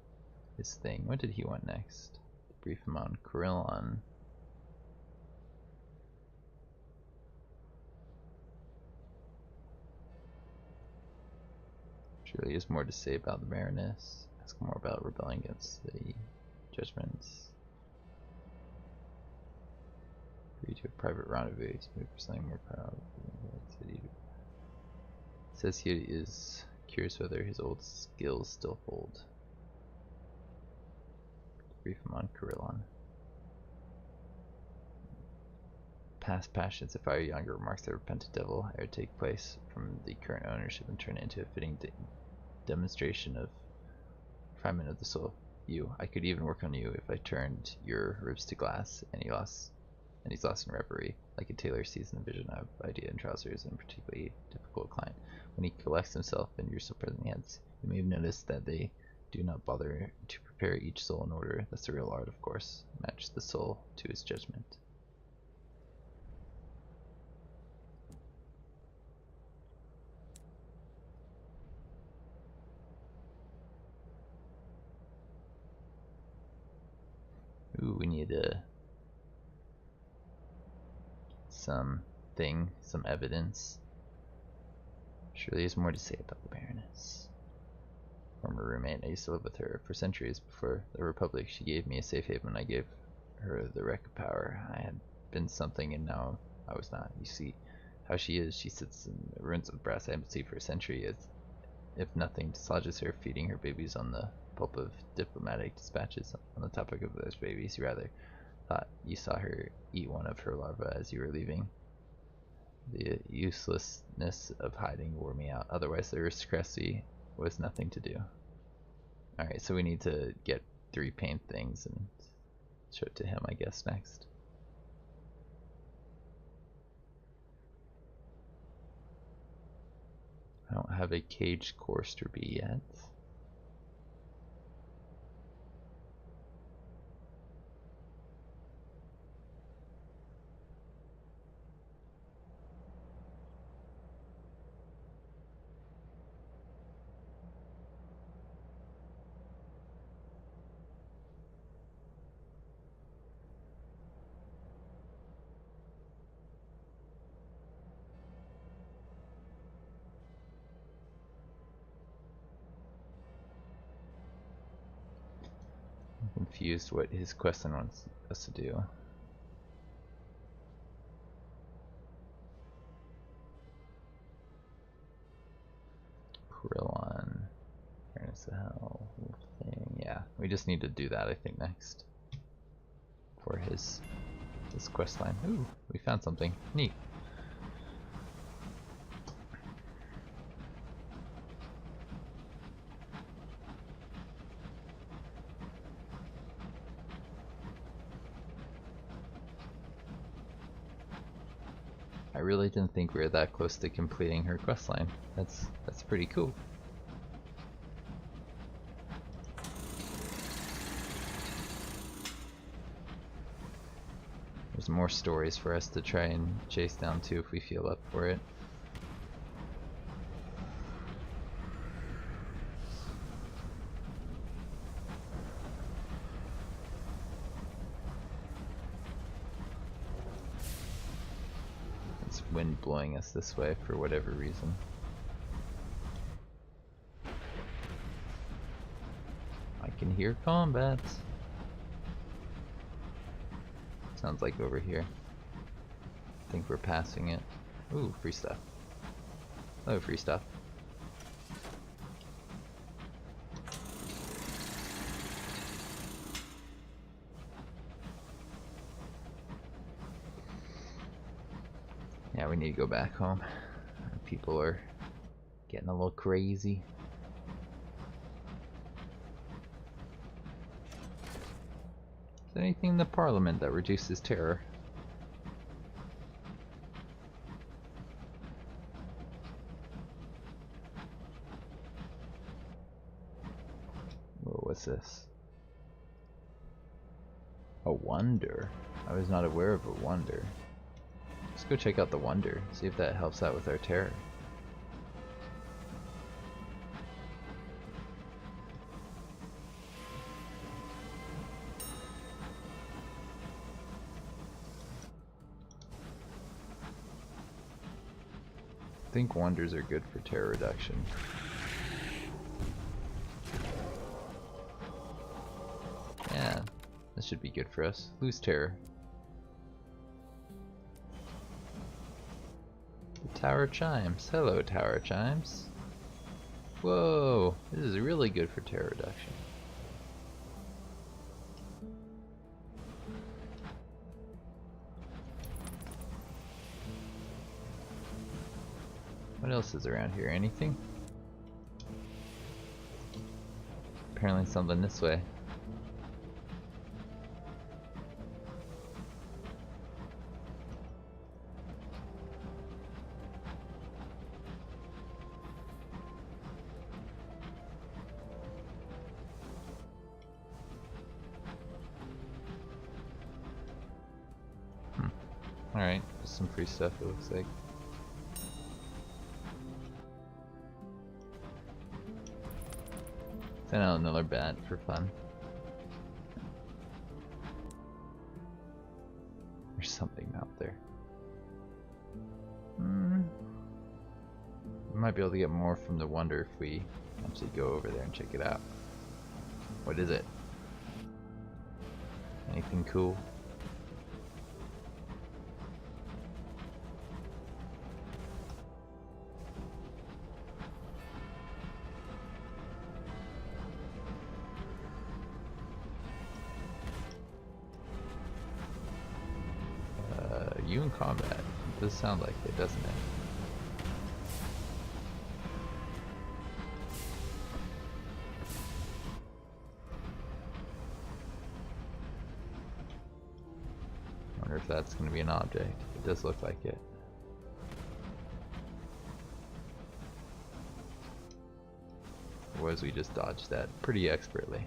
his thing, what did he want next? Brief him on Corillon. Surely he has more to say about the Baroness. Ask more about rebelling against the judgments. Agree to a private rendezvous to move for something more powerful. Says he is curious whether his old skills still hold. Brief him on Corillon. Past passions. If I were younger, remarks the repentant devil, I would take place from the current ownership and turn it into a fitting demonstration of refinement of the soul. You, I could even work on you if I turned your ribs to glass, and he's lost in reverie, like a tailor sees in a vision of idea and trousers in a particularly difficult client. When he collects himself in your still present hands, you may have noticed that they do not bother to prepare each soul in order. That's the real art, of course. Match the soul to his judgment. Ooh, we need some evidence. Surely there's more to say about the Baroness. Former roommate, I used to live with her for centuries before the Republic. She gave me a safe haven. I gave her the wreck of power. I had been something and now I was not. You see how she is. She sits in the ruins of brass embassy for a century, as if nothing dislodges her, feeding her babies on the pulp of diplomatic dispatches. On the topic of those babies, you rather thought you saw her eat one of her larvae as you were leaving. The uselessness of hiding wore me out. Otherwise, the aristocracy was nothing to do. Alright, so we need to get 3 paint things and show it to him, I guess, next. I don't have a cage courser bee yet. Confused what his question wants us to do. Corillon. Fairness the hell thing. Yeah, we just need to do that, I think, next. For his quest line. Ooh, we found something. Neat. I really didn't think we were that close to completing her questline. That's pretty cool. There's more stories for us to try and chase down too if we feel up for it. It's wind blowing us this way for whatever reason. I can hear combat. Sounds like over here. I think we're passing it. Ooh, free stuff. Oh, free stuff. Yeah, we need to go back home. People are getting a little crazy. Is there anything in the Parliament that reduces terror? Whoa, what's this? A wonder? I was not aware of a wonder. Let's go check out the wonder, see if that helps out with our terror. I think wonders are good for terror reduction. Yeah, this should be good for us. Lose terror. The tower chimes. Hello, tower chimes. Whoa, this is really good for terror reduction. What else is around here? Anything? Apparently something this way. Alright, some free stuff it looks like. Send out another bat for fun. There's something out there. We might be able to get more from the wonder if we actually go over there and check it out. What is it? Anything cool? You in combat. It does sound like it, doesn't it? Wonder if that's going to be an object. It does look like it. Or was we just dodged that pretty expertly?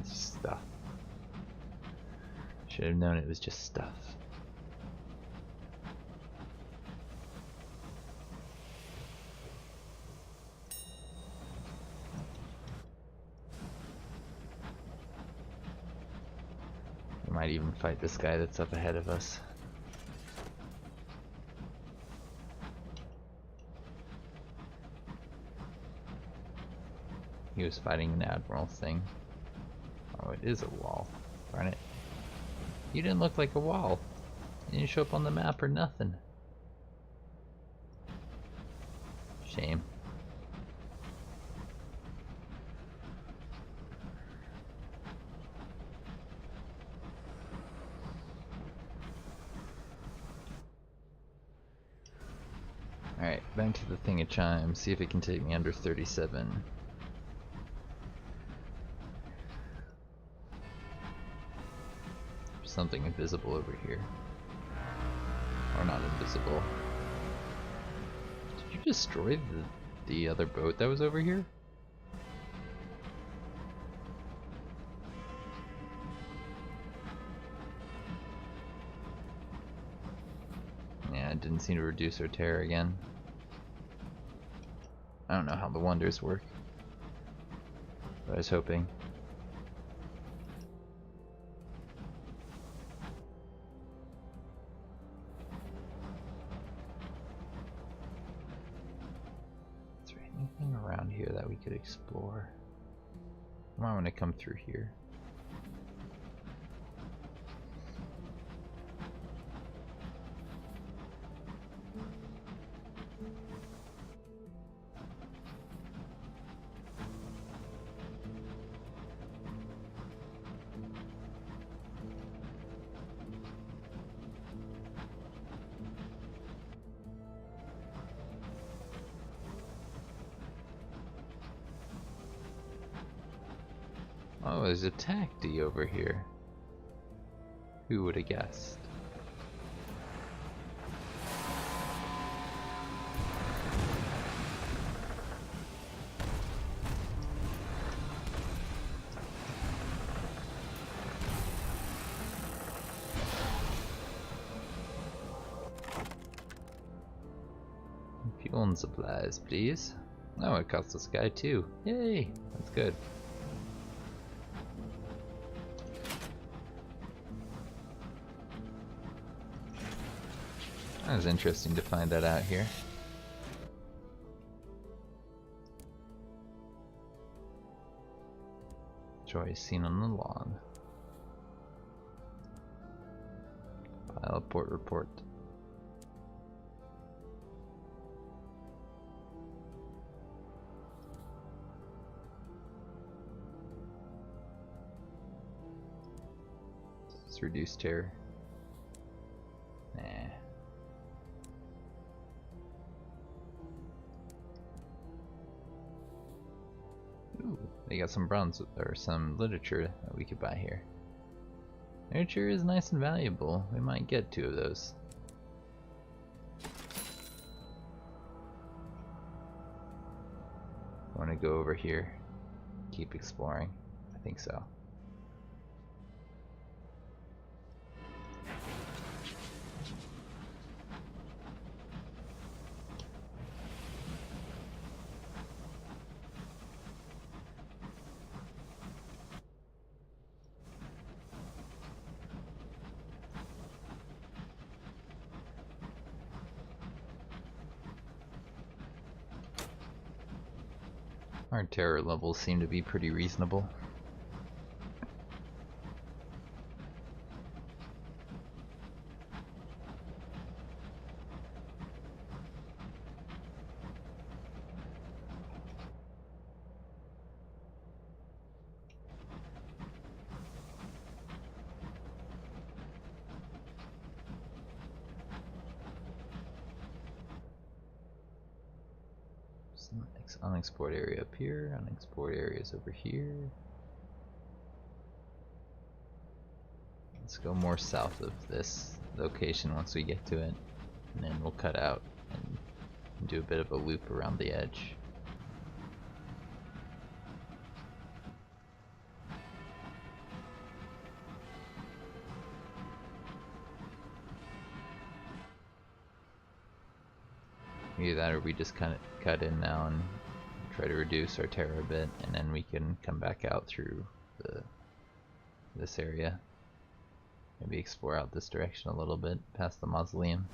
Stuff. Should have known it was just stuff. We might even fight this guy that's up ahead of us. He was fighting an admiral thing. Oh, it is a wall. Darn it. You didn't look like a wall. You didn't show up on the map or nothing. Shame. Alright, back to the thing of chimes. See if it can take me under 37. something invisible over here. Or not invisible. Did you destroy the other boat that was over here? Yeah, it didn't seem to reduce our terror again. I don't know how the wonders work, but I was hoping. Is there anything around here that we could explore? I might want to come through here. Oh, there's a tacti over here. Who would have guessed? Fuel and supplies, please. Oh, it cost us Sky too. Yay! That's good. That was interesting to find that out here. Joy seen on the lawn. Pilot port report. Let's reduce terror. Nah. Ooh, they got some bronze or some literature that we could buy here. Literature is nice and valuable. We might get 2 of those. I want to go over here, keep exploring. I think so. Our terror levels seem to be pretty reasonable. Unexplored area up here, unexplored areas over here. Let's go more south of this location once we get to it, and then we'll cut out and do a bit of a loop around the edge. Either that or we just kind of cut in now and try to reduce our terror a bit, and then we can come back out through this area. Maybe explore out this direction a little bit past the mausoleum.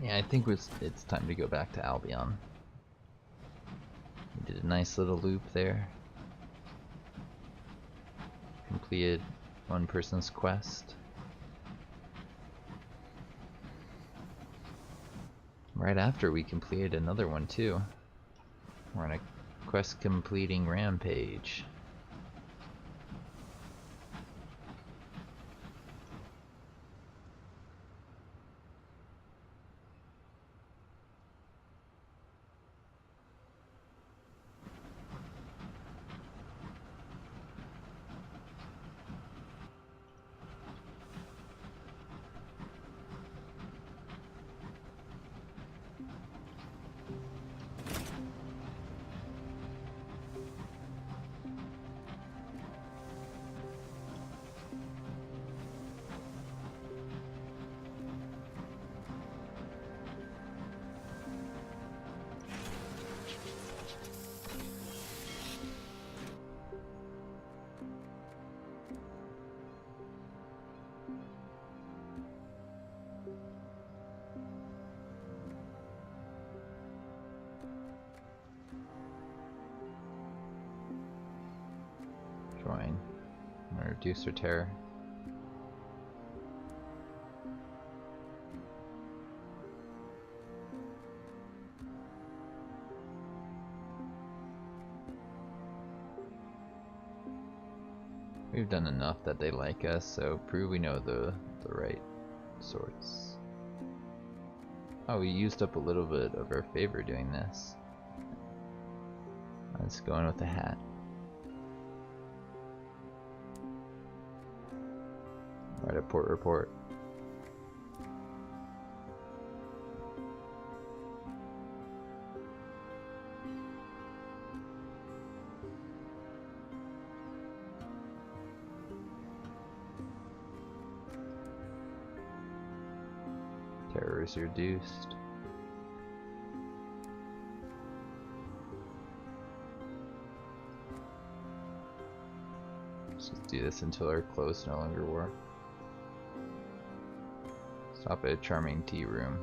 Yeah, I think it's time to go back to Albion. We did a nice little loop there. Completed one person's quest. Right after we completed another one too. We're on a quest completing rampage. Join. I'm gonna reduce our terror. We've done enough that they like us, so prove we know the right sorts. Oh, we used up a little bit of our favor doing this. Let's go in with a hat. Write a port report. Terror is reduced. Let's just do this until our clothes no longer work. Stop at a charming tea room.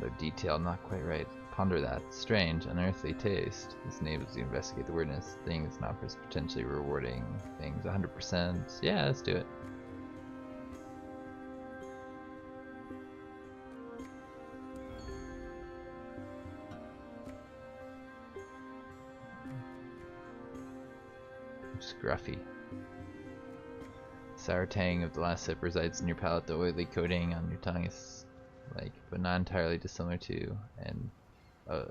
Though detail not quite right. Ponder that. Strange, unearthly taste. This enables you to investigate the weirdness. Things and offers potentially rewarding things. 100%. Yeah, let's do it. Scruffy. Sour tang of the last sip resides in your palate. The oily coating on your tongue is but not entirely dissimilar to, and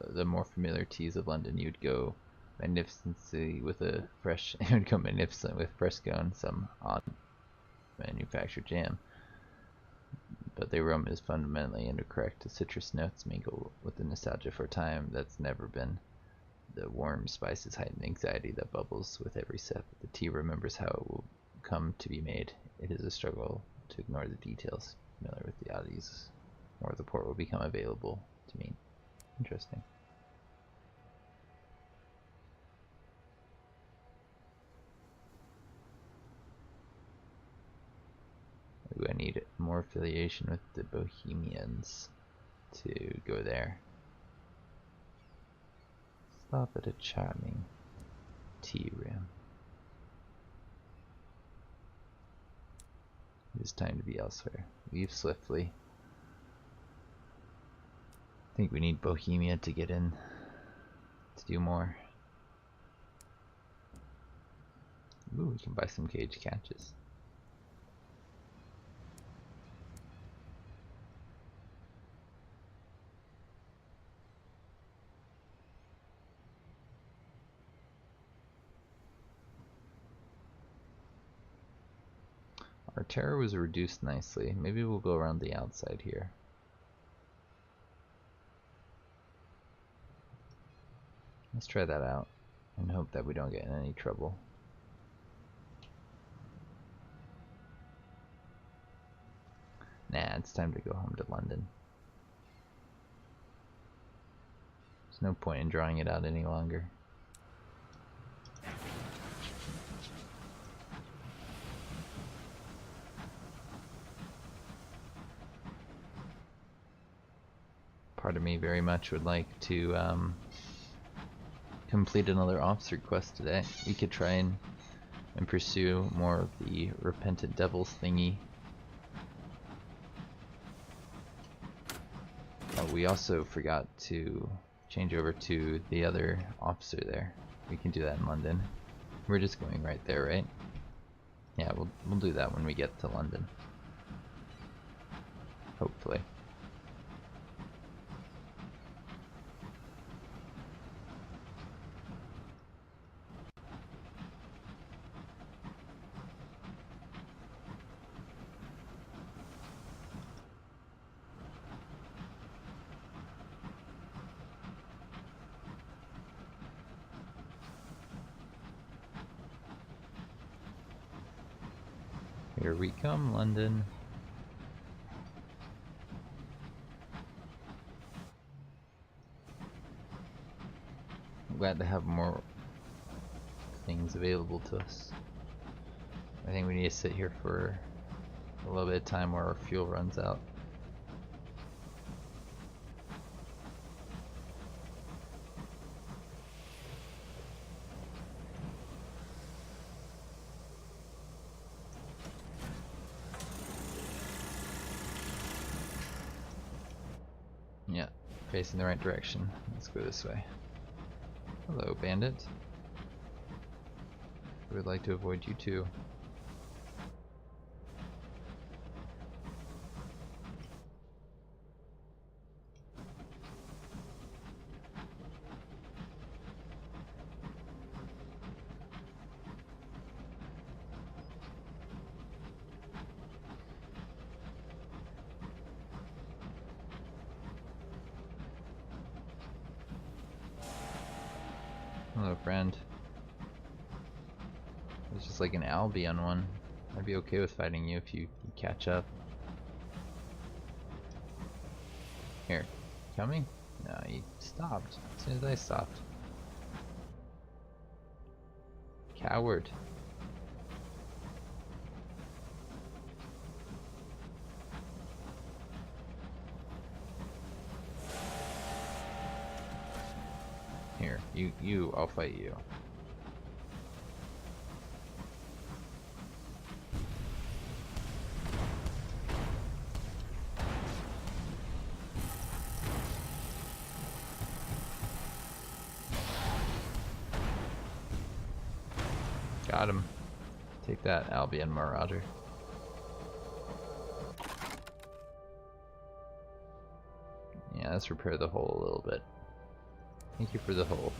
the more familiar teas of London. You'd go magnificently with a fresh. It would go magnificent with Fresco and some odd manufactured jam. But the aroma is fundamentally incorrect. The citrus notes mingle with the nostalgia for a time that's never been. The warm spices heighten anxiety that bubbles with every sip. The tea remembers how it will come to be made. It is a struggle to ignore the details. Familiar with the oddities, more the port will become available to me. Interesting. Ooh, I need more affiliation with the Bohemians to go there. Stop at a charming tea room. It is time to be elsewhere. Leave swiftly. I think we need Bohemia to get in to do more. Ooh, we can buy some cage catches. Our terror was reduced nicely. Maybe we'll go around the outside here. Let's try that out and hope that we don't get in any trouble. Nah, it's time to go home to London. There's no point in drawing it out any longer. Part of me very much would like to complete another officer quest today. We could try and pursue more of the repentant devils thingy. Oh, we also forgot to change over to the other officer there. We can do that in London. We're just going right there, right? Yeah, we'll do that when we get to London. Hopefully. Here we come, London. I'm glad to have more things available to us. I think we need to sit here for a little bit of time where our fuel runs out. facing the right direction. Let's go this way. Hello, bandit. We would like to avoid you too. Hello, friend. It's just like an Albion one. I'd be okay with fighting you if you catch up. Here. Coming? No, you stopped. As soon as I stopped. Coward. Here, I'll fight you. Got him. Take that, Albion Marauder. Yeah, let's repair the hole a little bit. Thank you for the hole.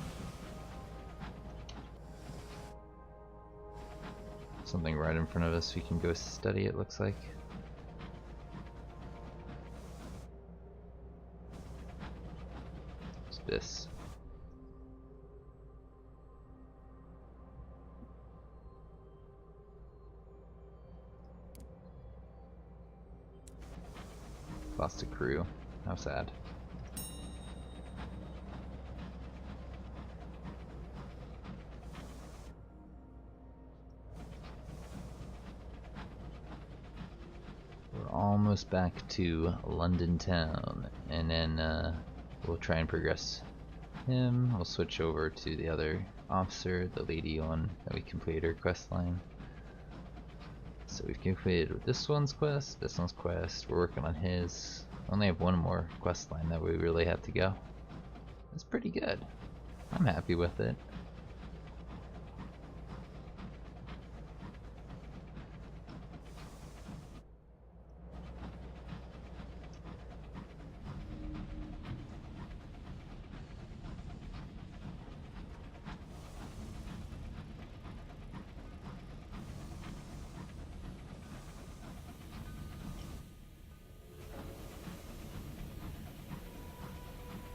Something right in front of us we can go study, it looks like. What's this? Lost a crew. How sad. We're almost back to London town, and then we'll try and progress him. We'll switch over to the other officer, the lady one that we completed her quest line. So we've completed this one's quest, this one's quest, we're working on his. Only have one more quest line that we really have to go. That's pretty good. I'm happy with it.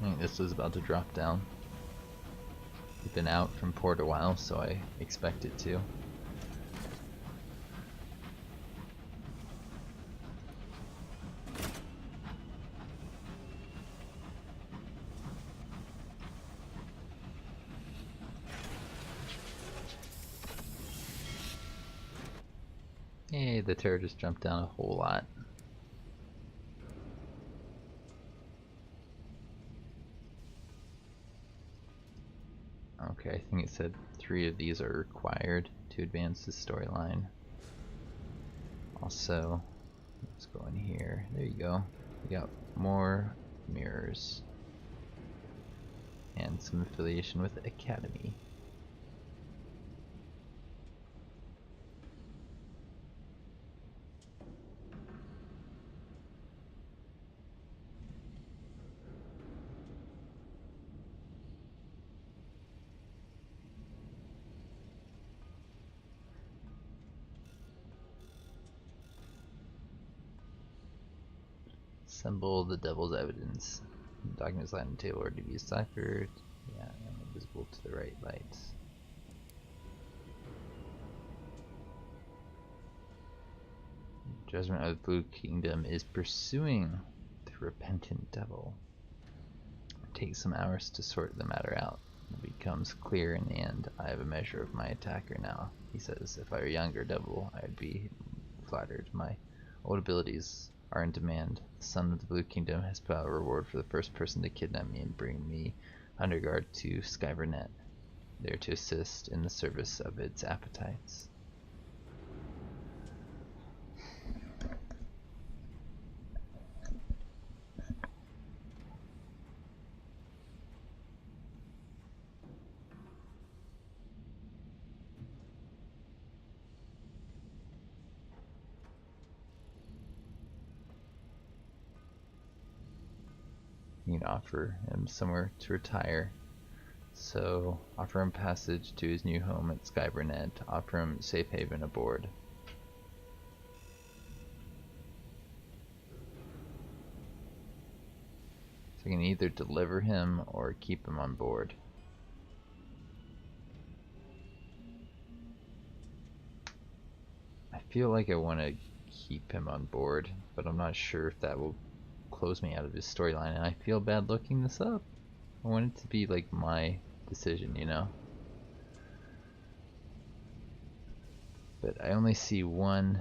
I think this was about to drop down. We've been out from port a while, so I expect it to. Hey, the turret just jumped down a whole lot. Okay, I think it said 3 of these are required to advance the storyline. Also, let's go in here. There you go. We got more mirrors. And some affiliation with Academy. Assemble the devil's evidence. Documents lying on the table are to be deciphered. Yeah, and visible to the right lights. Judgment of the Blue Kingdom is pursuing the repentant devil. It takes some hours to sort the matter out. It becomes clear in the end. I have a measure of my attacker now. He says, if I were a younger devil, I'd be flattered. My old abilities are in demand. The Son of the Blue Kingdom has put out a reward for the first person to kidnap me and bring me under guard to Skyvernet, there to assist in the service of its appetites. You can offer him somewhere to retire. So offer him passage to his new home at Skybernet. Offer him safe haven aboard. So I can either deliver him or keep him on board. I feel like I want to keep him on board, but I'm not sure if that will close me out of his storyline, and I feel bad looking this up. I want it to be like my decision, you know? But I only see one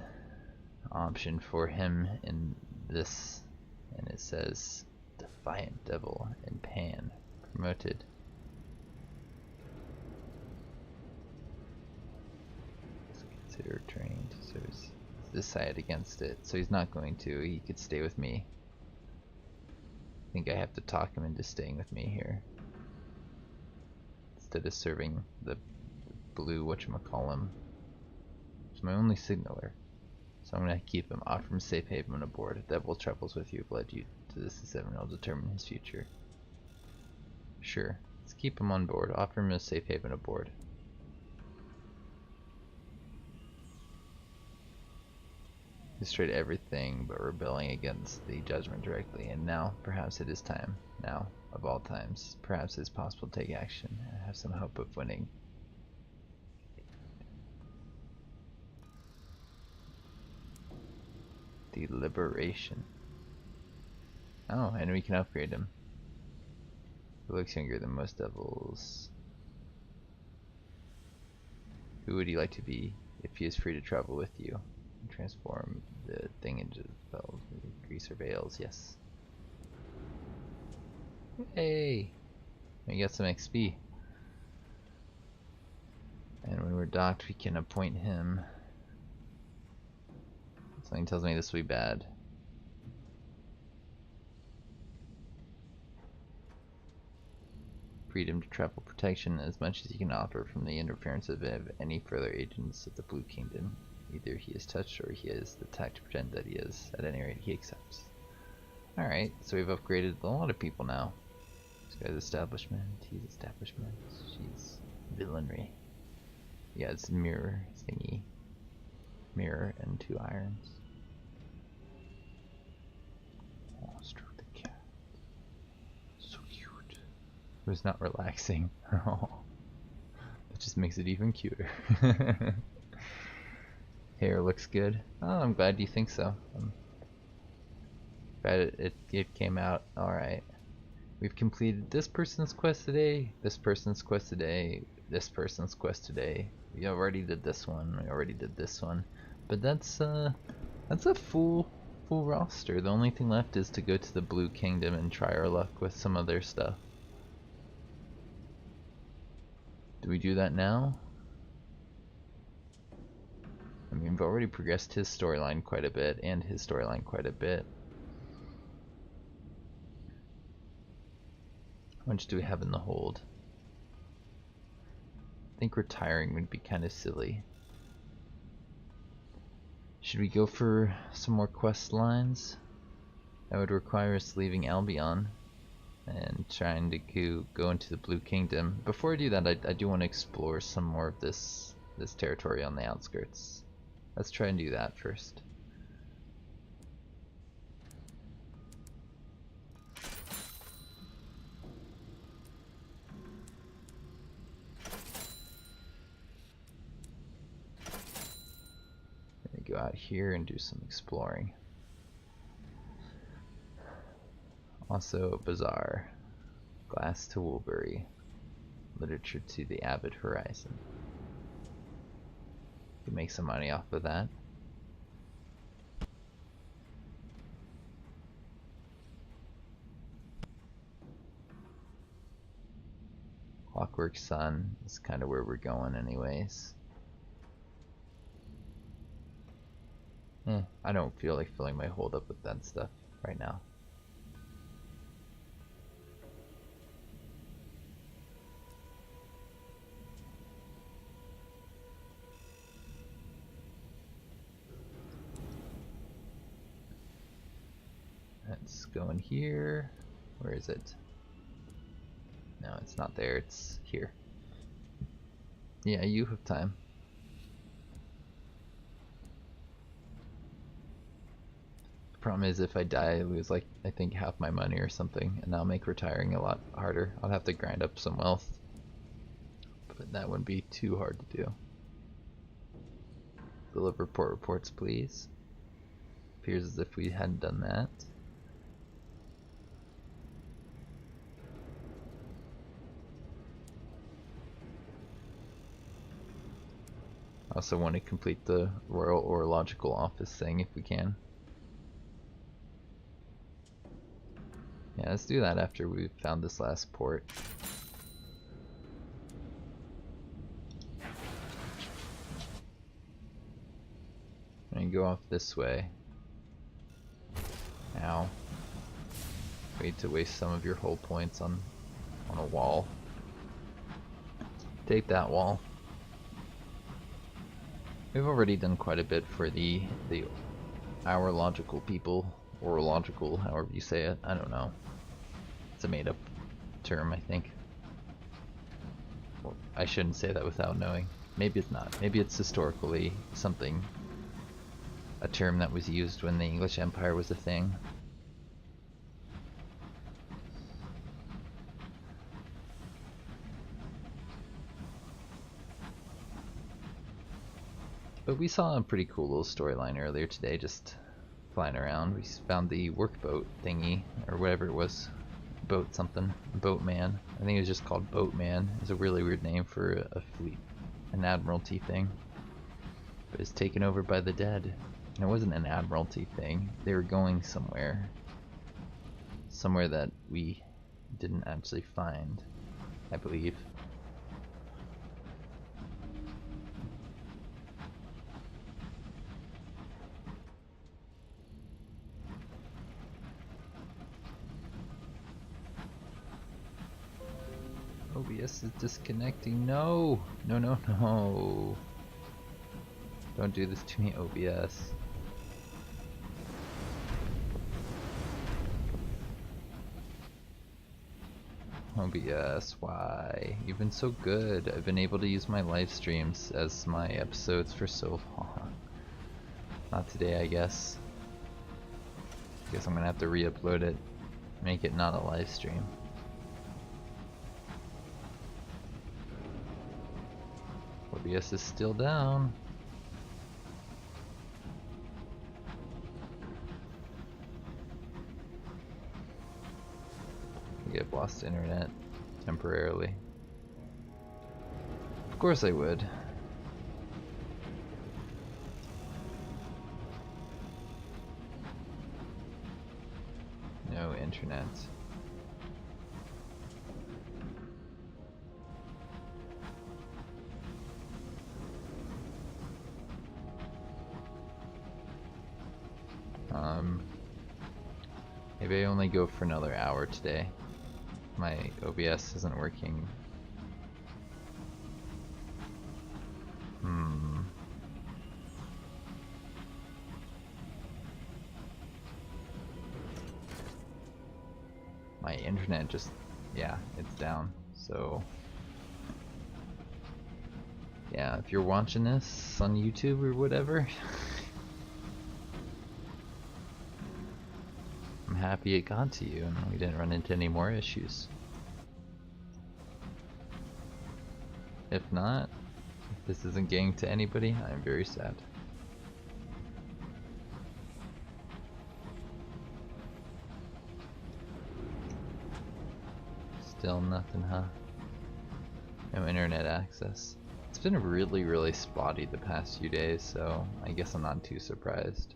option for him in this, and it says Defiant Devil and Pan promoted. Consider training to service. Decide against it, so he's not going to. He could stay with me. I think I have to talk him into staying with me here instead of serving the blue whatchamacallem. It's my only signaler, so I'm gonna keep him. Offer him safe haven aboard. Devil travels with you, led you to this seven. I'll determine his future. Sure, let's keep him on board. Offer him a safe haven aboard. Destroyed everything but rebelling against the judgment directly, and now perhaps it is time. Now, of all times, perhaps it is possible to take action and have some hope of winning. Deliberation. Oh, and we can upgrade him. He looks younger than most devils. Who would he like to be if he is free to travel with you? Transform the thing into grease or veils, yes. Hey! We got some XP. And when we're docked, we can appoint him. Something tells me this will be bad. Freedom to travel, protection as much as he can offer from the interference of any further agents of the Blue Kingdom. Either he is touched or he is the tact to pretend that he is. At any rate, he accepts. Alright, so we've upgraded a lot of people now. This guy's establishment, he's establishment, she's villainry. Yeah, it's mirror thingy. Mirror and 2 irons. Oh, stroke the cat. So cute. It was not relaxing. Oh, that just makes it even cuter. Hair looks good. Oh, I'm glad you think so. I'm glad it came out alright. We've completed this person's quest today, this person's quest today, this person's quest today. We already did this one, we already did this one. But that's a full roster. The only thing left is to go to the Blue Kingdom and try our luck with some of their stuff. Do we do that now? I mean, we've already progressed his storyline quite a bit, and his storyline quite a bit. How much do we have in the hold? I think retiring would be kind of silly. Should we go for some more quest lines? That would require us leaving Albion and trying to go into the Blue Kingdom. Before I do that, I do want to explore some more of this territory on the outskirts. Let's try and do that first. Go out here and do some exploring. Also, Bazaar, Glass to Woolbury, Literature to the Avid Horizon. You can make some money off of that. Clockwork Sun is kind of where we're going anyways. I don't feel like filling my hold up with that stuff right now. Let's go in here. Where is it? No, it's not there, it's here. Yeah, you have time. The problem is if I die, I lose like, I think half my money or something, and that'll make retiring a lot harder. I'll have to grind up some wealth, but that wouldn't be too hard to do. Deliver port reports, please. Appears as if we hadn't done that. I also want to complete the Royal Orological Office thing if we can. Yeah, let's do that after we've found this last port. I'm gonna go off this way. Ow. Wait to waste some of your hull points on a wall. Take that wall. We've already done quite a bit for the Orological people. Orological, however you say it. I don't know. It's a made up term, I think. Well, I shouldn't say that without knowing. Maybe it's not. Maybe it's historically something. A term that was used when the English Empire was a thing. But we saw a pretty cool little storyline earlier today, just flying around. We found the workboat thingy, or whatever it was. Boat something. Boatman. I think it was just called Boatman. It's a really weird name for a fleet. An admiralty thing. But it's taken over by the dead. And it wasn't an admiralty thing. They were going somewhere. Somewhere that we didn't actually find, I believe. OBS is disconnecting. No! No, no, no. Don't do this to me, OBS. OBS, why? You've been so good. I've been able to use my live streams as my episodes for so long. Not today, I guess. Guess I'm gonna have to re-upload it. Make it not a live stream. OBS is still down. I've lost internet temporarily. Of course I would. No internet. Maybe I only go for another hour today. My OBS isn't working. My internet just, yeah, it's down. So, yeah, if you're watching this on YouTube or whatever, I'm happy it got to you and we didn't run into any more issues. If not, if this isn't getting to anybody, I'm very sad. Still nothing, huh? No internet access. It's been really, really spotty the past few days, so I guess I'm not too surprised.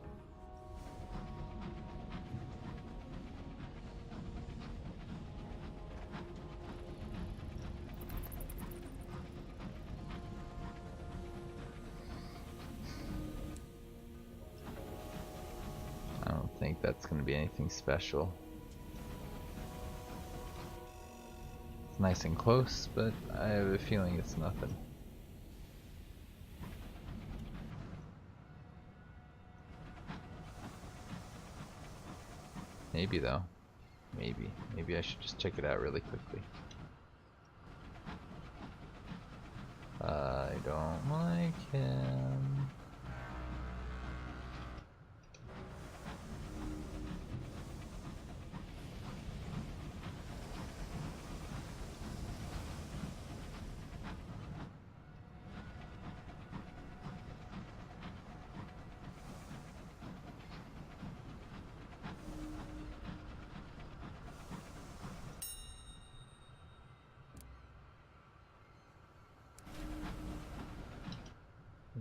I don't think that's going to be anything special. It's nice and close, but I have a feeling it's nothing. Maybe though. Maybe I should just check it out really quickly. I don't like him.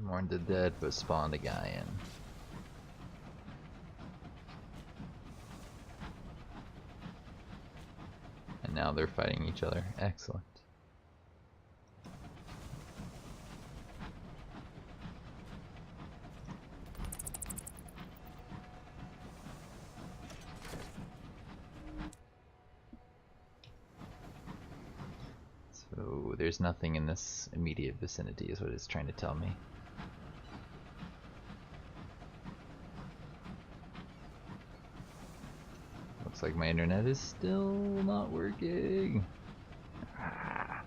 Mourned the dead, but spawned a guy in. And now they're fighting each other. Excellent. So there's nothing in this immediate vicinity is what it's trying to tell me. Looks like my internet is still not working. Ah.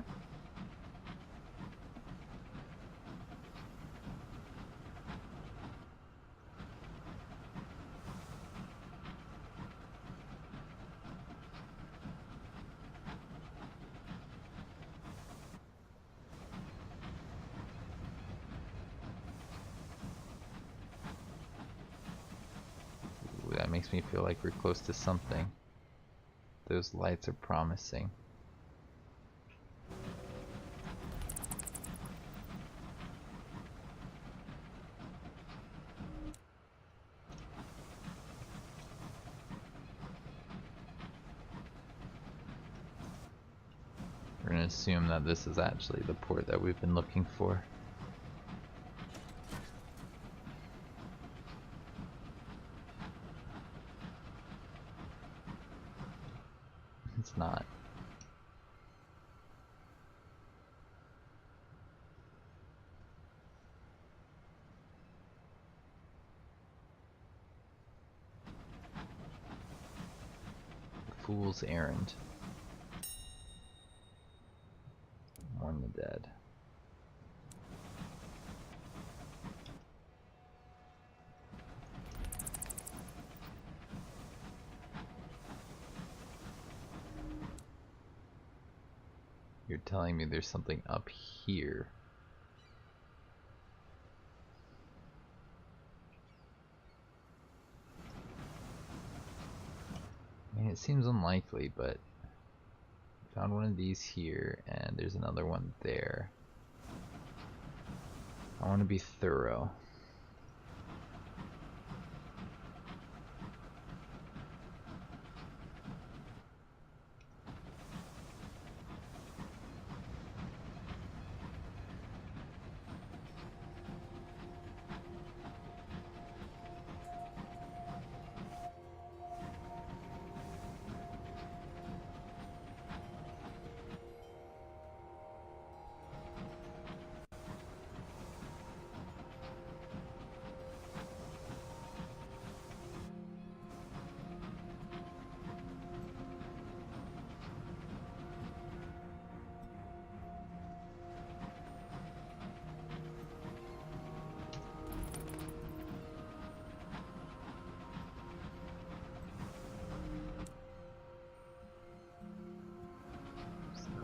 Ooh, that makes me feel like we're close to something. Those lights are promising. We're gonna assume that this is actually the port that we've been looking for. It's not. Fool's errand. Mourn the dead. You're telling me there's something up here. I mean, it seems unlikely, but I found one of these here, and there's another one there. I want to be thorough.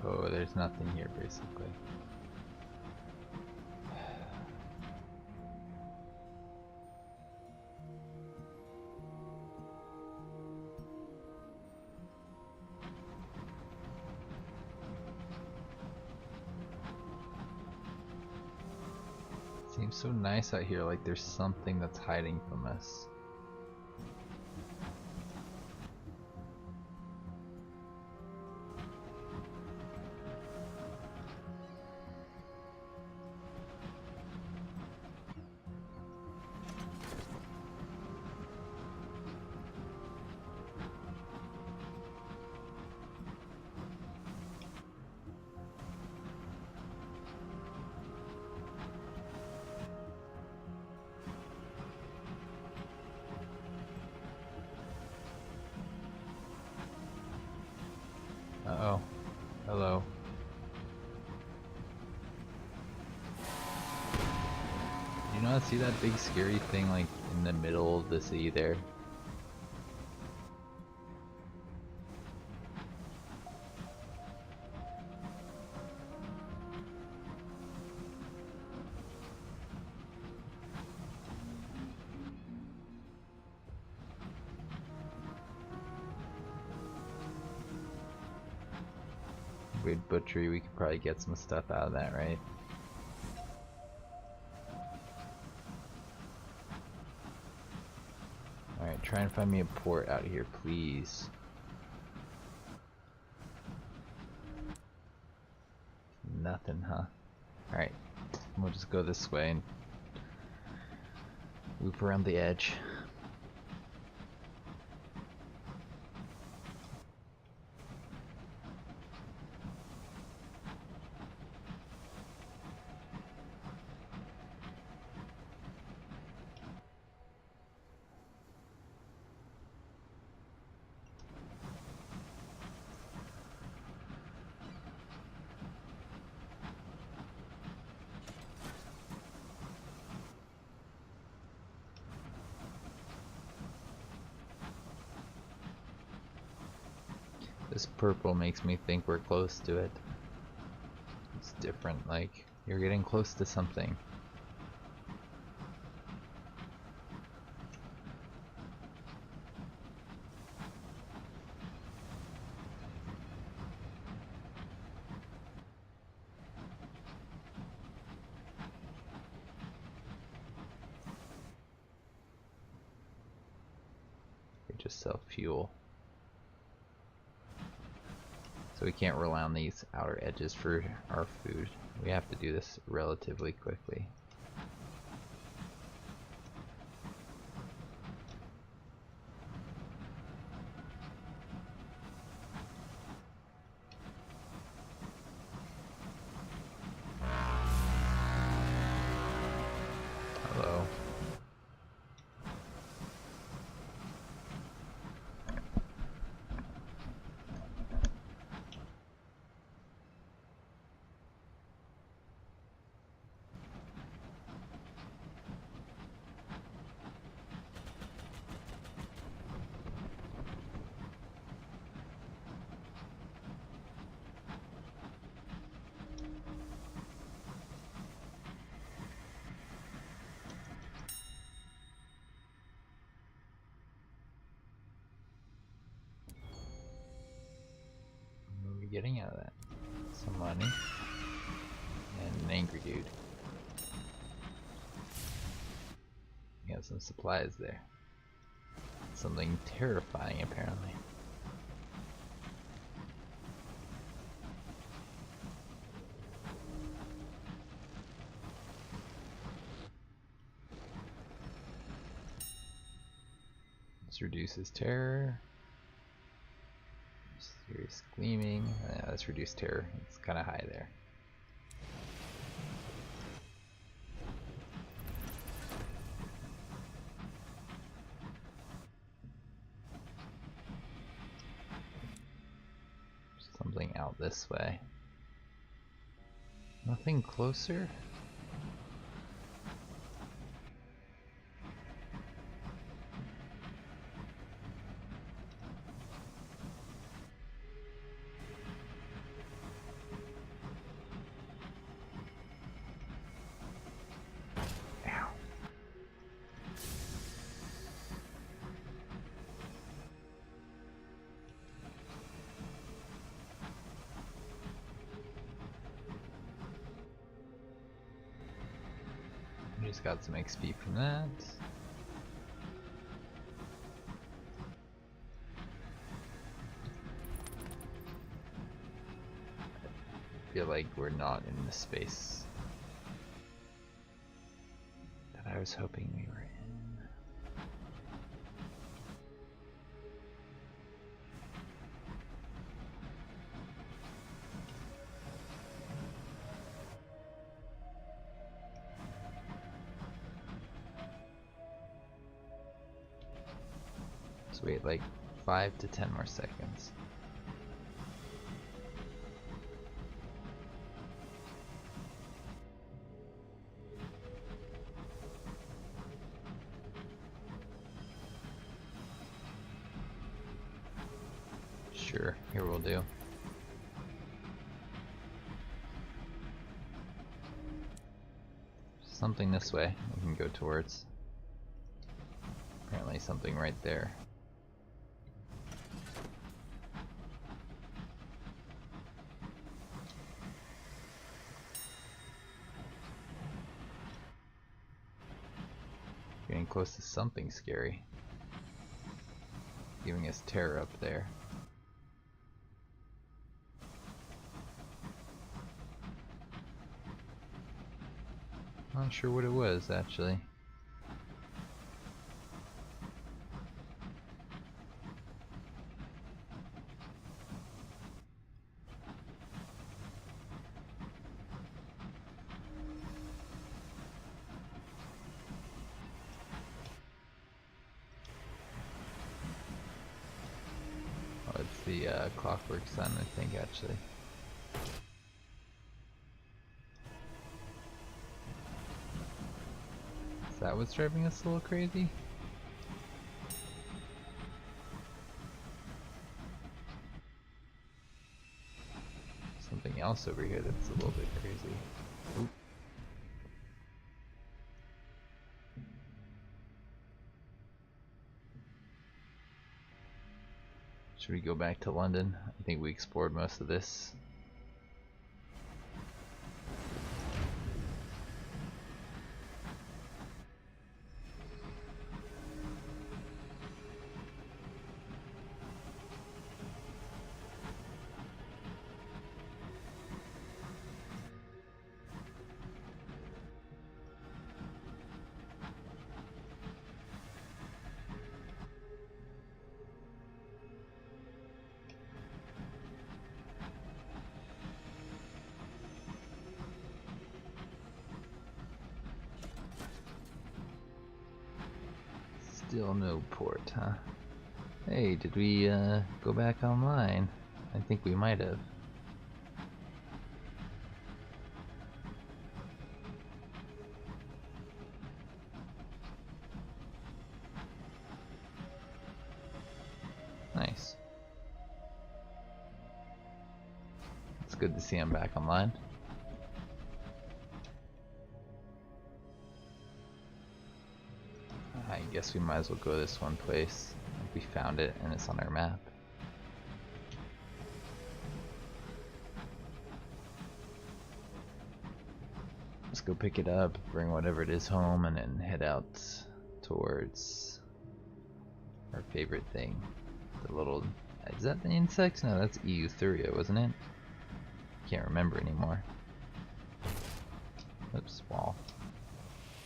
Oh, there's nothing here, basically. Seems so nice out here, like there's something that's hiding from us. Uh-oh. Hello. You not see that big scary thing like in the middle of the sea there? Weird butchery, we could probably get some stuff out of that, right? Alright, try and find me a port out here, please. Nothing, huh? Alright, we'll just go this way and loop around the edge. This purple makes me think we're close to it. It's different, like, you're getting close to something. We just sell fuel. So we can't rely on these outer edges for our food. We have to do this relatively quickly. Hello. What are we getting out of that? Some money. And an angry dude. We got some supplies there. Something terrifying, apparently. This reduces terror. Serious gleaming. Yeah, let's reduce terror. It's kind of high there. Something out this way. Nothing closer? Ow. We just got some XP from that. I feel like we're not in the space that I was hoping we were in. Let's wait like 5 to 10 more seconds. Sure, here will do. Something this way we can go towards. Apparently something right there. Getting close to something scary. Giving us terror up there. Not sure what it was actually. Oh, it's the clockwork sun, I think, actually. Is that what's driving us a little crazy? Something else over here that's a little bit crazy. Oop. Should we go back to London? I think we explored most of this. Still no port, huh? Hey, did we go back online? I think we might have. Nice. It's good to see I'm back online. I guess we might as well go this one place. We found it and it's on our map. Let's go pick it up, bring whatever it is home, and then head out towards our favorite thing. The little... is that the insect? No, that's Euthuria, wasn't it? Can't remember anymore. Oops, wall.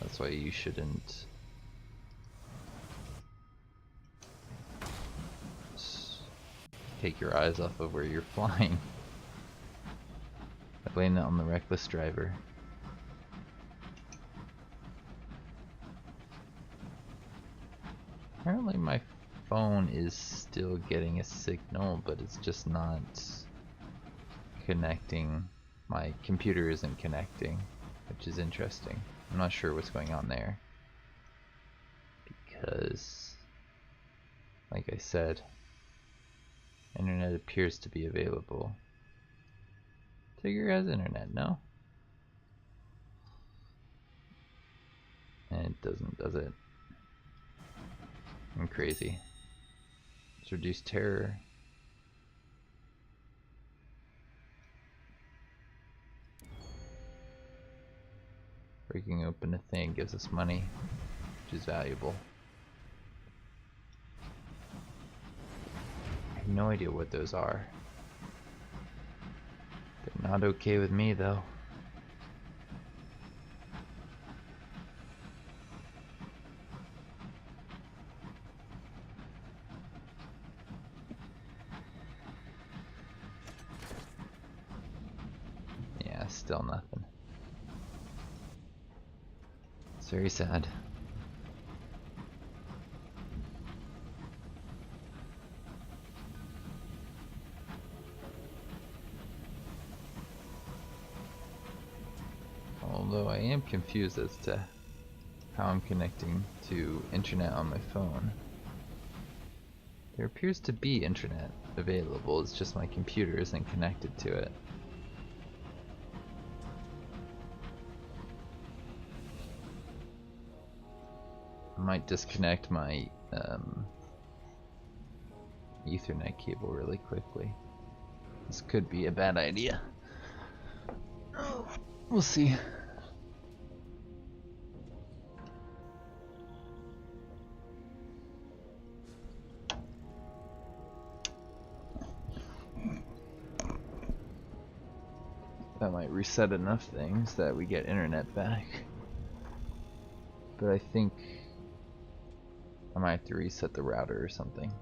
That's why you shouldn't... take your eyes off of where you're flying. I blame that on the reckless driver. Apparently my phone is still getting a signal, but it's just not connecting. My computer isn't connecting, which is interesting. I'm not sure what's going on there. Because, like I said, internet appears to be available. Tigger has internet, no? And it doesn't, does it? I'm crazy. Let's reduce terror. Breaking open a thing gives us money, which is valuable. I have no idea what those are. They're not okay with me though. Yeah, still nothing. It's very sad. Although I am confused as to how I'm connecting to internet on my phone. There appears to be internet. available, it's just my computer isn't connected to it. I might disconnect my Ethernet cable really quickly. This could be a bad idea. We'll see. That might reset enough things that we get internet back. But I think I might have to reset the router or something.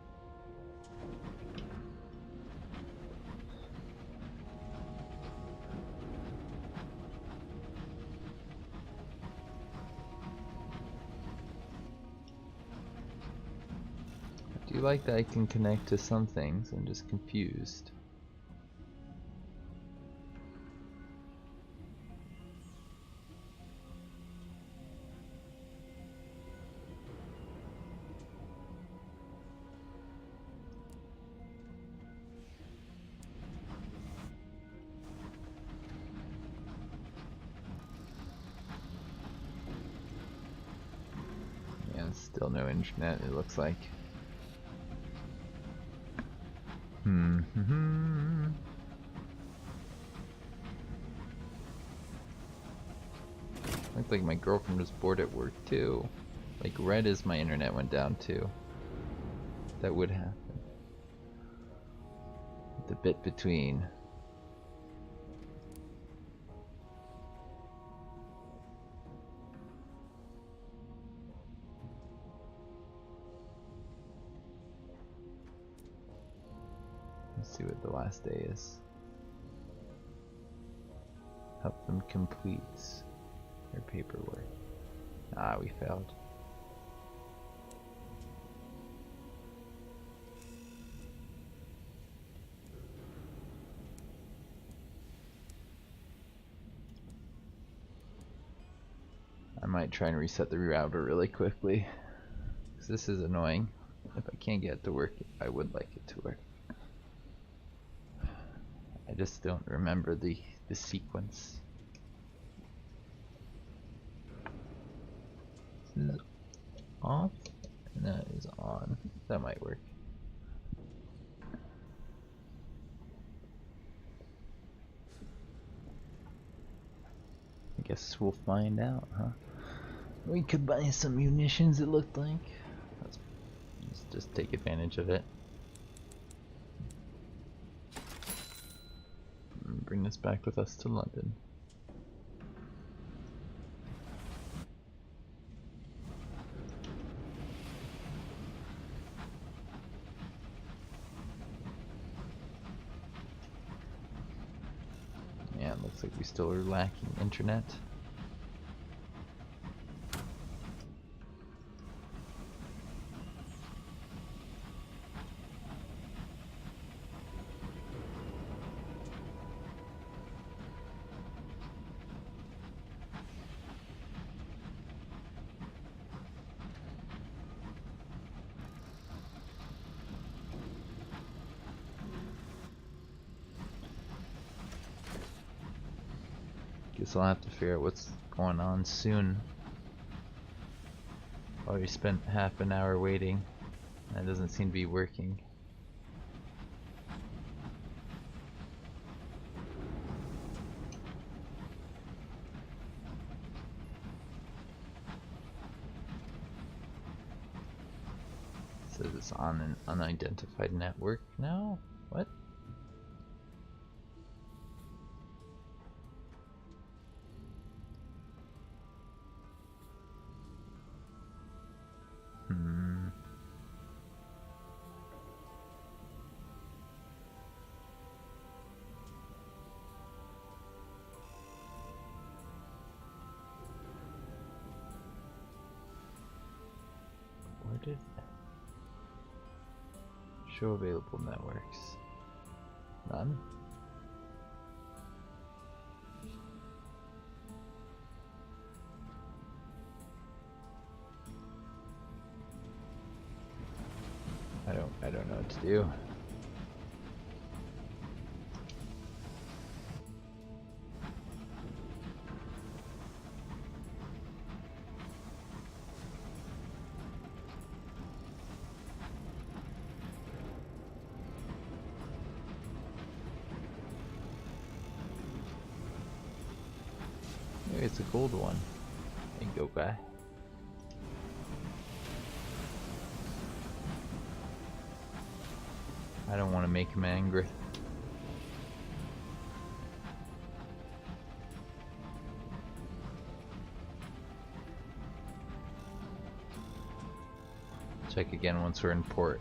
I do like that I can connect to some things. I'm just confused. Yeah, still no internet, it looks like. Looks like my girlfriend was bored at work too. Like red as my internet went down too. That would happen. The bit between. Let's see what the last day is. Help them complete their paperwork. Ah, we failed. I might try and reset the router really quickly, because this is annoying. If I can't get it to work, I would like it to work. I just don't remember the sequence. Is it off? And that is on. That might work. I guess we'll find out, huh? We could buy some munitions, it looked like. Let's just take advantage of it. And bring this back with us to London. Yeah, it looks like we still are lacking internet. Guess I'll have to figure out what's going on soon. Already spent half an hour waiting. That doesn't seem to be working. It says it's on an unidentified network now? What? Where did show available networks? None? I don't know what to do. Maybe it's a gold one. There you go, guy. I don't want to make him angry. Check again once we're in port.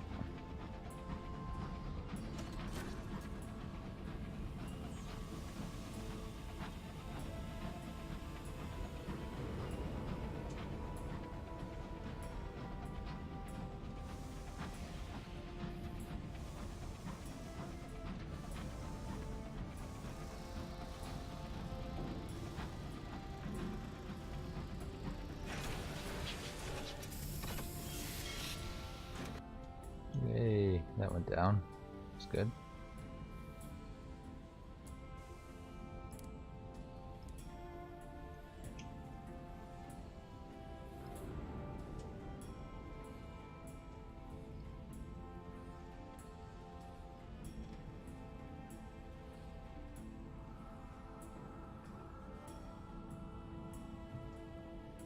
Yay, that went down. That's good.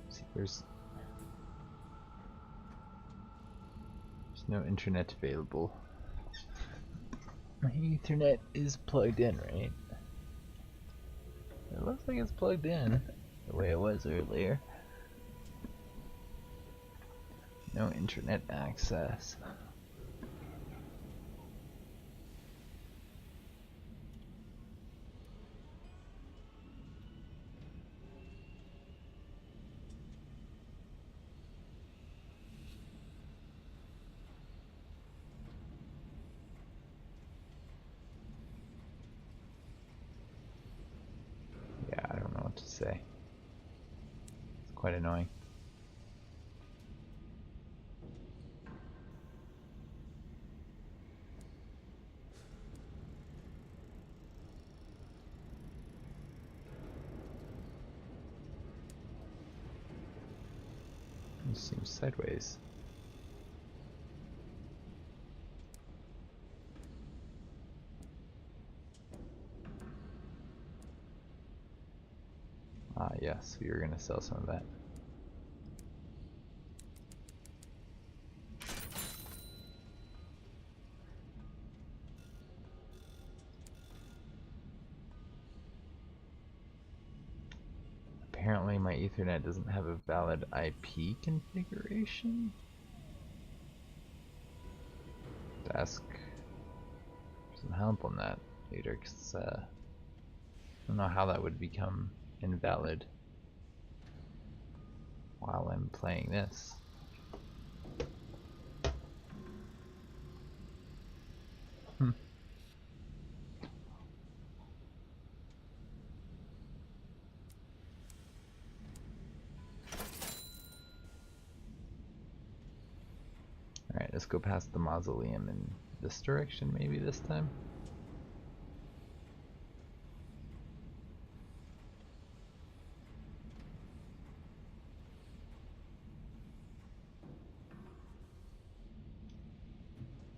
See, there's no internet available. My Ethernet is plugged in, right? It looks like it's plugged in the way it was earlier. No internet access. Yeah, I don't know what to say. It's quite annoying. It seems sideways. Ah, yes, we were gonna sell some of that. Apparently my Ethernet doesn't have a valid IP configuration. To ask for some help on that later, because I don't know how that would become invalid while I'm playing this. Alright, let's go past the mausoleum in this direction maybe this time.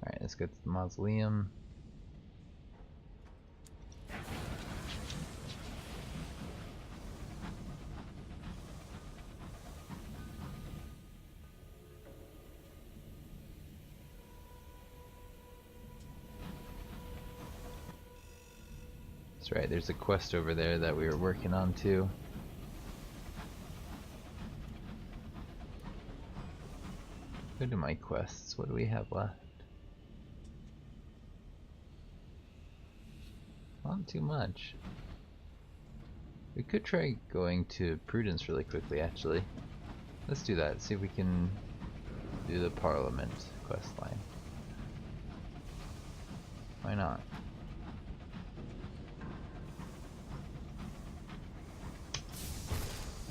Alright, let's go to the mausoleum. That's right, there's a quest over there that we were working on too. Go to my quests, what do we have left? Not too much. We could try going to Prudence really quickly actually. Let's do that, see if we can do the Parliament quest line. Why not?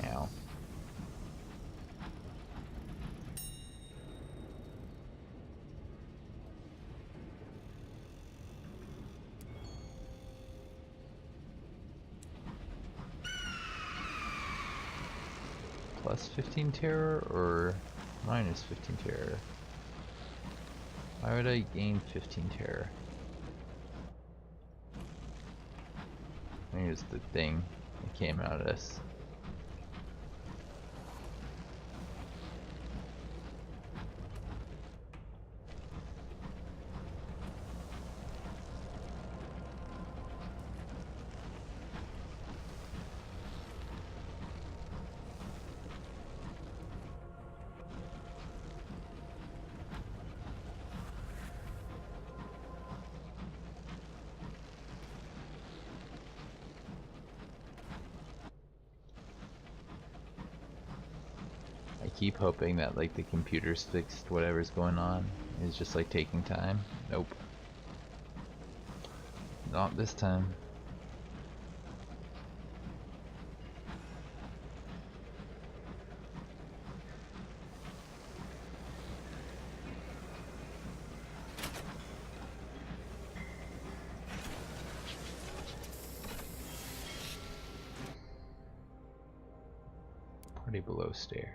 Ow. Plus 15 terror or minus 15 terror? Why would I gain 15 terror? I think it's the thing that came out of this. keep hoping that like the computer's fixed whatever's going on. It's just like taking time. Nope. Not this time. Party below stairs.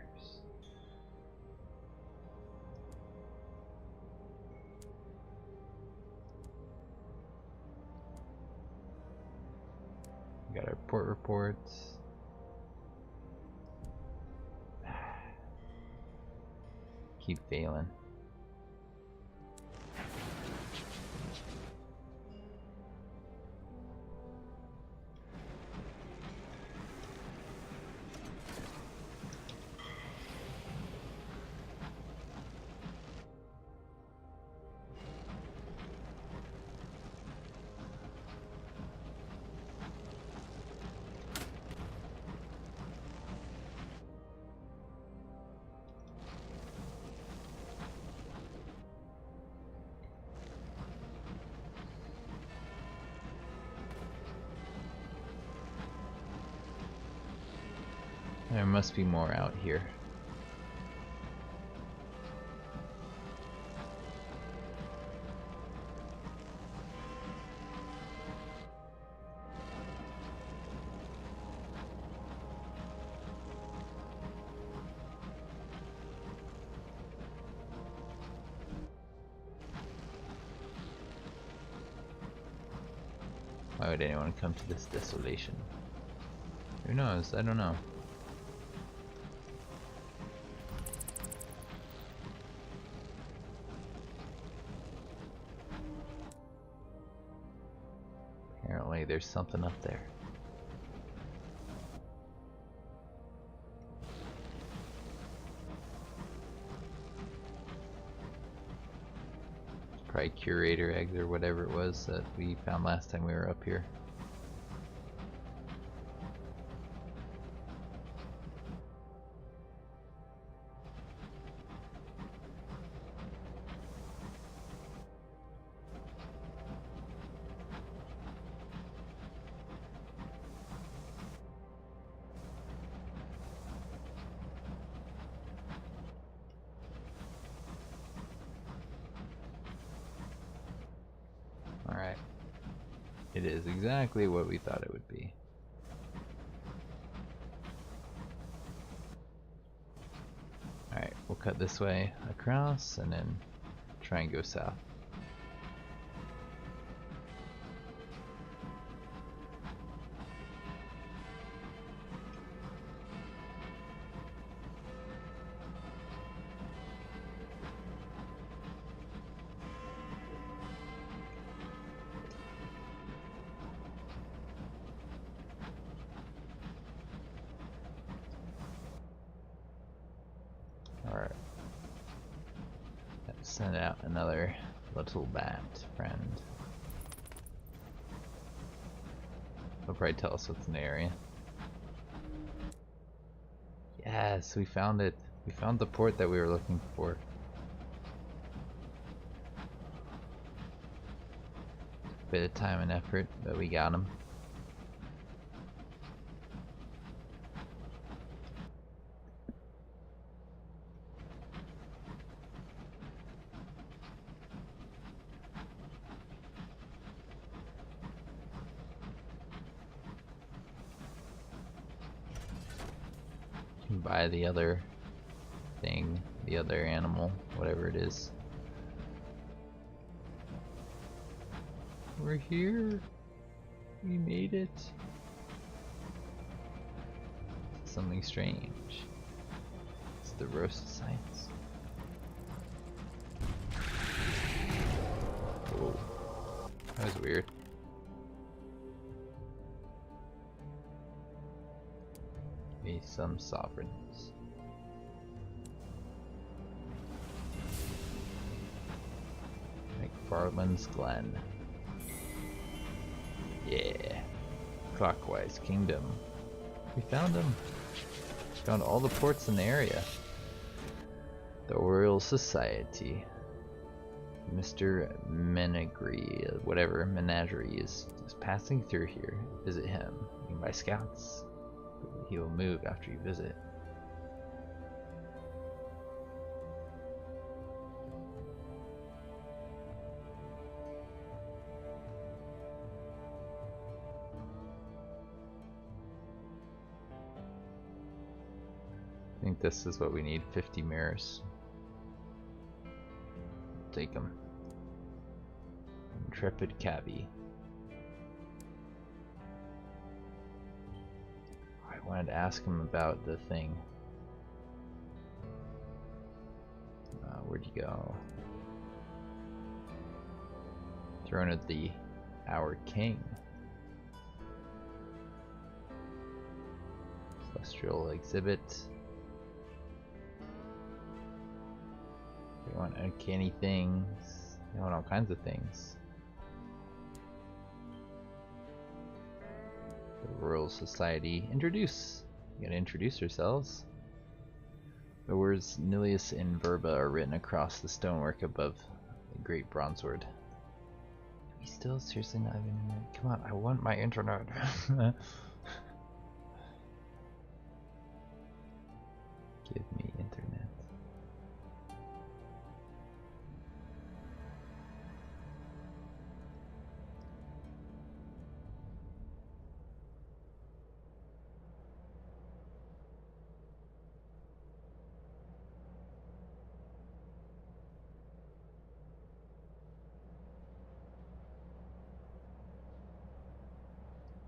We got our port reports. Keep failing. There must be more out here. Why would anyone come to this desolation? Who knows? I don't know. Apparently there's something up there. Probably curator eggs or whatever it was that we found last time we were up here. Alright. It is exactly what we thought it would be. Alright, we'll cut this way across and then try and go south. Alright. Let's send out another little bat friend. They'll probably tell us what's in the area. Yes, we found it. We found the port that we were looking for. Bit of time and effort, but we got him. Buy the other thing, the other animal, whatever it is. We're here. We made it. Something strange. It's the roast of science. Oh, that was weird. Some sovereigns. McFarland's Glen. Yeah. Clockwise Kingdom. We found them. Found all the ports in the area. The Royal Society. Mr. Menagerie, whatever Menagerie is passing through here. Visit him. You can buy scouts. He will move after you visit. I think this is what we need, 50 mirrors. Take them. Intrepid Cabby. I wanted to ask him about the thing. Where'd you go? Throne of our king. Celestial exhibit. They want uncanny things. They want all kinds of things. The Royal Society. Introduce. You gotta introduce yourselves. The words Nilius and Verba are written across the stonework above the great bronze sword. Do we still seriously not have internet? Come on, I want my internet. Give me internet.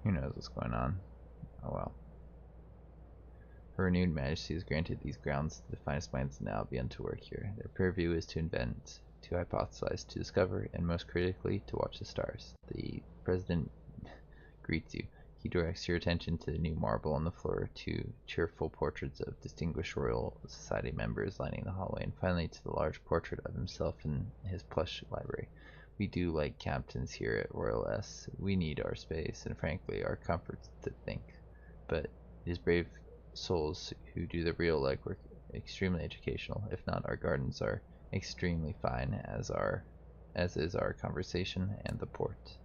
Who knows what's going on? Oh well. Her renewed majesty has granted these grounds to the finest minds now beyond to work here. Their purview is to invent, to hypothesize, to discover, and most critically, to watch the stars. The president greets you. He directs your attention to the new marble on the floor, to cheerful portraits of distinguished Royal Society members lining the hallway, and finally to the large portrait of himself in his plush library. We do like captains here at Royal S. We need our space and frankly our comforts to think. But it is brave souls who do the real legwork, extremely educational. If not, our gardens are extremely fine, as is our conversation and the port.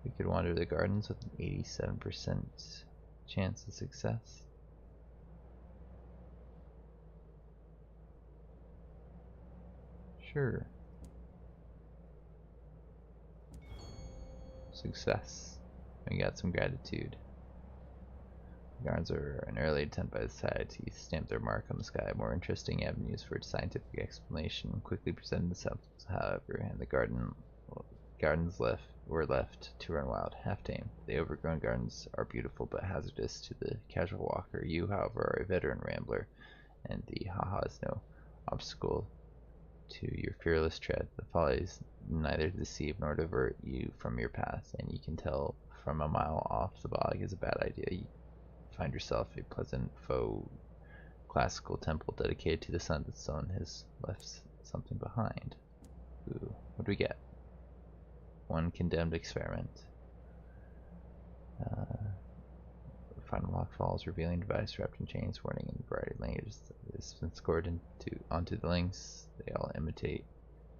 We could wander the gardens with an 87% chance of success. Sure. Success. We got some gratitude. The gardens are an early attempt by the society to stamp their mark on the sky. More interesting avenues for scientific explanation quickly presented themselves, however, and the gardens were left to run wild, half tame. The overgrown gardens are beautiful but hazardous to the casual walker. You, however, are a veteran rambler, and the haha is no obstacle to your fearless tread. The follies neither deceive nor divert you from your path, and you can tell from a mile off the bog is a bad idea. You find yourself a pleasant faux classical temple dedicated to the sun that someone has left something behind. Ooh, what do we get? One condemned experiment. Final lock falls, revealing device wrapped in chains, warning in a variety of languages. This has been scored onto the links. They all imitate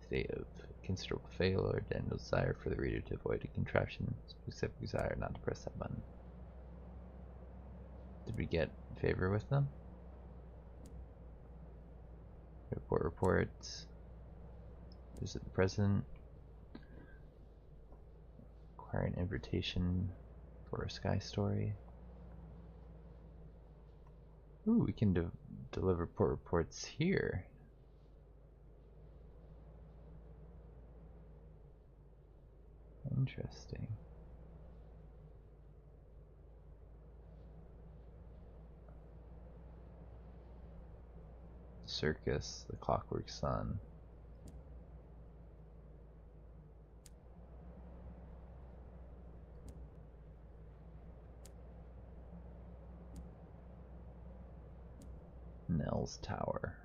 a state of considerable failure and desire for the reader to avoid a contraption, specific desire not to press that button. Did we get favor with them? Reports. Visit the president. Acquire an invitation for a sky story. Ooh, we can deliver port reports here. Interesting. Circus, the Clockwork Sun. Nell's Tower.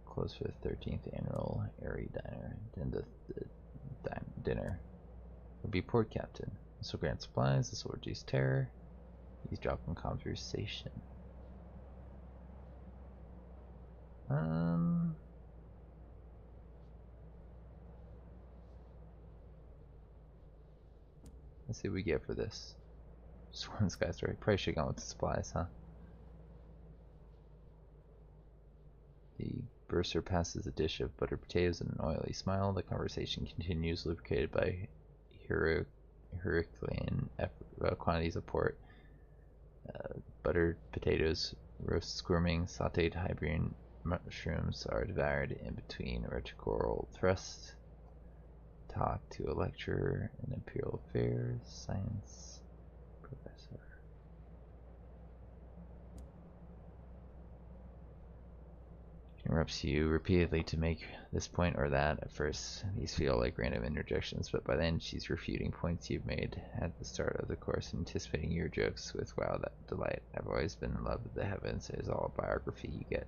Closed for the 13th annual Airy Diner. Then the dinner. Would be port captain. This will grant supplies. This will reduce terror. Eavesdrop on conversation. Let's see what we get for this. Sunless Skies, right? Probably should have gone with the supplies, huh? The bursar passes a dish of buttered potatoes and an oily smile. The conversation continues, lubricated by Herculean quantities of port. Buttered potatoes, roast squirming, sauteed Hibernian mushrooms are devoured in between rhetorical thrusts. Talk to a lecturer in Imperial Affairs, science professor. Interrupts you repeatedly to make this point or that. At first, these feel like random interjections, but by then she's refuting points you've made at the start of the course, anticipating your jokes with wild delight. I've always been in love with the heavens. It is all biography you get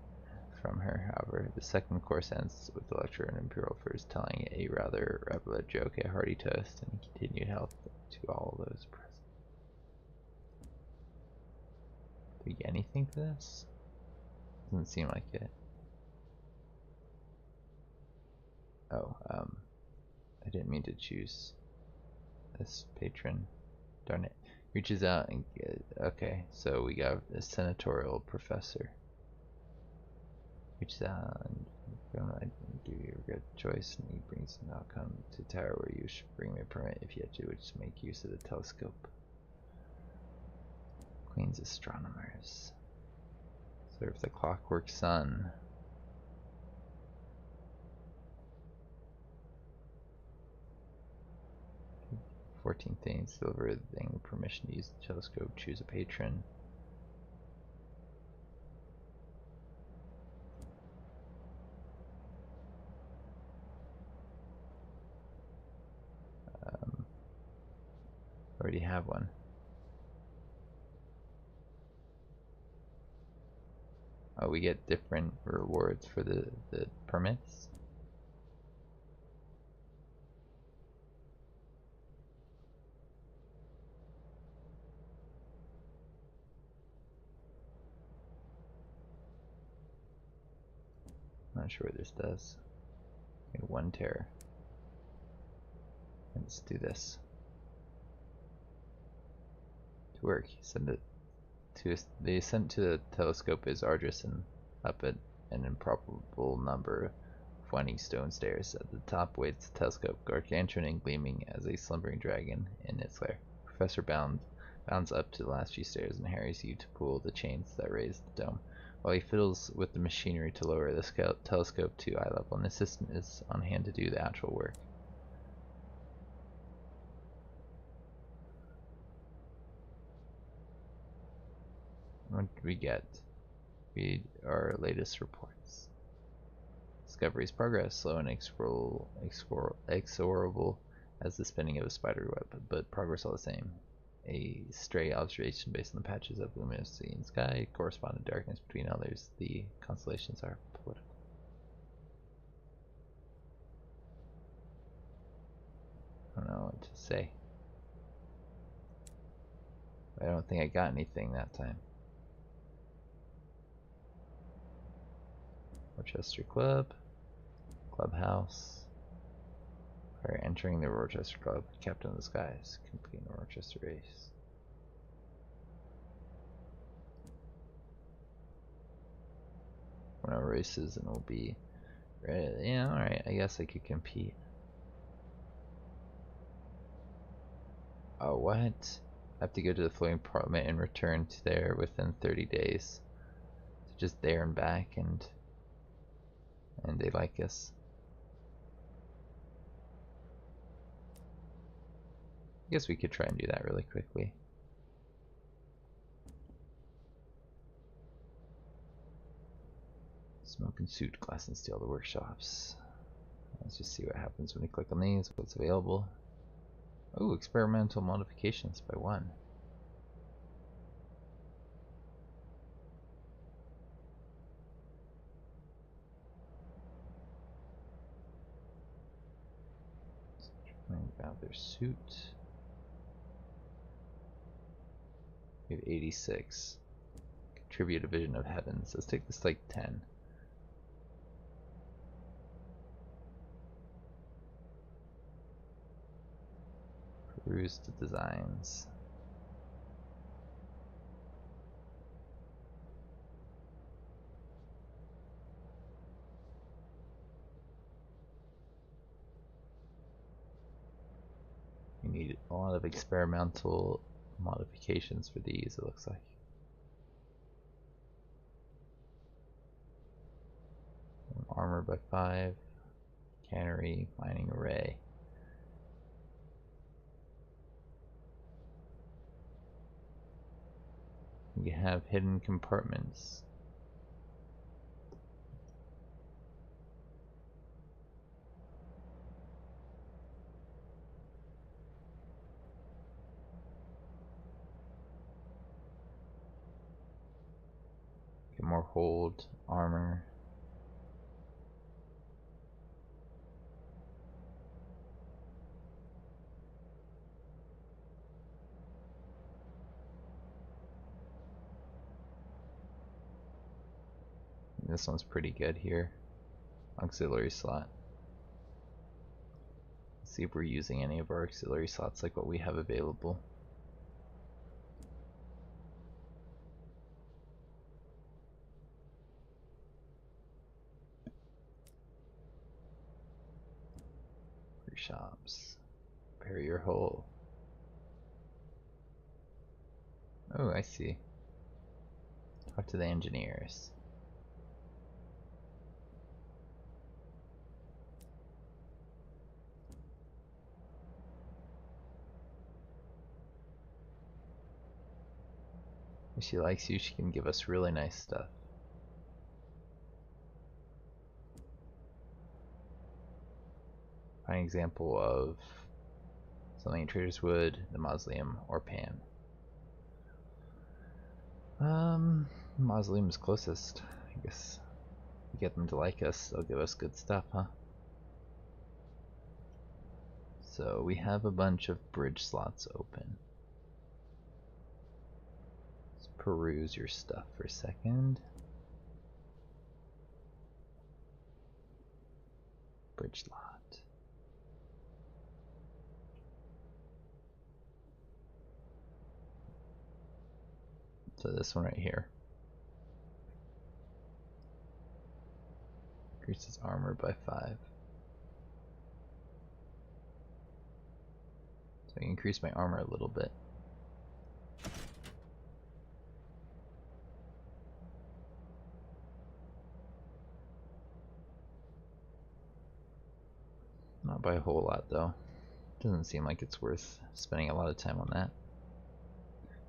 from her. However, the second course ends with the lecturer in Imperial Affairs telling a rather repellent joke, a hearty toast, and continued health to all those present. Do we get anything for this? Doesn't seem like it. Oh, I didn't mean to choose this patron. Darn it. Reaches out and okay, so we got a senatorial professor. Reaches out and do your good choice, and he brings an outcome to tower where you should bring me a permit if yet you wish to make use of the telescope. Queen's astronomers. Serve the clockwork sun. 14 things. Deliver the thing. Permission to use the telescope. Choose a patron. Already have one. Oh, we get different rewards for the permits. I'm not sure what this does. Okay, 1 terror. Let's do this. To work. Send it to the ascent to the telescope is arduous and up at an improbable number of winding stone stairs. At the top waits the telescope, gargantuan and gleaming as a slumbering dragon in its lair. Professor bounds up to the last few stairs and harries you to pull the chains that raise the dome. While he fiddles with the machinery to lower the telescope to eye level, an assistant is on hand to do the actual work. What did we get? Read our latest reports. Discovery's progress, slow and inexorable as the spinning of a spider web, but progress all the same. A stray observation based on the patches of luminosity in the sky, corresponding darkness between others. The constellations are political. I don't know what to say. I don't think I got anything that time. Rochester Club. Clubhouse. Prior entering the Rochester Club, Captain of the Skies. Complete a Rochester race. One of our races and we'll be ready. Yeah, alright, I guess I could compete. Oh, what? I have to go to the floating parliament and return to there within 30 days. So just there and back, and they like us. I guess we could try and do that really quickly. Smoke and suit, glass and steel, the workshops. Let's just see what happens when we click on these, what's available. Oh, experimental modifications by 1. About their suit. We have 86. Contribute a vision of heavens. Let's take this like 10. Peruse the designs. You need a lot of experimental modifications for these, it looks like. Armor by 5, cannery, mining array. You have hidden compartments. Get more hold, armor. This one's pretty good here. Auxiliary slot. Let's see if we're using any of our auxiliary slots like what we have available. Shops. Repair your hull. Oh, I see. Talk to the engineers. If she likes you, she can give us really nice stuff. Find an example of something traders would, the mausoleum, or Pan. Mausoleum is closest. I guess we get them to like us, they'll give us good stuff, huh? So we have a bunch of bridge slots open. Let's peruse your stuff for a second. Bridge slot. So this one right here. Increases armor by 5. So I can increase my armor a little bit. Not by a whole lot though. Doesn't seem like it's worth spending a lot of time on that.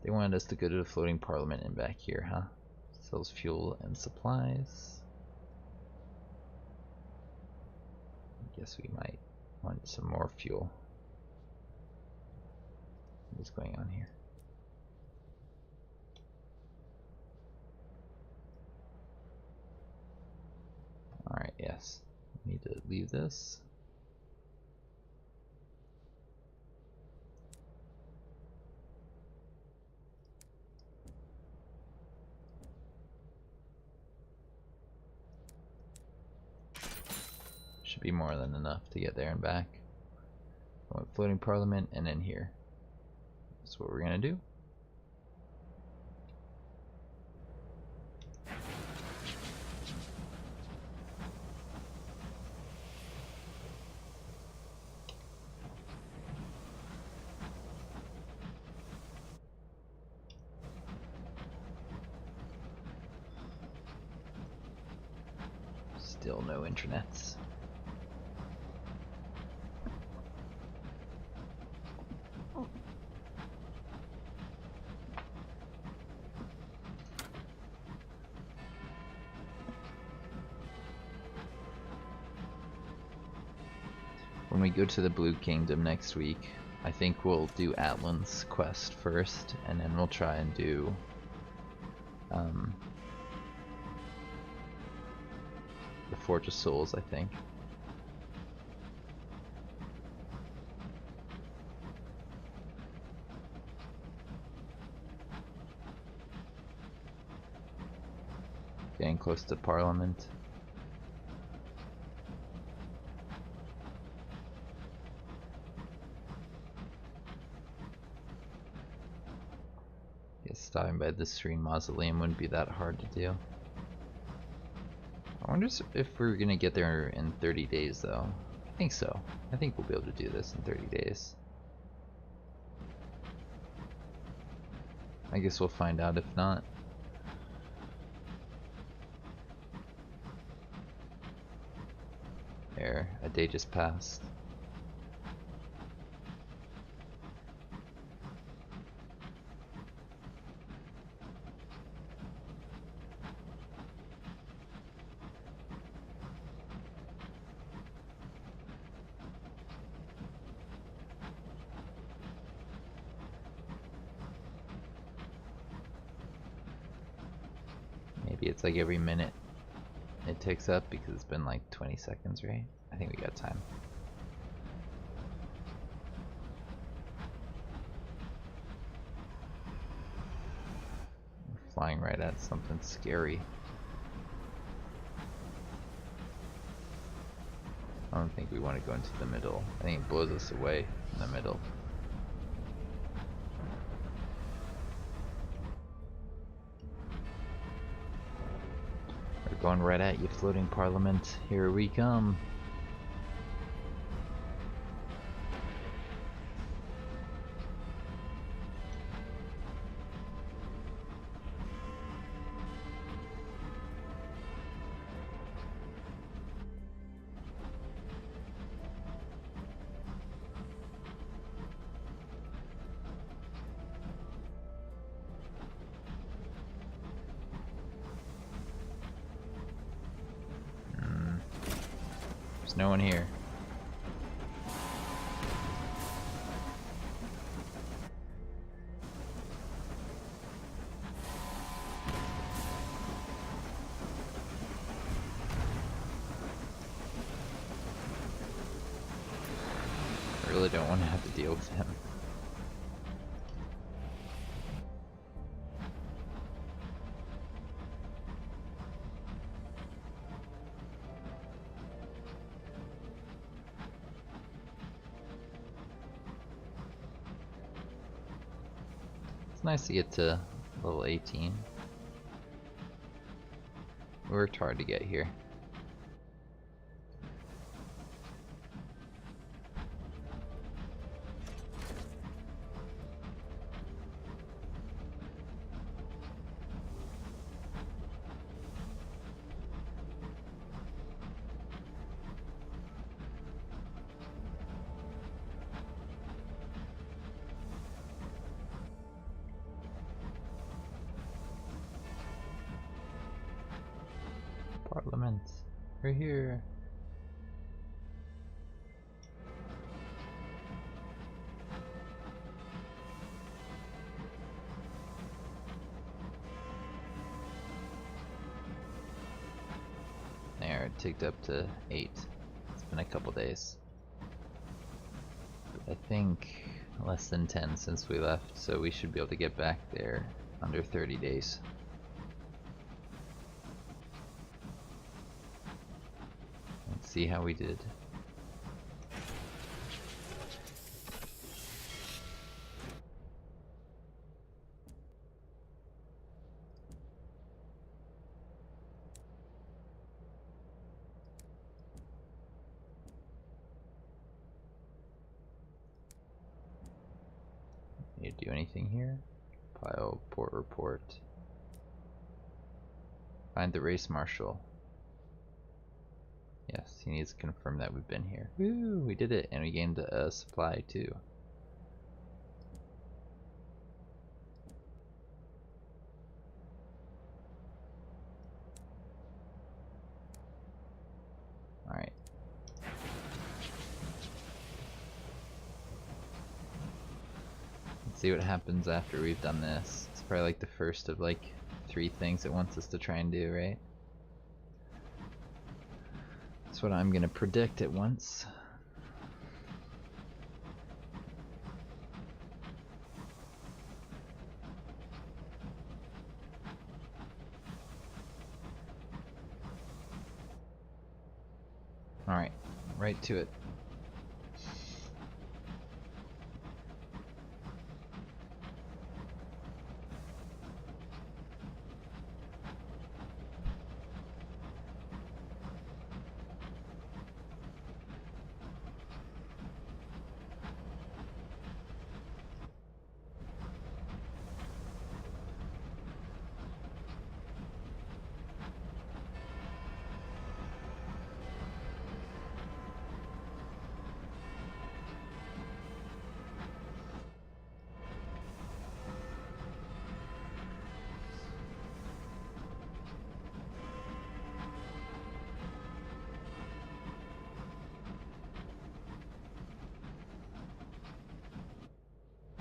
They wanted us to go to the floating parliament and back here, huh? Sells fuel and supplies. I guess we might want some more fuel. What's going on here? Alright, yes. Need to leave this. Should be more than enough to get there and back. I want floating parliament and then here. That's what we're gonna do. Still no intranets. When we go to the Blue Kingdom next week, I think we'll do Atlan's quest first, and then we'll try and do the Forge of Souls, I think. Getting close to Parliament. guess stopping by the Serene Mausoleum wouldn't be that hard to do. I wonder if we're gonna get there in 30 days though. I think so. I think we'll be able to do this in 30 days. I guess we'll find out if not. There, a day just passed. Maybe it's like every minute it takes up because it's been like 20 seconds, right? I think we got time. We're flying right at something scary. I don't think we want to go into the middle. I think it blows us away in the middle. We're going right at you, floating parliament. Here we come. There's no one here. I really don't want to have to deal with him. It's nice to get to level 18. We worked hard to get here. Parliament, we're here. There, it ticked up to 8. It's been a couple days. But I think less than 10 since we left, so we should be able to get back there under 30 days. Let's see how we did. Need to do anything here? File port report. Find the race marshal. Yes, he needs to confirm that we've been here. Woo, we did it, and we gained a supply too. Alright. Let's see what happens after we've done this. It's probably like the first of like 3 things it wants us to try and do, right? That's what I'm gonna predict at once. Alright, right to it.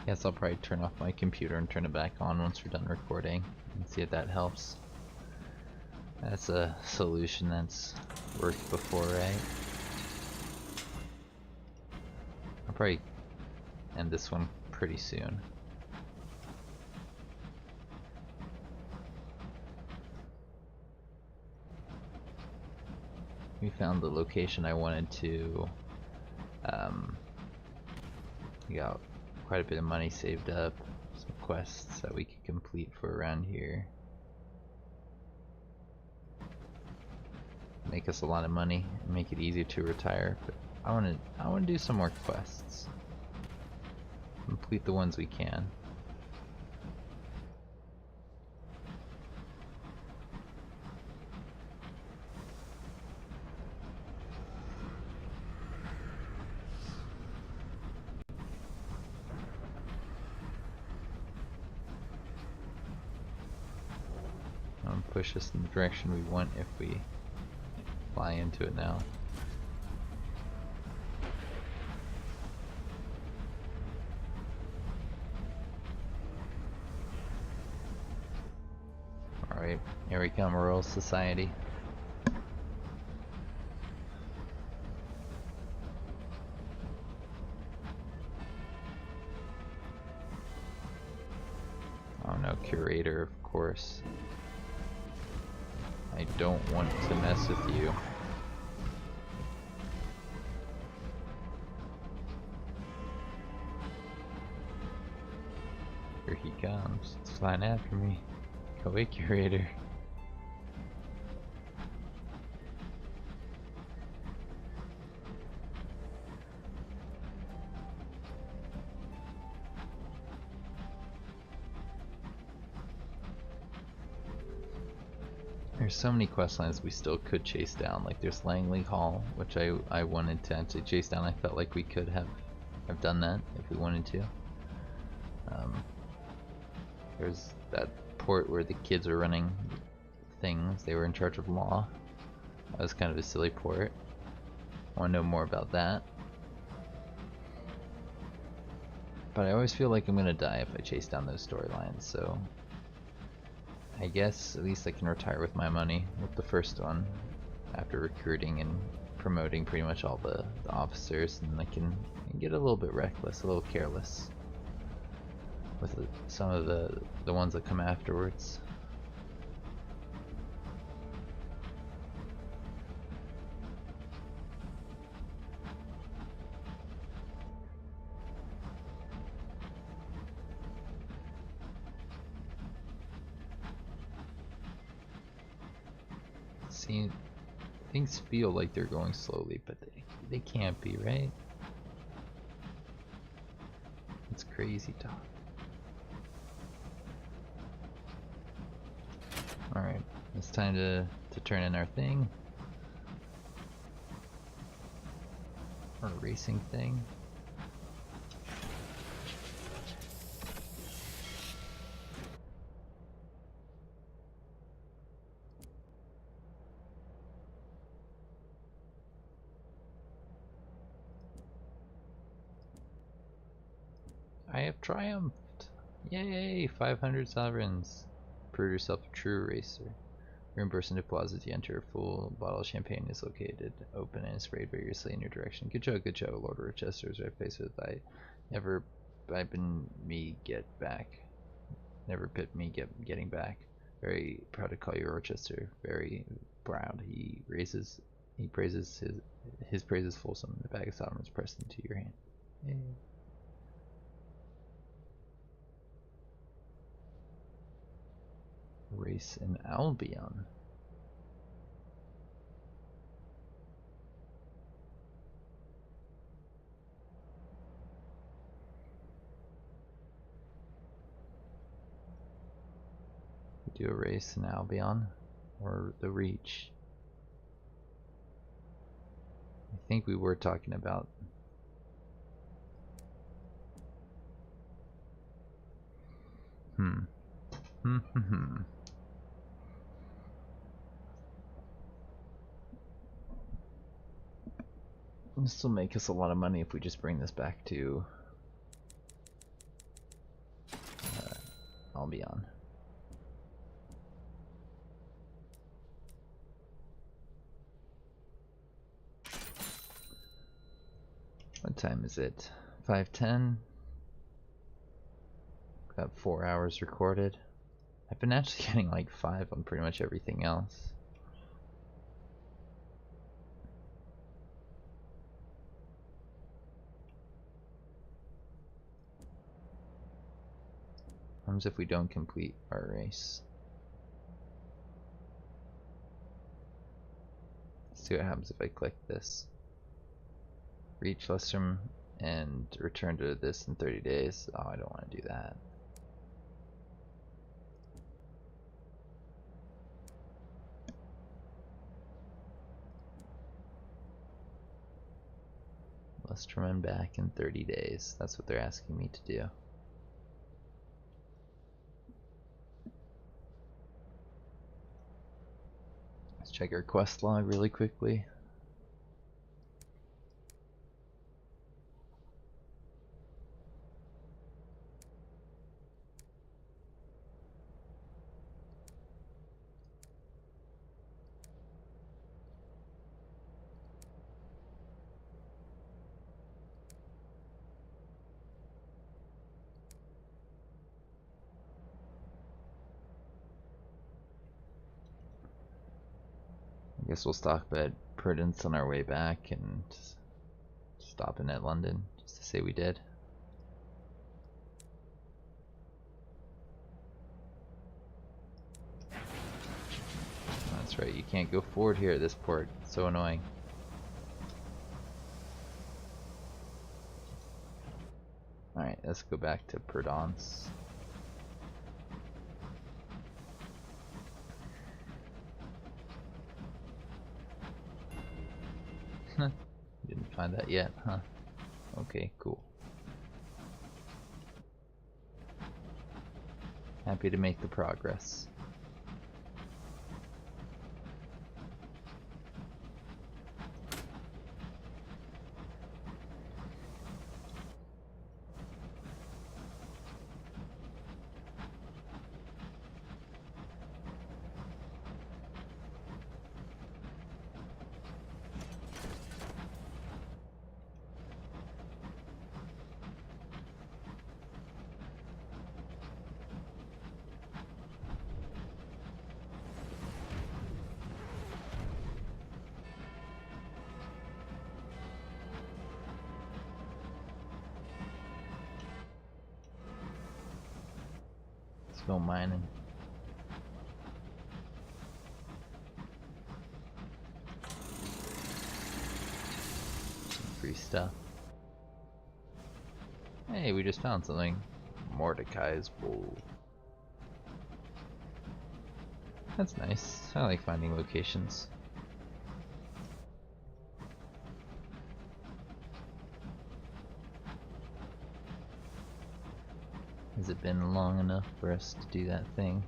Guess I'll probably turn off my computer and turn it back on once we're done recording and see if that helps. That's a solution that's worked before, right? I'll probably end this one pretty soon. We found the location I wanted to. We got quite a bit of money saved up, some quests that we could complete for around here. Make us a lot of money and make it easier to retire, but I want to do some more quests. Complete the ones we can. Push us in the direction we want if we fly into it now. Alright, here we come, Royal Society. Oh no, Curator, of course. I don't want to mess with you. Here he comes. It's flying after me. Go away, Curator. There's so many quest lines we still could chase down. Like there's Langley Hall, which I wanted to actually chase down. I felt like we could have done that if we wanted to. There's that port where the kids are running things. They were in charge of law. That was kind of a silly port. I want to know more about that. But I always feel like I'm gonna die if I chase down those storylines, so I guess at least I can retire with my money with the first one after recruiting and promoting pretty much all the officers, and I can get a little bit reckless, a little careless with some of the ones that come afterwards. See, things feel like they're going slowly, but they can't be, right? It's crazy talk. Alright, it's time to turn in our thing. Our racing thing. I have triumphed! Yay! 500 sovereigns. Prove yourself a true racer. Reimbursing deposits, you enter a full bottle of champagne is located, open and sprayed vigorously in your direction. Good job, Lord Rochester's right face with I never been me get back. Never pit me getting back. Very proud to call you Rochester. Very proud. He praises his praise is fulsome. The bag of sovereigns pressed into your hand. Yay. Race in Albion. We do a race in Albion or the Reach. I think we were talking about This will make us a lot of money if we just bring this back to I'll be on. What time is it? 5:10. Got 4 hours recorded. I've been actually getting like 5 on pretty much everything else. What happens if we don't complete our race? Let's see what happens if I click this. Reach Lustrum and return to this in 30 days. Oh, I don't want to do that. Lustrum and back in 30 days. That's what they're asking me to do. Let's check our quest log really quickly. I guess we'll stop at Prudence on our way back and stop in at London just to say we did. That's right, you can't go forward here at this port. It's so annoying. Alright, let's go back to Prudence. Didn't find that yet, huh? Okay, cool. Happy to make the progress. Go mining. Some free stuff. Hey, we just found something. Mordecai's bowl. That's nice. I like finding locations. Has it been long enough for us to do that thing?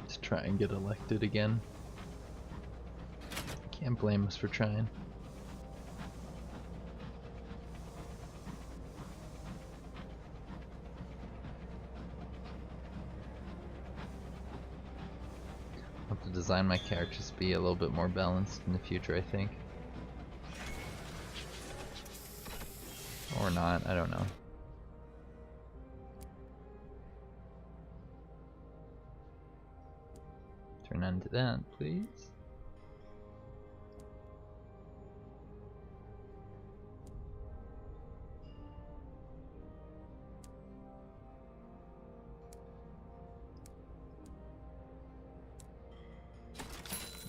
Just try and get elected again. Can't blame us for trying. To design my characters to be a little bit more balanced in the future, I think. Or not, I don't know. Turn on to that, please.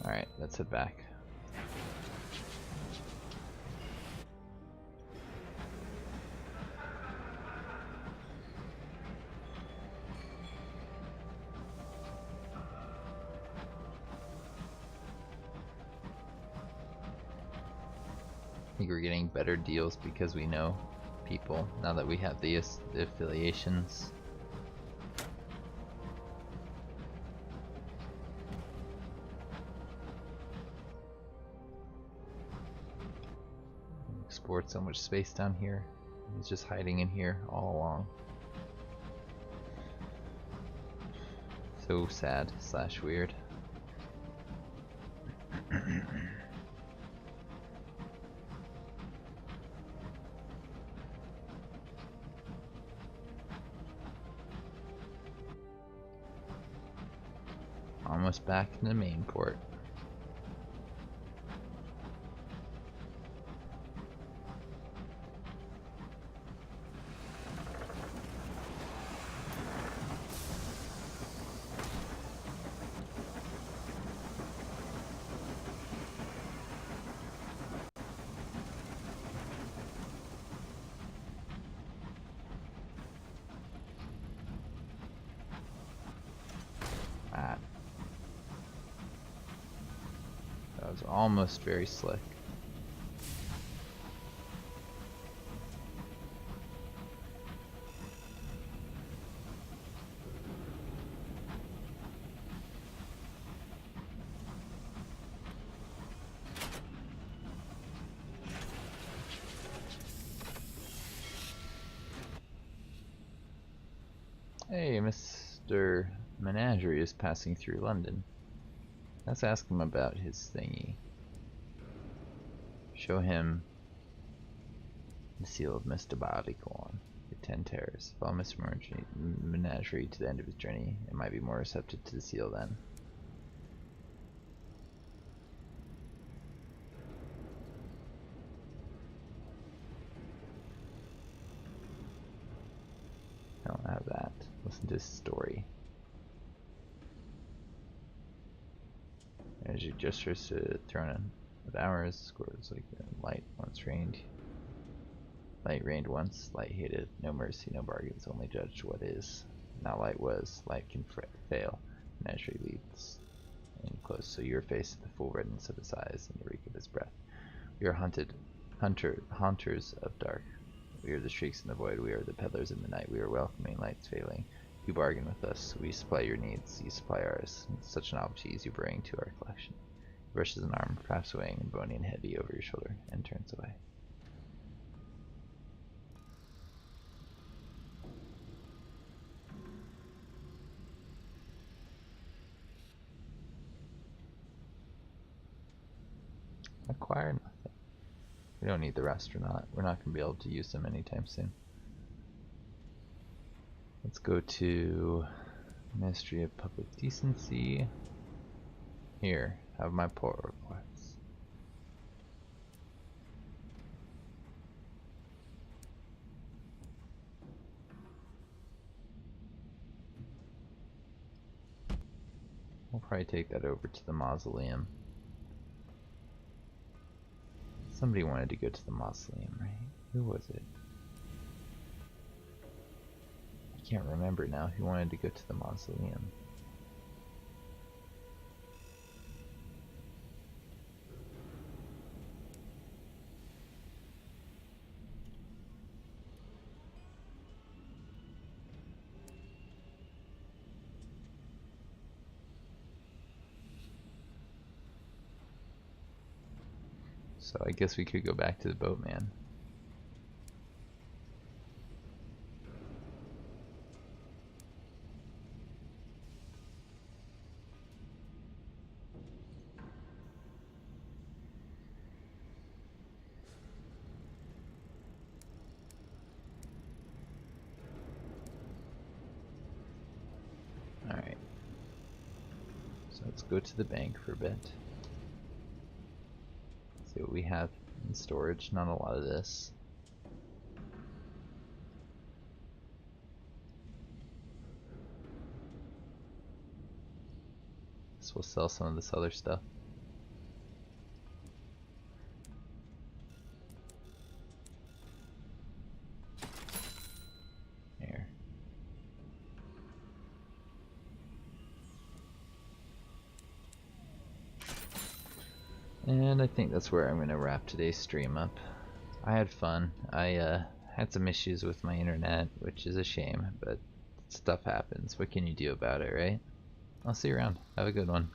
Alright, let's head back. I think we're getting better deals because we know people now that we have the affiliations. explored so much space down here. He's just hiding in here all along. So sad / weird. Almost back in the main port. That was almost very slick. Hey, Mr. Menagerie is passing through London. Let's ask him about his thingy. Show him the seal of Mr. Barleycorn, the 10 terrors. Follow Mr. Menagerie to the end of his journey. It might be more receptive to the seal then. I don't have that. Listen to his story. As you gestures to thrown in with hours, scores like light once rained. Light rained once, light hated, no mercy, no bargains, only judged what is. Now light was, light can fail. Menagerie leads in close, so your face the full redness of his eyes and the reek of his breath. We are haunters of dark. We are the shrieks in the void, we are the peddlers in the night, we are welcoming lights failing. You bargain with us, we supply your needs, you supply ours. It's such an novelties you bring to our collection. He brushes an arm, perhaps weighing and bony and heavy over your shoulder, and turns away. Acquire nothing. We don't need the restaurant. We're not going to be able to use them anytime soon. Let's go to Ministry of Public Decency. Here, have my port reports. We'll probably take that over to the mausoleum. Somebody wanted to go to the mausoleum, right? Who was it? I can't remember now who wanted to go to the mausoleum. So I guess we could go back to the boatman. Alright. So let's go to the bank for a bit. See what we have in storage. Not a lot of this. So we'll sell some of this other stuff. Here. And I think that's where I'm going to wrap today's stream up. I had fun. I had some issues with my internet, which is a shame, but stuff happens. What can you do about it, right? I'll see you around. Have a good one.